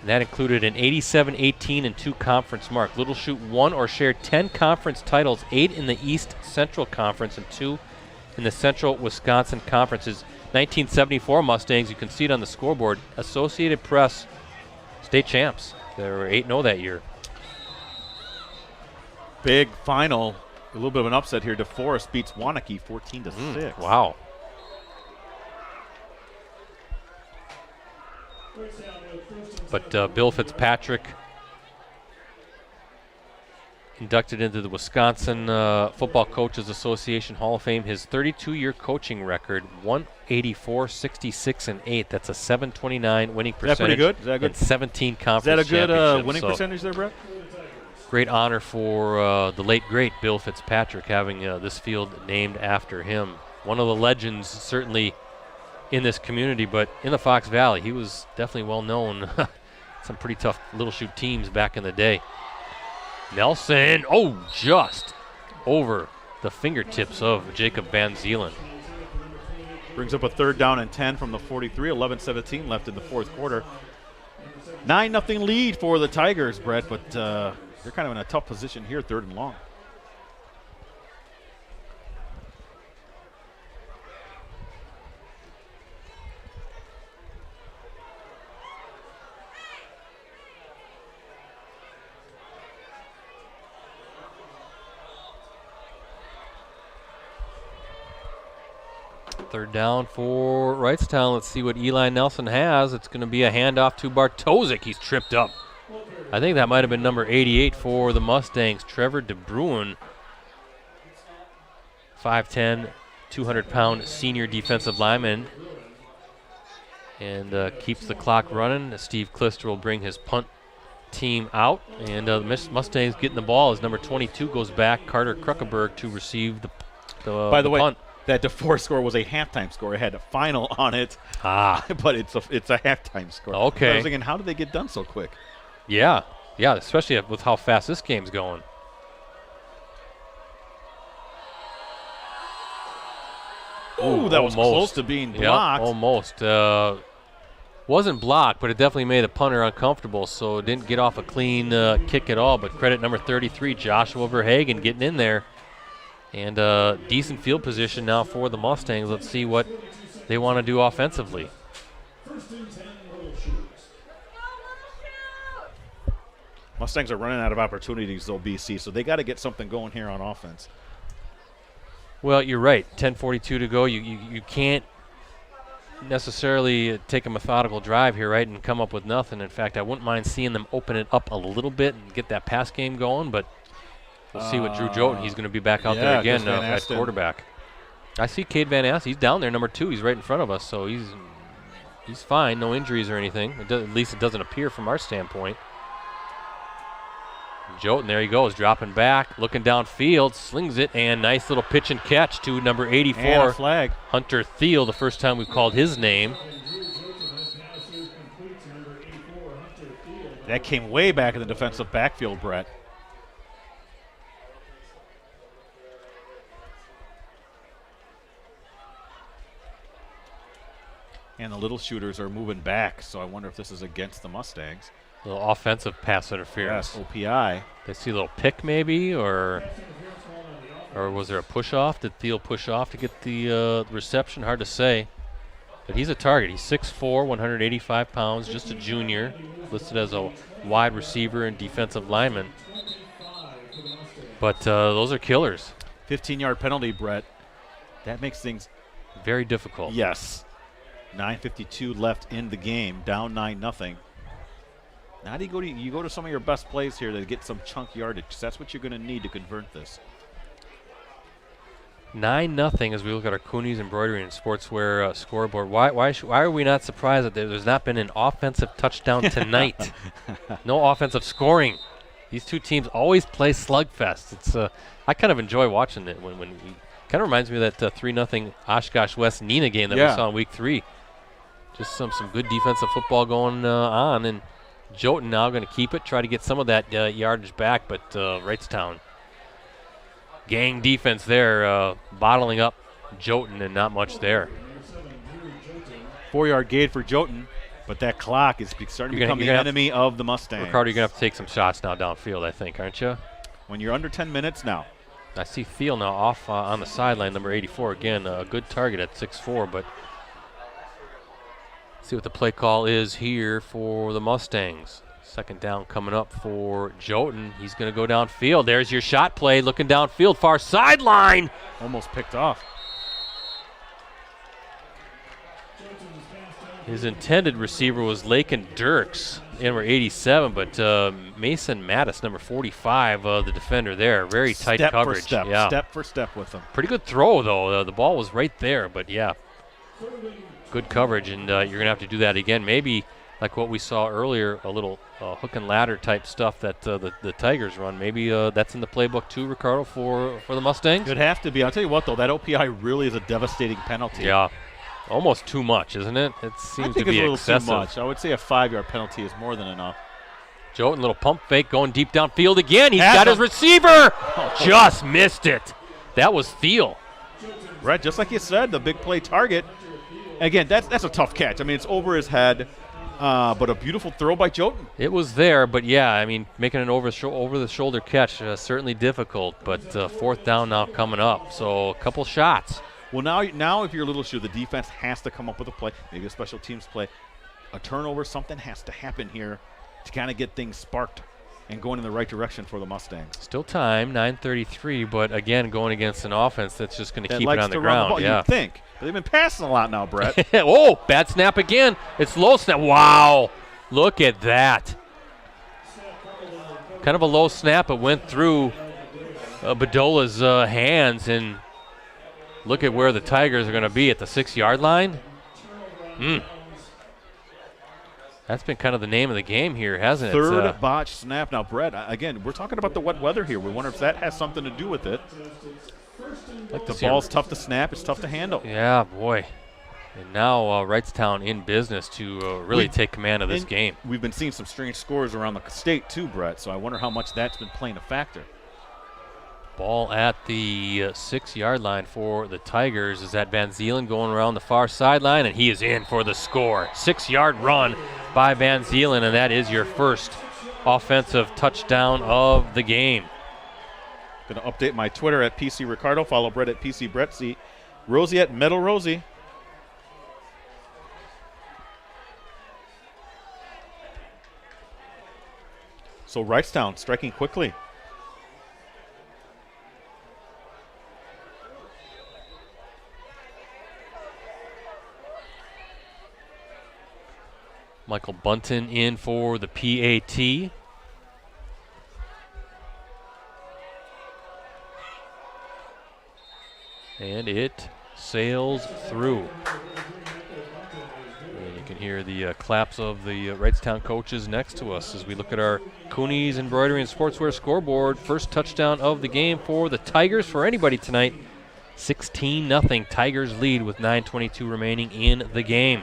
And that included an 87, 18, and 2 conference mark. Little Chute won or shared 10 conference titles, 8 in the East Central Conference and 2 in the Central Wisconsin Conferences. 1974 Mustangs, you can see it on the scoreboard, Associated Press state champs. They were 8-0 that year. Big final A little bit of an upset here. DeForest beats Wanakee 14-6. Wow. But Bill Fitzpatrick inducted into the Wisconsin Football Coaches Association Hall of Fame. His 32-year coaching record, 184, 66, and 8. That's a 729 winning percentage. Is that pretty good? Is that good? And 17 conference championships. Is that a good winning so percentage there, Brett? Great honor for the late, great Bill Fitzpatrick having this field named after him. One of the legends, certainly, in this community, but in the Fox Valley, he was definitely well known. Some pretty tough Little Chute teams back in the day. Nelson, just over the fingertips of Jacob Van Zeelen. Brings up a 3rd down and 10 from the 43, 11-17 left in the 4th quarter. 9-0 lead for the Tigers, Brett, but they're kind of in a tough position here, 3rd and long. Third down for Wrightstown. Let's see what Eli Nelson has. It's going to be a handoff to Bartosik. He's tripped up. I think that might have been number 88 for the Mustangs, Trevor DeBruin. 5'10", 200-pound senior defensive lineman. And keeps the clock running. Steve Klister will bring his punt team out. And the Mustangs getting the ball as number 22 goes back, Carter Kruckenberg, to receive the By the way, punt. That DeForest score was a halftime score. It had a final on it, but it's a halftime score. Okay. I was thinking, how did they get done so quick? Yeah, especially with how fast this game's going. Ooh, that was close to being blocked. Yep, almost. Wasn't blocked, but it definitely made the punter uncomfortable, so it didn't get off a clean kick at all. But credit number 33, Joshua Verhagen, getting in there. And decent field position now for the Mustangs. Let's see what they want to do offensively. Mustangs are running out of opportunities, though, BC, so they got to get something going here on offense. Well, you're right. 10:42 to go. You can't necessarily take a methodical drive here, right, and come up with nothing. In fact, I wouldn't mind seeing them open it up a little bit and get that pass game going, but we'll see what Drew Joten, he's going to be back out there again at quarterback. I see Cade Van Asten. He's down there, number 2. He's right in front of us, so he's fine. No injuries or anything. At least it doesn't appear from our standpoint. Joten, there he goes, dropping back, looking downfield, slings it, and nice little pitch and catch to number 84. And a flag. Hunter Thiel, the first time we've called his name. That came way back in the defensive backfield, Brett. And the Little Shooters are moving back, so I wonder if this is against the Mustangs. A little offensive pass interference. Yes, OPI. They see a little pick maybe, or was there a push-off? Did Thiel push off to get the reception? Hard to say. But he's a target. He's 6'4", 185 pounds, just a junior, listed as a wide receiver and defensive lineman. But those are killers. 15-yard penalty, Brett. That makes things very difficult. Yes. 9:52 left in the game, down 9-0. Now you go to some of your best plays here to get some chunk yardage. That's what you're going to need to convert this. 9-0 as we look at our Cooney's Embroidery and Sportswear scoreboard. Why are we not surprised that there's not been an offensive touchdown tonight? No offensive scoring. These two teams always play slugfest. It's I kind of enjoy watching it when we kind of reminds me of that 3-0 Oshkosh West Neenah game that we saw in week 3. Just some good defensive football going on, and Joten now going to keep it, try to get some of that yardage back, but Wrightstown gang defense there, bottling up Joten, and not much there. 4-yard gain for Joten, but that clock is starting to become the enemy of the Mustangs. Ricardo, you're going to have to take some shots now downfield, I think, aren't you? When you're under 10 minutes now. I see Thiel now off on the sideline, number 84. Again, a good target at 6'4", but see what the play call is here for the Mustangs. Second down coming up for Jotun. He's going to go downfield. There's your shot play, looking downfield, far sideline. Almost picked off. His intended receiver was Lakin Dirks, number 87, but Mason Mattis, number 45, the defender there. Very tight step coverage. For step, yeah. Step for step with him. Pretty good throw, though. The ball was right there, but yeah, good coverage, and you're going to have to do that again. Maybe like what we saw earlier, a little hook and ladder type stuff that the Tigers run. Maybe that's in the playbook too, Ricardo, for the Mustangs? It'd have to be. I'll tell you what, though, that OPI really is a devastating penalty. Yeah. Almost too much, isn't it? It seems to be excessive. It's a little too much. I would say a 5-yard penalty is more than enough. Jotun, little pump fake, going deep downfield again. He's got his receiver. Just missed it. That was Thiel. Right, just like you said, the big play target. Again, that's a tough catch. I mean, it's over his head, but a beautiful throw by Jotun. It was there, but yeah, I mean, making an over-the-shoulder catch, certainly difficult, but fourth down now coming up, so a couple shots. Well, now if you're Little Chute, the defense has to come up with a play, maybe a special teams play, a turnover, something has to happen here to kind of get things sparked and going in the right direction for the Mustangs. Still time, 9:33, but again, going against an offense that's just going to keep it on the ground. Yeah, you'd think. But they've been passing a lot now, Brett. Oh, bad snap again. It's low snap. Wow, look at that. Kind of a low snap. It went through Bedola's hands, and look at where the Tigers are going to be at the 6-yard line. That's been kind of the name of the game here, hasn't it? Third botch snap. Now, Brett, again, we're talking about the wet weather here. We wonder if that has something to do with it. The ball's tough to snap. It's tough to handle. Yeah, boy. And now Wrightstown in business to really take command of this game. We've been seeing some strange scores around the state too, Brett, so I wonder how much that's been playing a factor. Ball at the 6-yard line for the Tigers. Is that Van Zeelen going around the far sideline, and he is in for the score. 6-yard run by Van Zeelen, and that is your first offensive touchdown of the game. Going to update my Twitter at PC Ricardo. Follow Brett at PC Brett. See Rosie at Metal Rosie. So Wrightstown striking quickly. Michael Bunton in for the PAT. And it sails through. And you can hear the claps of the Wrightstown coaches next to us as we look at our Coonies Embroidery and Sportswear scoreboard. First touchdown of the game for the Tigers, for anybody tonight. 16-0. Tigers lead with 9:22 remaining in the game.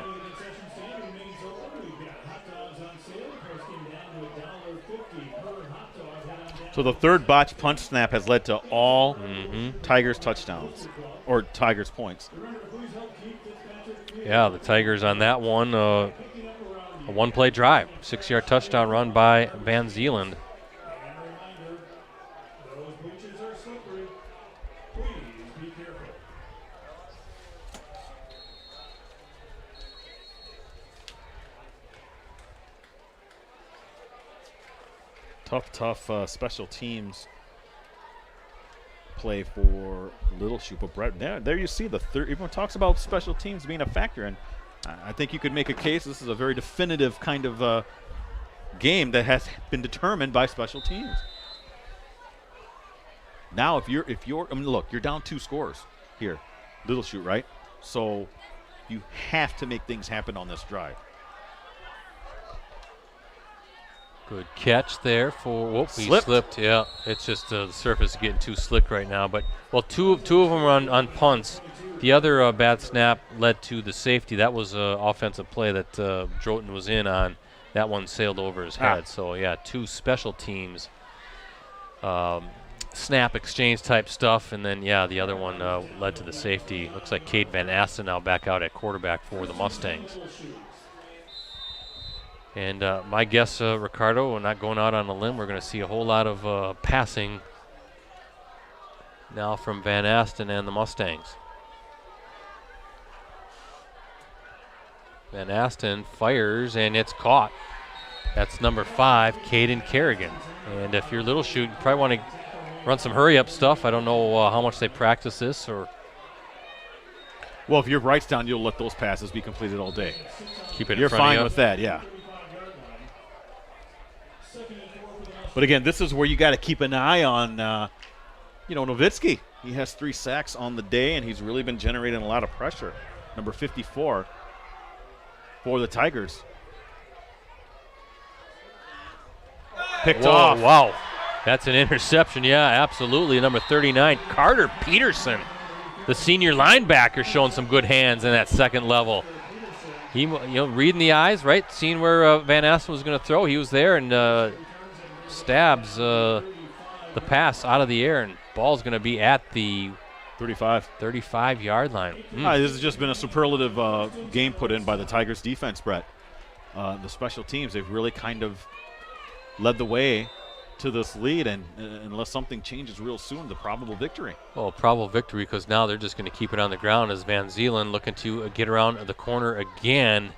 So the third botch punch snap has led to all Tigers touchdowns, or Tigers points. Yeah, the Tigers on that one, a one-play drive. 6-yard touchdown run by Van Zeelen. Tough special teams play for Little Chute. But Brett, there you see the third. Everyone talks about special teams being a factor, and I think you could make a case this is a very definitive kind of game that has been determined by special teams. Now, if you're, I mean, look, you're down 2 scores here, Little Chute, right? So you have to make things happen on this drive. Good catch there for, he slipped. Yeah, it's just the surface is getting too slick right now. But, well, two of them are on punts. The other bad snap led to the safety. That was an offensive play that Jotun was in on. That one sailed over his head. So, yeah, 2 special teams snap exchange type stuff. And then, yeah, the other one led to the safety. Looks like Cade Van Asten now back out at quarterback for the Mustangs. And my guess, Ricardo, we're not going out on a limb. We're going to see a whole lot of passing now from Van Asten and the Mustangs. Van Asten fires, and it's caught. That's number 5, Caden Kerrigan. And if you're Little Chute, you probably want to run some hurry-up stuff. I don't know how much they practice this. Well, if you're Wrightstown, you'll let those passes be completed all day. Keep it You're in front of you. fine with that, yeah. But again, this is where you got to keep an eye on, Nowitzki. He has 3 sacks on the day, and he's really been generating a lot of pressure. Number 54 for the Tigers. Picked off. Wow. That's an interception. Yeah, absolutely. Number 39, Carter Peterson, the senior linebacker, showing some good hands in that second level. He, reading the eyes, right? Seeing where Van Asten was going to throw. He was there and stabs the pass out of the air, and ball's going to be at the 35-yard line. This has just been a superlative game put in by the Tigers defense, Brett. The special teams, they've really kind of led the way to this lead, and unless something changes real soon, the probable victory. Well, probable victory, because now they're just going to keep it on the ground as Van Zeeland looking to get around the corner again.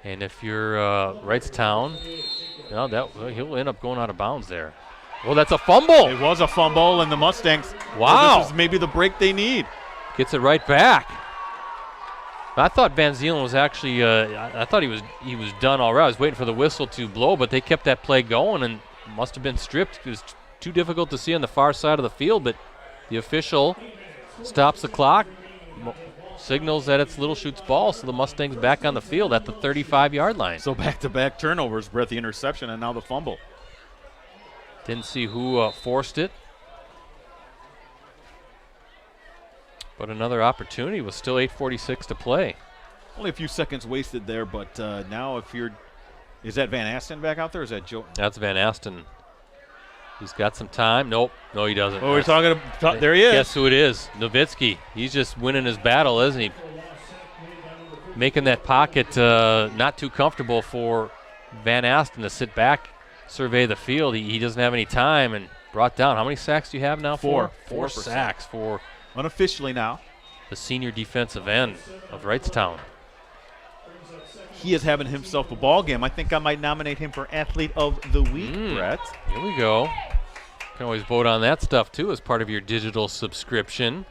And if you're Wrightstown, he'll end up going out of bounds there. Well, that's a fumble. It was a fumble, and the Mustangs, wow, this is maybe the break they need. Gets it right back. I thought Van Zeeland was actually, I thought he was done all right. I was waiting for the whistle to blow, but they kept that play going and must have been stripped. It was too difficult to see on the far side of the field, but the official stops the clock, signals that it's Little Chute's ball, so the Mustangs back on the field at the 35-yard line. So back-to-back turnovers, Brett, the interception and now the fumble. Didn't see who forced it. But another opportunity with still 8:46 to play. Only a few seconds wasted there, but now if you're, is that Van Asten back out there, or is that Joe? That's Van Asten. He's got some time. Nope. No, he doesn't. Oh, we're talking about, there he is. Guess who it is? Nowitzki. He's just winning his battle, isn't he? Making that pocket not too comfortable for Van Asten to sit back, survey the field. He doesn't have any time and brought down. How many sacks do you have now? 4. 4 sacks for unofficially now the senior defensive end of Wrightstown. He is having himself a ball game. I think I might nominate him for Athlete of the Week, Brett. Here we go. Can always vote on that stuff, too, as part of your digital subscription.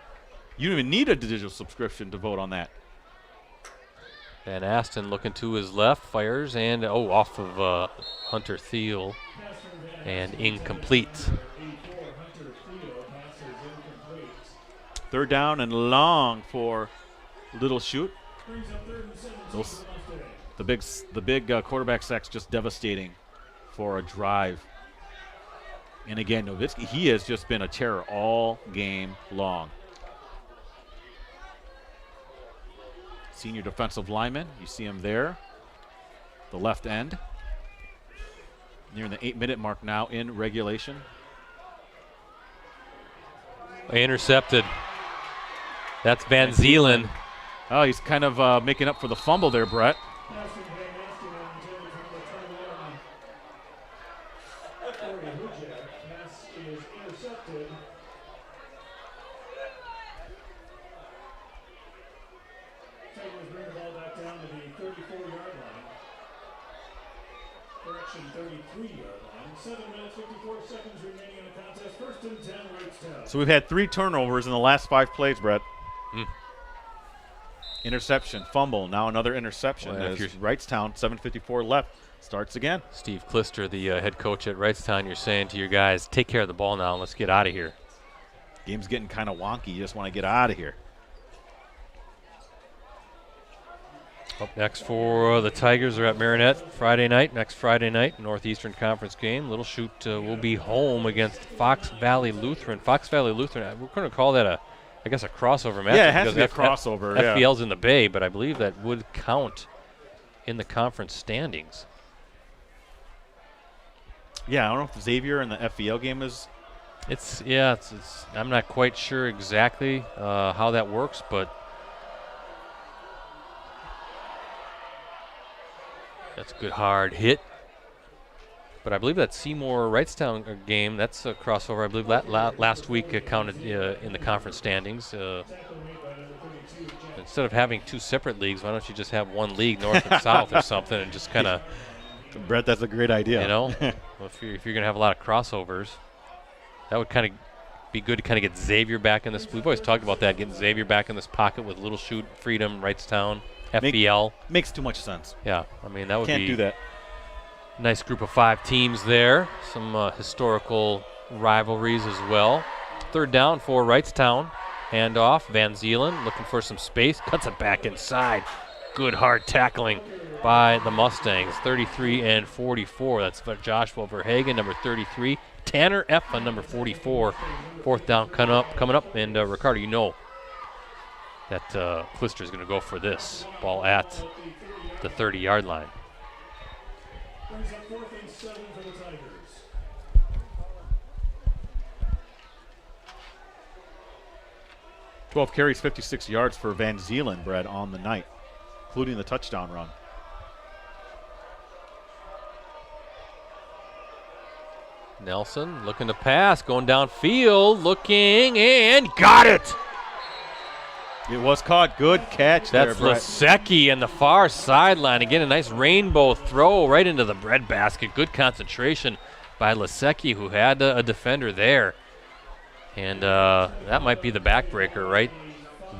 You don't even need a digital subscription to vote on that. Van Asten looking to his left, fires, and, off of Hunter Thiel, and incomplete. Third down and long for Little Chute. The big quarterback sack's just devastating for a drive. And again, Nowitzki, he has just been a terror all game long. Senior defensive lineman, you see him there. The left end. Nearing the 8-minute mark now in regulation. Intercepted. That's Van Zeeland. Oh, he's kind of making up for the fumble there, Brett. So we've had 3 turnovers in the last 5 plays, Brett. Interception, fumble, now another interception. Well, as Wrightstown, 7:54 left, starts again. Steve Klister, the head coach at Wrightstown, you're saying to your guys, take care of the ball now and let's get out of here. Game's getting kind of wonky. You just want to get out of here. Up next for the Tigers are at Marinette next Friday night, Northeastern Conference game. Little Chute will be home against Fox Valley Lutheran. Fox Valley Lutheran, we're going to call that a crossover match. Yeah, it has to be a crossover. FVL's in the Bay, but I believe that would count in the conference standings. Yeah, I don't know if Xavier in the FVL game is. It's I'm not quite sure exactly how that works, but that's a good hard hit. But I believe that Seymour Wrightstown game, that's a crossover. I believe that last week counted in the conference standings. Instead of having 2 separate leagues, why don't you just have one league, North and South or something, and just kind of Brett, that's a great idea. You know, if you're going to have a lot of crossovers, that would kind of be good to kind of get Xavier back in this. We've always talked about that, getting Xavier back in this pocket with Little Chute, Freedom, Wrightstown, FBL. Makes too much sense. Yeah, I mean, that would Can't be do that. a nice group of 5 teams there. Some historical rivalries as well. Third down for Wrightstown. Handoff. Van Zeelen looking for some space. Cuts it back inside. Good hard tackling by the Mustangs. 33 and 44. That's for Joshua Verhagen, number 33. Tanner Effa, number 44. Fourth down coming up. And Ricardo, you know that Clister is going to go for this. Ball at the 30-yard line. 12 carries, 56 yards for Van Zeelen, Brett, on the night, including the touchdown run. Nelson looking to pass, going downfield, looking, and got it! It was caught. Good catch there, Brett. That's Lasecki on the far sideline. Again, a nice rainbow throw right into the breadbasket. Good concentration by Lasecki, who had a defender there. And that might be the backbreaker right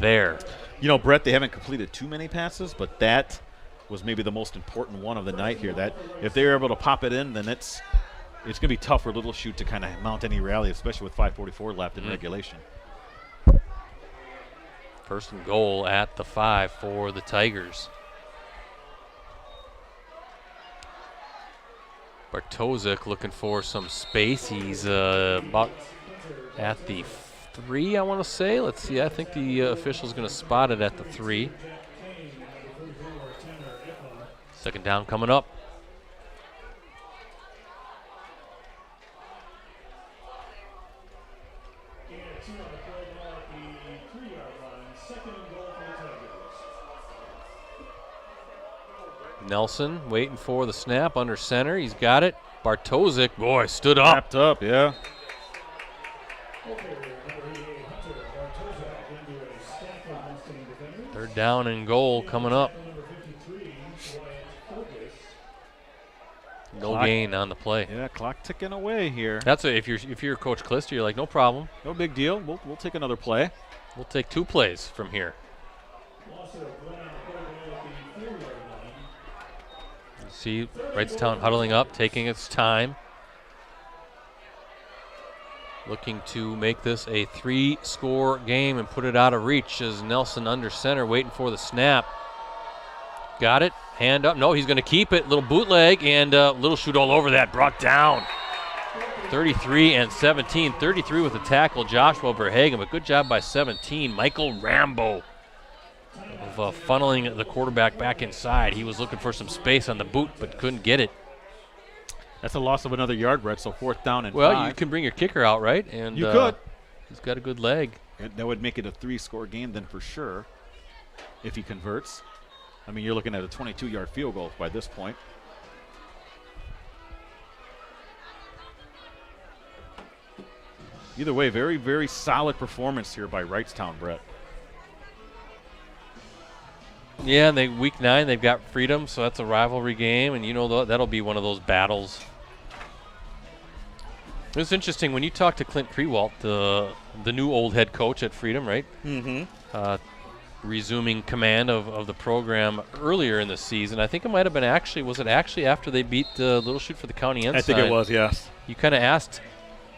there. You know, Brett, they haven't completed too many passes, but that was maybe the most important one of the night here. That if they're able to pop it in, then it's going to be tough for Little Chute to kind of mount any rally, especially with 5:44 left in regulation. First and goal at the 5 for the Tigers. Bartosik looking for some space. He's about at the 3, I want to say. Let's see. I think the official's going to spot it at the 3. Second down coming up. Nelson waiting for the snap under center. He's got it. Bartosik, boy, stood up. Wrapped up, yeah. Third down and goal coming up. No Clock. gain on the play. Yeah, clock ticking away here. That's a, if you're Coach Clister, you're like, no problem. No big deal. We'll take another play. We'll take 2 plays from here. See Wrightstown huddling up, taking its time. Looking to make this a 3-score game and put it out of reach as Nelson under center waiting for the snap. Got it. Hand up. No, he's going to keep it. Little bootleg and Little Chute all over that. Brought down. 33 and 17. 33 with the tackle, Joshua Verhagen, but good job by 17. Michael Rambo of funneling the quarterback back inside. He was looking for some space on the boot but couldn't get it. That's a loss of another yard, Brett, so 4th down and 5. Well, you can bring your kicker out, right? And you could. He's got a good leg. That would make it a 3-score game then for sure if he converts. I mean, you're looking at a 22-yard field goal by this point. Either way, very, very solid performance here by Wrightstown, Brett. Yeah, and week 9 they've got Freedom, so that's a rivalry game, and you know that'll be one of those battles. It was interesting when you talked to Clint Krewalt, the new old head coach at Freedom, right? Mm-hmm. Resuming command of the program earlier in the season. I think it might have been was it actually after they beat Little Chute for the county ensign? I think it was, yes. You kind of asked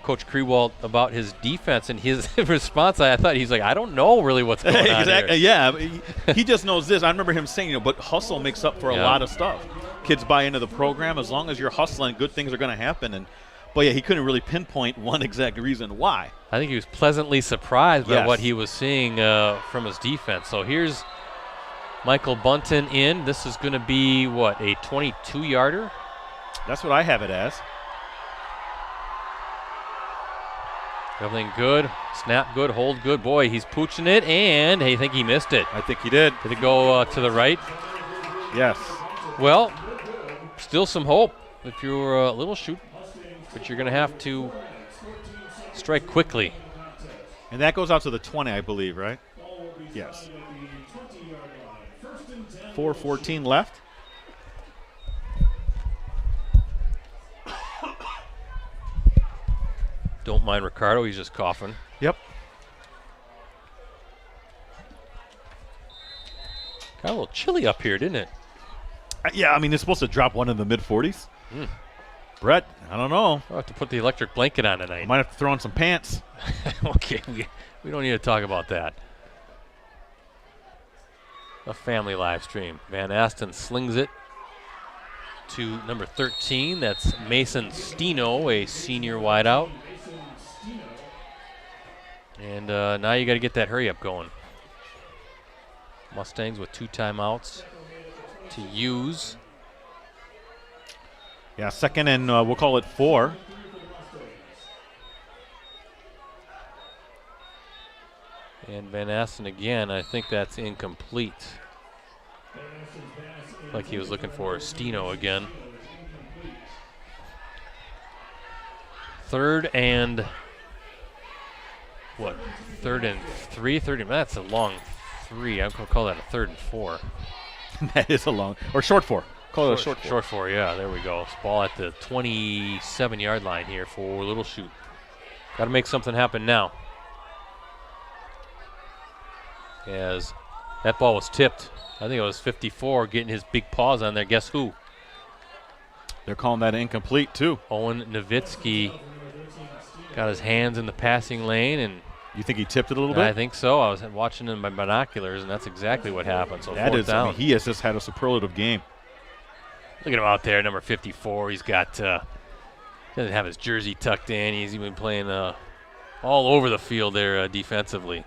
Coach Krewalt about his defense, and his response, I thought he's like, I don't know really what's going on exactly. here. Yeah, he just knows this. I remember him saying, but hustle makes up for a lot of stuff. Kids buy into the program. As long as you're hustling, good things are going to happen. But yeah, he couldn't really pinpoint one exact reason why. I think he was pleasantly surprised by what he was seeing from his defense. So here's Michael Bunton in. This is going to be, what, a 22-yarder? That's what I have it as. Everything good. Snap good. Hold good. Boy, he's pooching it, and I think he missed it. I think he did. Did it go to the right? Yes. Well, still some hope if you're a Little Chute, but you're going to have to strike quickly. And that goes out to the 20, I believe, right? Yes. 4:14 left. Don't mind Ricardo. He's just coughing. Yep. Got a little chilly up here, didn't it? Yeah, I mean, it's supposed to drop one in the mid-40s. Brett, I don't know. I'll have to put the electric blanket on tonight. Might have to throw on some pants. Okay, we don't need to talk about that. A family live stream. Van Asten slings it to number 13. That's Mason Steno, a senior wideout. And now you got to get that hurry up going. Mustangs with 2 timeouts to use. Yeah, second and we'll call it 4. And Van Asten again, I think that's incomplete. Like he was looking for Steno again. 3rd and what? 3rd and 3? That's a long 3. I'm going to call that a 3rd and 4. That is a long, or short 4. Call it a short 4. Short 4, yeah, there we go. It's ball at the 27-yard line here for Little Chute. Got to make something happen now. As that ball was tipped. I think it was 54 getting his big paws on there. Guess who? They're calling that incomplete, too. Owen Nowitzki got his hands in the passing lane. And you think he tipped it a little bit? I think so. I was watching in my binoculars, and that's exactly what happened. So that is, down. I mean, he has just had a superlative game. Look at him out there, number 54. He's got, doesn't have his jersey tucked in. He's even playing all over the field there defensively.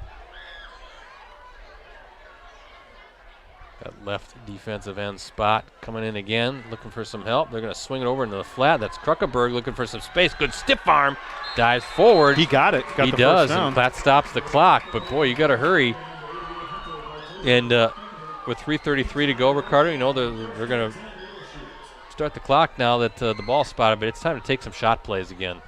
Got left defensive end spot coming in again, looking for some help. They're going to swing it over into the flat. That's Kruckenberg looking for some space. Good stiff arm. Dives forward. He got it. Got he the does, first down. And that stops the clock. But, boy, you got to hurry. And with 3:33 to go, Ricardo, you know they're going to start the clock now that the ball's spotted, but it's time to take some shot plays again.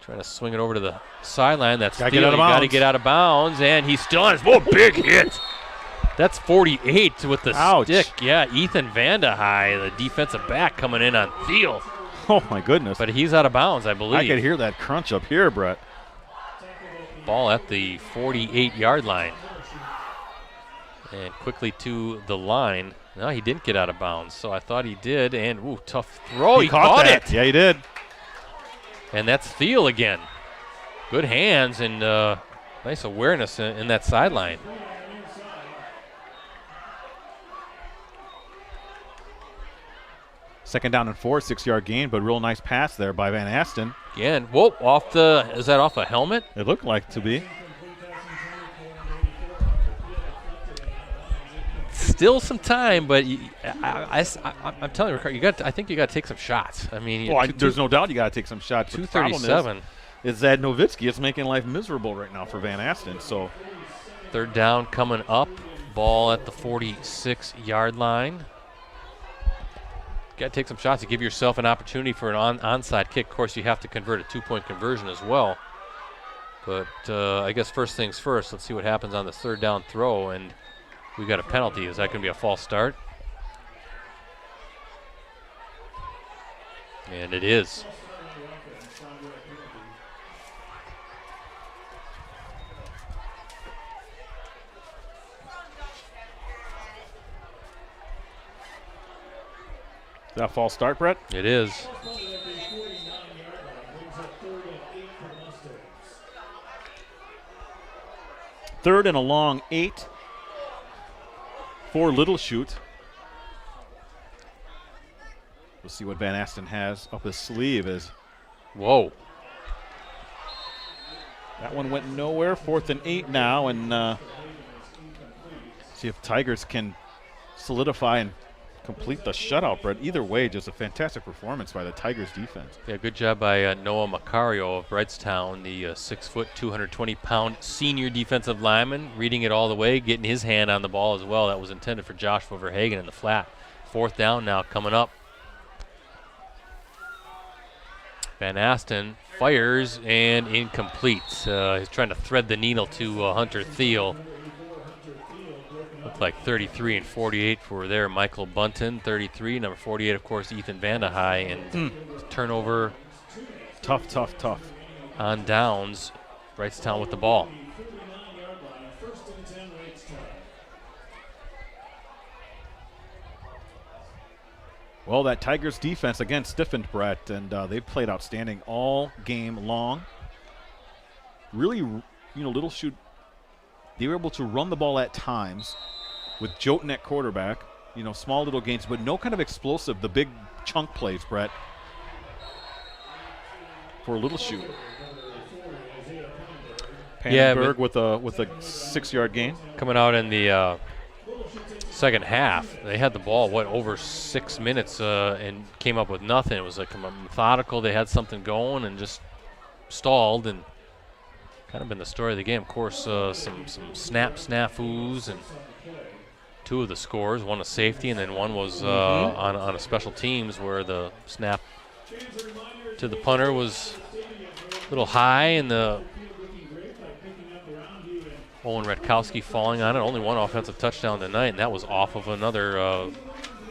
Trying to swing it over to the sideline. That's got to get out of bounds, and he's still on his big hit. That's 48 with the stick. Yeah, Ethan Vandehei, the defensive back, coming in on Thiel. Oh, my goodness. But he's out of bounds, I believe. I could hear that crunch up here, Brett. Ball at the 48-yard line. And quickly to the line. No, he didn't get out of bounds, so I thought he did. And, ooh, tough throw. He caught it. Yeah, he did. And that's Thiel again. Good hands and nice awareness in that sideline. Second down and 4, 6-yard gain, but real nice pass there by Van Asten. Again, whoa, is that off a helmet? It looked like to be. Still some time, but I'm telling you, Ricardo, I think you got to take some shots. I mean, there's no doubt you got to take some shots. 237 is that Nowitzki is making life miserable right now for Van Asten. So, 3rd down coming up, ball at the 46-yard line. Got to take some shots to give yourself an opportunity for an onside kick. Of course, you have to convert a 2-point conversion as well. But I guess first things first. Let's see what happens on the 3rd down throw. And we got a penalty. Is that going to be a false start? And it is. Is that a false start, Brett? It is. Third and a long 8 for Little Chute. We'll see what Van Asten has up his sleeve. Whoa. That one went nowhere. 4th and 8 now, and see if Tigers can solidify and complete the shutout, Brett. Either way, just a fantastic performance by the Tigers defense. Yeah, good job by Noah Macario of Wrightstown, the 6-foot, 220-pound senior defensive lineman, reading it all the way, getting his hand on the ball as well. That was intended for Joshua Verhagen in the flat. 4th down now coming up. Van Asten fires and incomplete. He's trying to thread the needle to Hunter Thiel. looked like 33 and 48 for their Michael Bunton, 33. Number 48, of course, Ethan Vandehei. And turnover. Tough. On downs. Wrightstown with the ball. Well, that Tigers defense, again, stiffened, Brett, and they've played outstanding all game long. Really, Little Chute, they were able to run the ball at times with Jotun at quarterback, small little gains, but no kind of explosive, the big chunk plays, Brett, for Little Chute. Pannenberg with a 6-yard gain. Coming out in the second half, they had the ball, over 6 minutes and came up with nothing. It was like methodical. They had something going and just stalled, and kind of been the story of the game. Of course, some snafus and 2 of the scores, one a safety and then one was on a special teams where the snap to the punter was a little high, and the Owen Redkowski falling on it. Only one offensive touchdown tonight, and that was off of another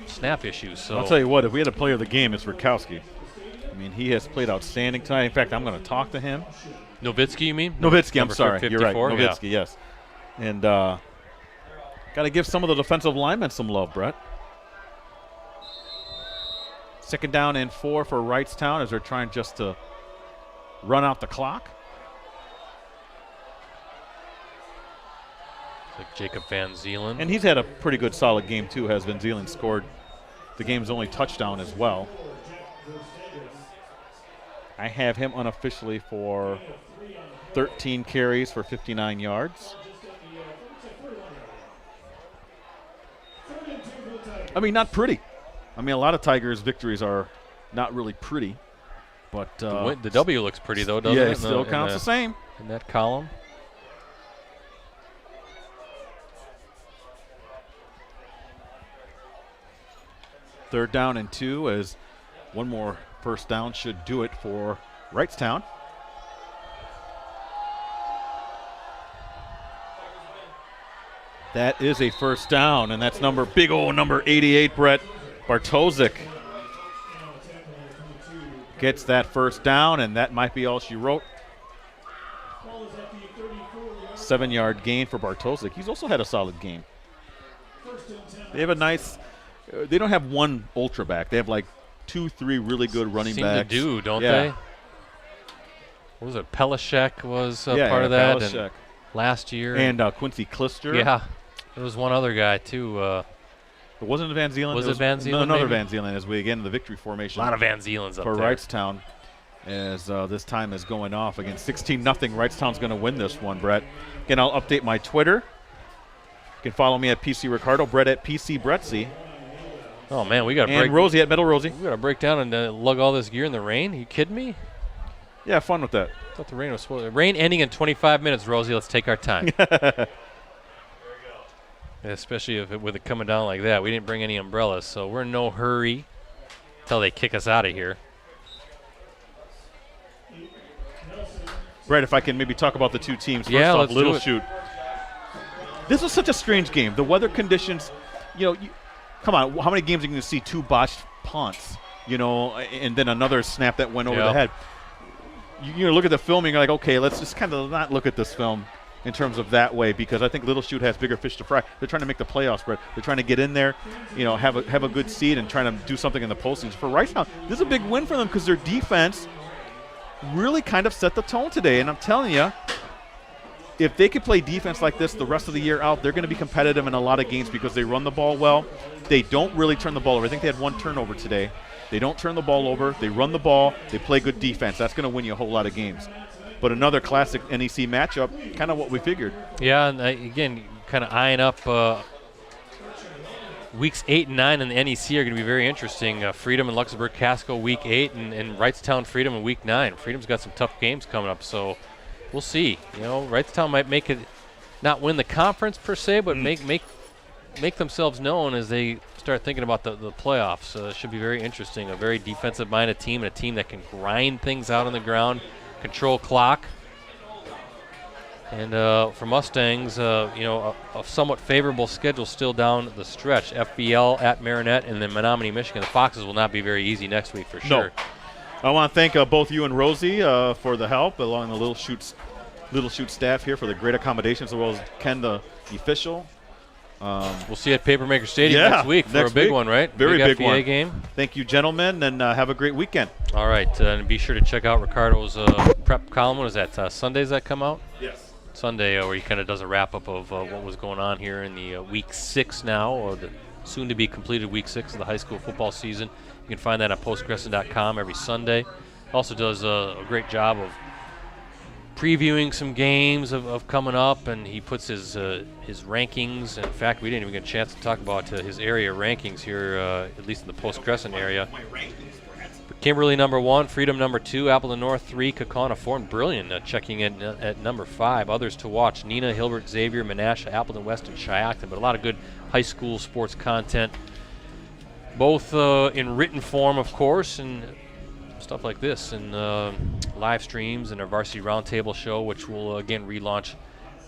snap issue. So I'll tell you what, if we had a player of the game, it's Redkowski. I mean, he has played outstanding tonight. In fact, I'm going to talk to him. Novitsky, you mean? Novitsky, I'm sorry. 54, you're right. Novitsky, yes. And got to give some of the defensive linemen some love, Brett. 2nd down and 4 for Wrightstown as they're trying just to run out the clock. Like Jacob Van Zeelen. And he's had a pretty good solid game too, has Van Zeelen scored the game's only touchdown as well. I have him unofficially for 13 carries for 59 yards. I mean, not pretty. I mean, a lot of Tigers' victories are not really pretty. But the W looks pretty, though, doesn't it? Yeah, it still counts the same. In that column. Third down and 2 as one more first down should do it for Wrightstown. That is a first down, and that's big old number 88, Brett Bartosik. Gets that first down, and that might be all she wrote. 7-yard gain for Bartosik. He's also had a solid game. They have a nice... They don't have one ultra back. They have like 2-3 really good running backs. Seem to do, don't they? What was it? Pelishek was part of that. Pelishek. And last year. And Quincy Klister. Yeah. There was one other guy, too. It wasn't Van Zeelen. Was it Van Zeelen? Another Van Zeelen as we get into the victory formation. A lot of Van Zeelens up for there. Wrightstown as this time is going off. Again, 16-0. Wrightstown's going to win this one, Brett. Again, I'll update my Twitter. You can follow me at PC Ricardo, Brett at PC Brettsy. Oh, man, we got to break. And Rosie at Metal Rosie. We got to break down and lug all this gear in the rain. Are you kidding me? Yeah, fun with that. I thought the rain was supposed to. Rain ending in 25 minutes, Rosie. Let's take our time. Especially with it coming down like that. We didn't bring any umbrellas, so we're in no hurry until they kick us out of here. Brett, if I can maybe talk about the two teams. First off, let's Little Chute. This was such a strange game. The weather conditions, come on, how many games are you going to see 2 botched punts, and then another snap that went over the head? You look at the film and you're like, okay, let's just kind of not look at this film in terms of that way, because I think Little Chute has bigger fish to fry. They're trying to make the playoffs, Brett. They're trying to get in there, have a good seed and trying to do something in the postseason. For Wrightstown, this is a big win for them because their defense really kind of set the tone today. And I'm telling you, if they could play defense like this the rest of the year out, they're going to be competitive in a lot of games because they run the ball well. They don't really turn the ball over. I think they had 1 turnover today. They don't turn the ball over. They run the ball. They play good defense. That's going to win you a whole lot of games. But another classic NEC matchup, kind of what we figured. Yeah, and again, kind of eyeing up weeks 8 and 9 in the NEC are going to be very interesting. Freedom and Luxembourg Casco week 8 and Wrightstown Freedom in week 9. Freedom's got some tough games coming up, so we'll see. Wrightstown might make it, not win the conference per se, but make themselves known as they start thinking about the playoffs. It should be very interesting. A very defensive-minded team and a team that can grind things out on the ground, control clock. And for Mustangs, a somewhat favorable schedule still down the stretch. FBL at Marinette and then Menominee, Michigan. The Foxes will not be very easy next week for sure. No. I want to thank both you and Rosie for the help, along the Little Chute staff here for the great accommodations, as well as Ken, the official. We'll see you at Papermaker Stadium next week for a big one, right? Very big FBA one. Game. Thank you, gentlemen, and have a great weekend. All right, and be sure to check out Ricardo's prep column. What is that? Sundays that come out? Yes. Sunday, where he kind of does a wrap-up of what was going on here in the Week 6 now, or the soon-to-be completed Week 6 of the high school football season. You can find that on postcrescent.com every Sunday. Also does a great job of previewing some games of coming up, and he puts his rankings. In fact, we didn't even get a chance to talk about his area rankings here, at least in the Post Crescent area. Kimberly number 1, Freedom number 2, Appleton North 3, Kaukauna 4, and Brilliant checking in at number 5. Others to watch: Neenah, Hilbert, Xavier, Menasha, Appleton West, and Shiocton. But a lot of good high school sports content, both in written form, of course, and stuff like this, and live streams and our Varsity Roundtable show, which will again relaunch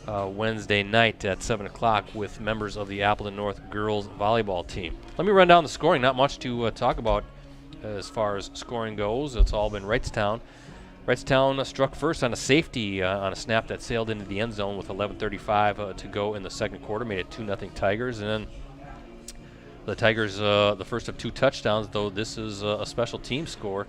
Wednesday night at 7 o'clock with members of the Appleton North girls volleyball team. Let me run down the scoring. Not much to talk about as far as scoring goes. It's all been Wrightstown. Wrightstown struck first on a safety on a snap that sailed into the end zone with 11:35 to go in the second quarter, made it 2-0 Tigers. And then the Tigers, the first of 2 touchdowns, though this is a special team score,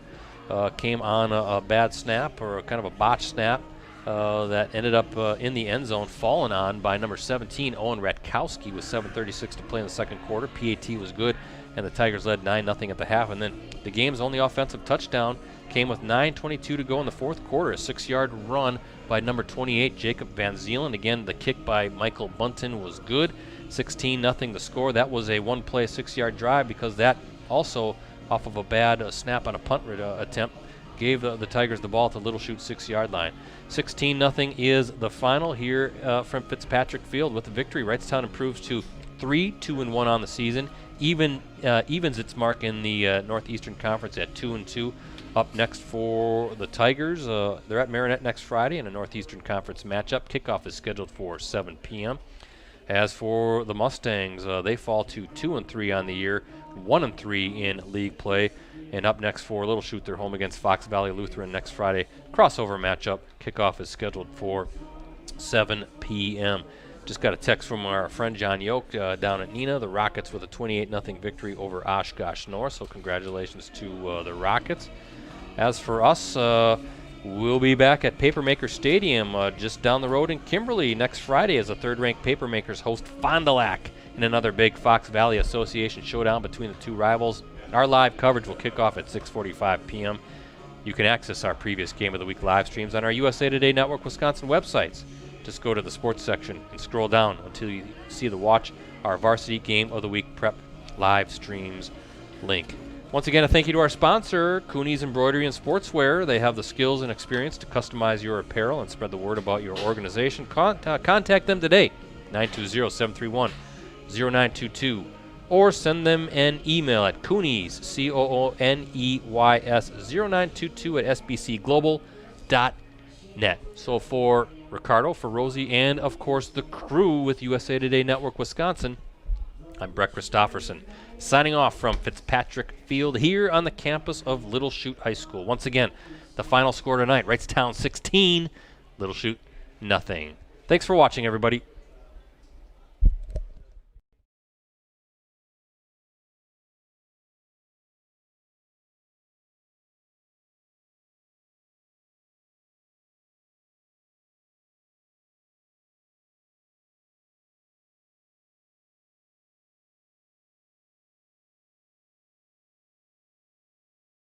came on a bad snap, or kind of a botched snap, that ended up in the end zone, fallen on by number 17, Owen Ratkowski, with 7:36 to play in the second quarter. PAT was good, and the Tigers led 9-0 at the half. And then the game's only offensive touchdown came with 9:22 to go in the fourth quarter. A 6-yard run by number 28, Jacob Van Zeelen. Again, the kick by Michael Bunton was good. 16-0 the score. That was a one-play 6-yard drive, because that also, off of a bad snap on a punt attempt, gave the Tigers the ball at the Little Chute 6-yard line. 16-0 is the final here from Fitzpatrick Field. With the victory, Wrightstown improves to 3-2-1 on the season. Evens its mark in the Northeastern Conference at 2-2. Up next for the Tigers, they're at Marinette next Friday in a Northeastern Conference matchup. Kickoff is scheduled for 7 p.m. As for the Mustangs, they fall to 2-3 on the year, 1-3 in league play. And up next for Little Chute, they're home against Fox Valley Lutheran next Friday. Crossover matchup. Kickoff is scheduled for 7 p.m. Just got a text from our friend John Yoke down at Neenah. The Rockets with a 28-0 victory over Oshkosh North. So congratulations to the Rockets. As for us, we'll be back at Papermaker Stadium just down the road in Kimberly next Friday as the third-ranked Papermakers host Fond du Lac in another big Fox Valley Association showdown between the two rivals. Our live coverage will kick off at 6:45 p.m. You can access our previous Game of the Week live streams on our USA Today Network Wisconsin websites. Just go to the sports section and scroll down until you see the Watch Our Varsity Game of the Week Prep live streams link. Once again, a thank you to our sponsor, Cooney's Embroidery and Sportswear. They have the skills and experience to customize your apparel and spread the word about your organization. Contact them today, 920-731-0922, or send them an email at Cooney's, Cooneys, 0922 at sbcglobal.net. So for Ricardo, for Rosie, and of course the crew with USA Today Network Wisconsin, I'm Brett Christopherson, signing off from Fitzpatrick Field here on the campus of Little Chute High School. Once again, the final score tonight, Wrightstown 16, Little Chute nothing. Thanks for watching, everybody.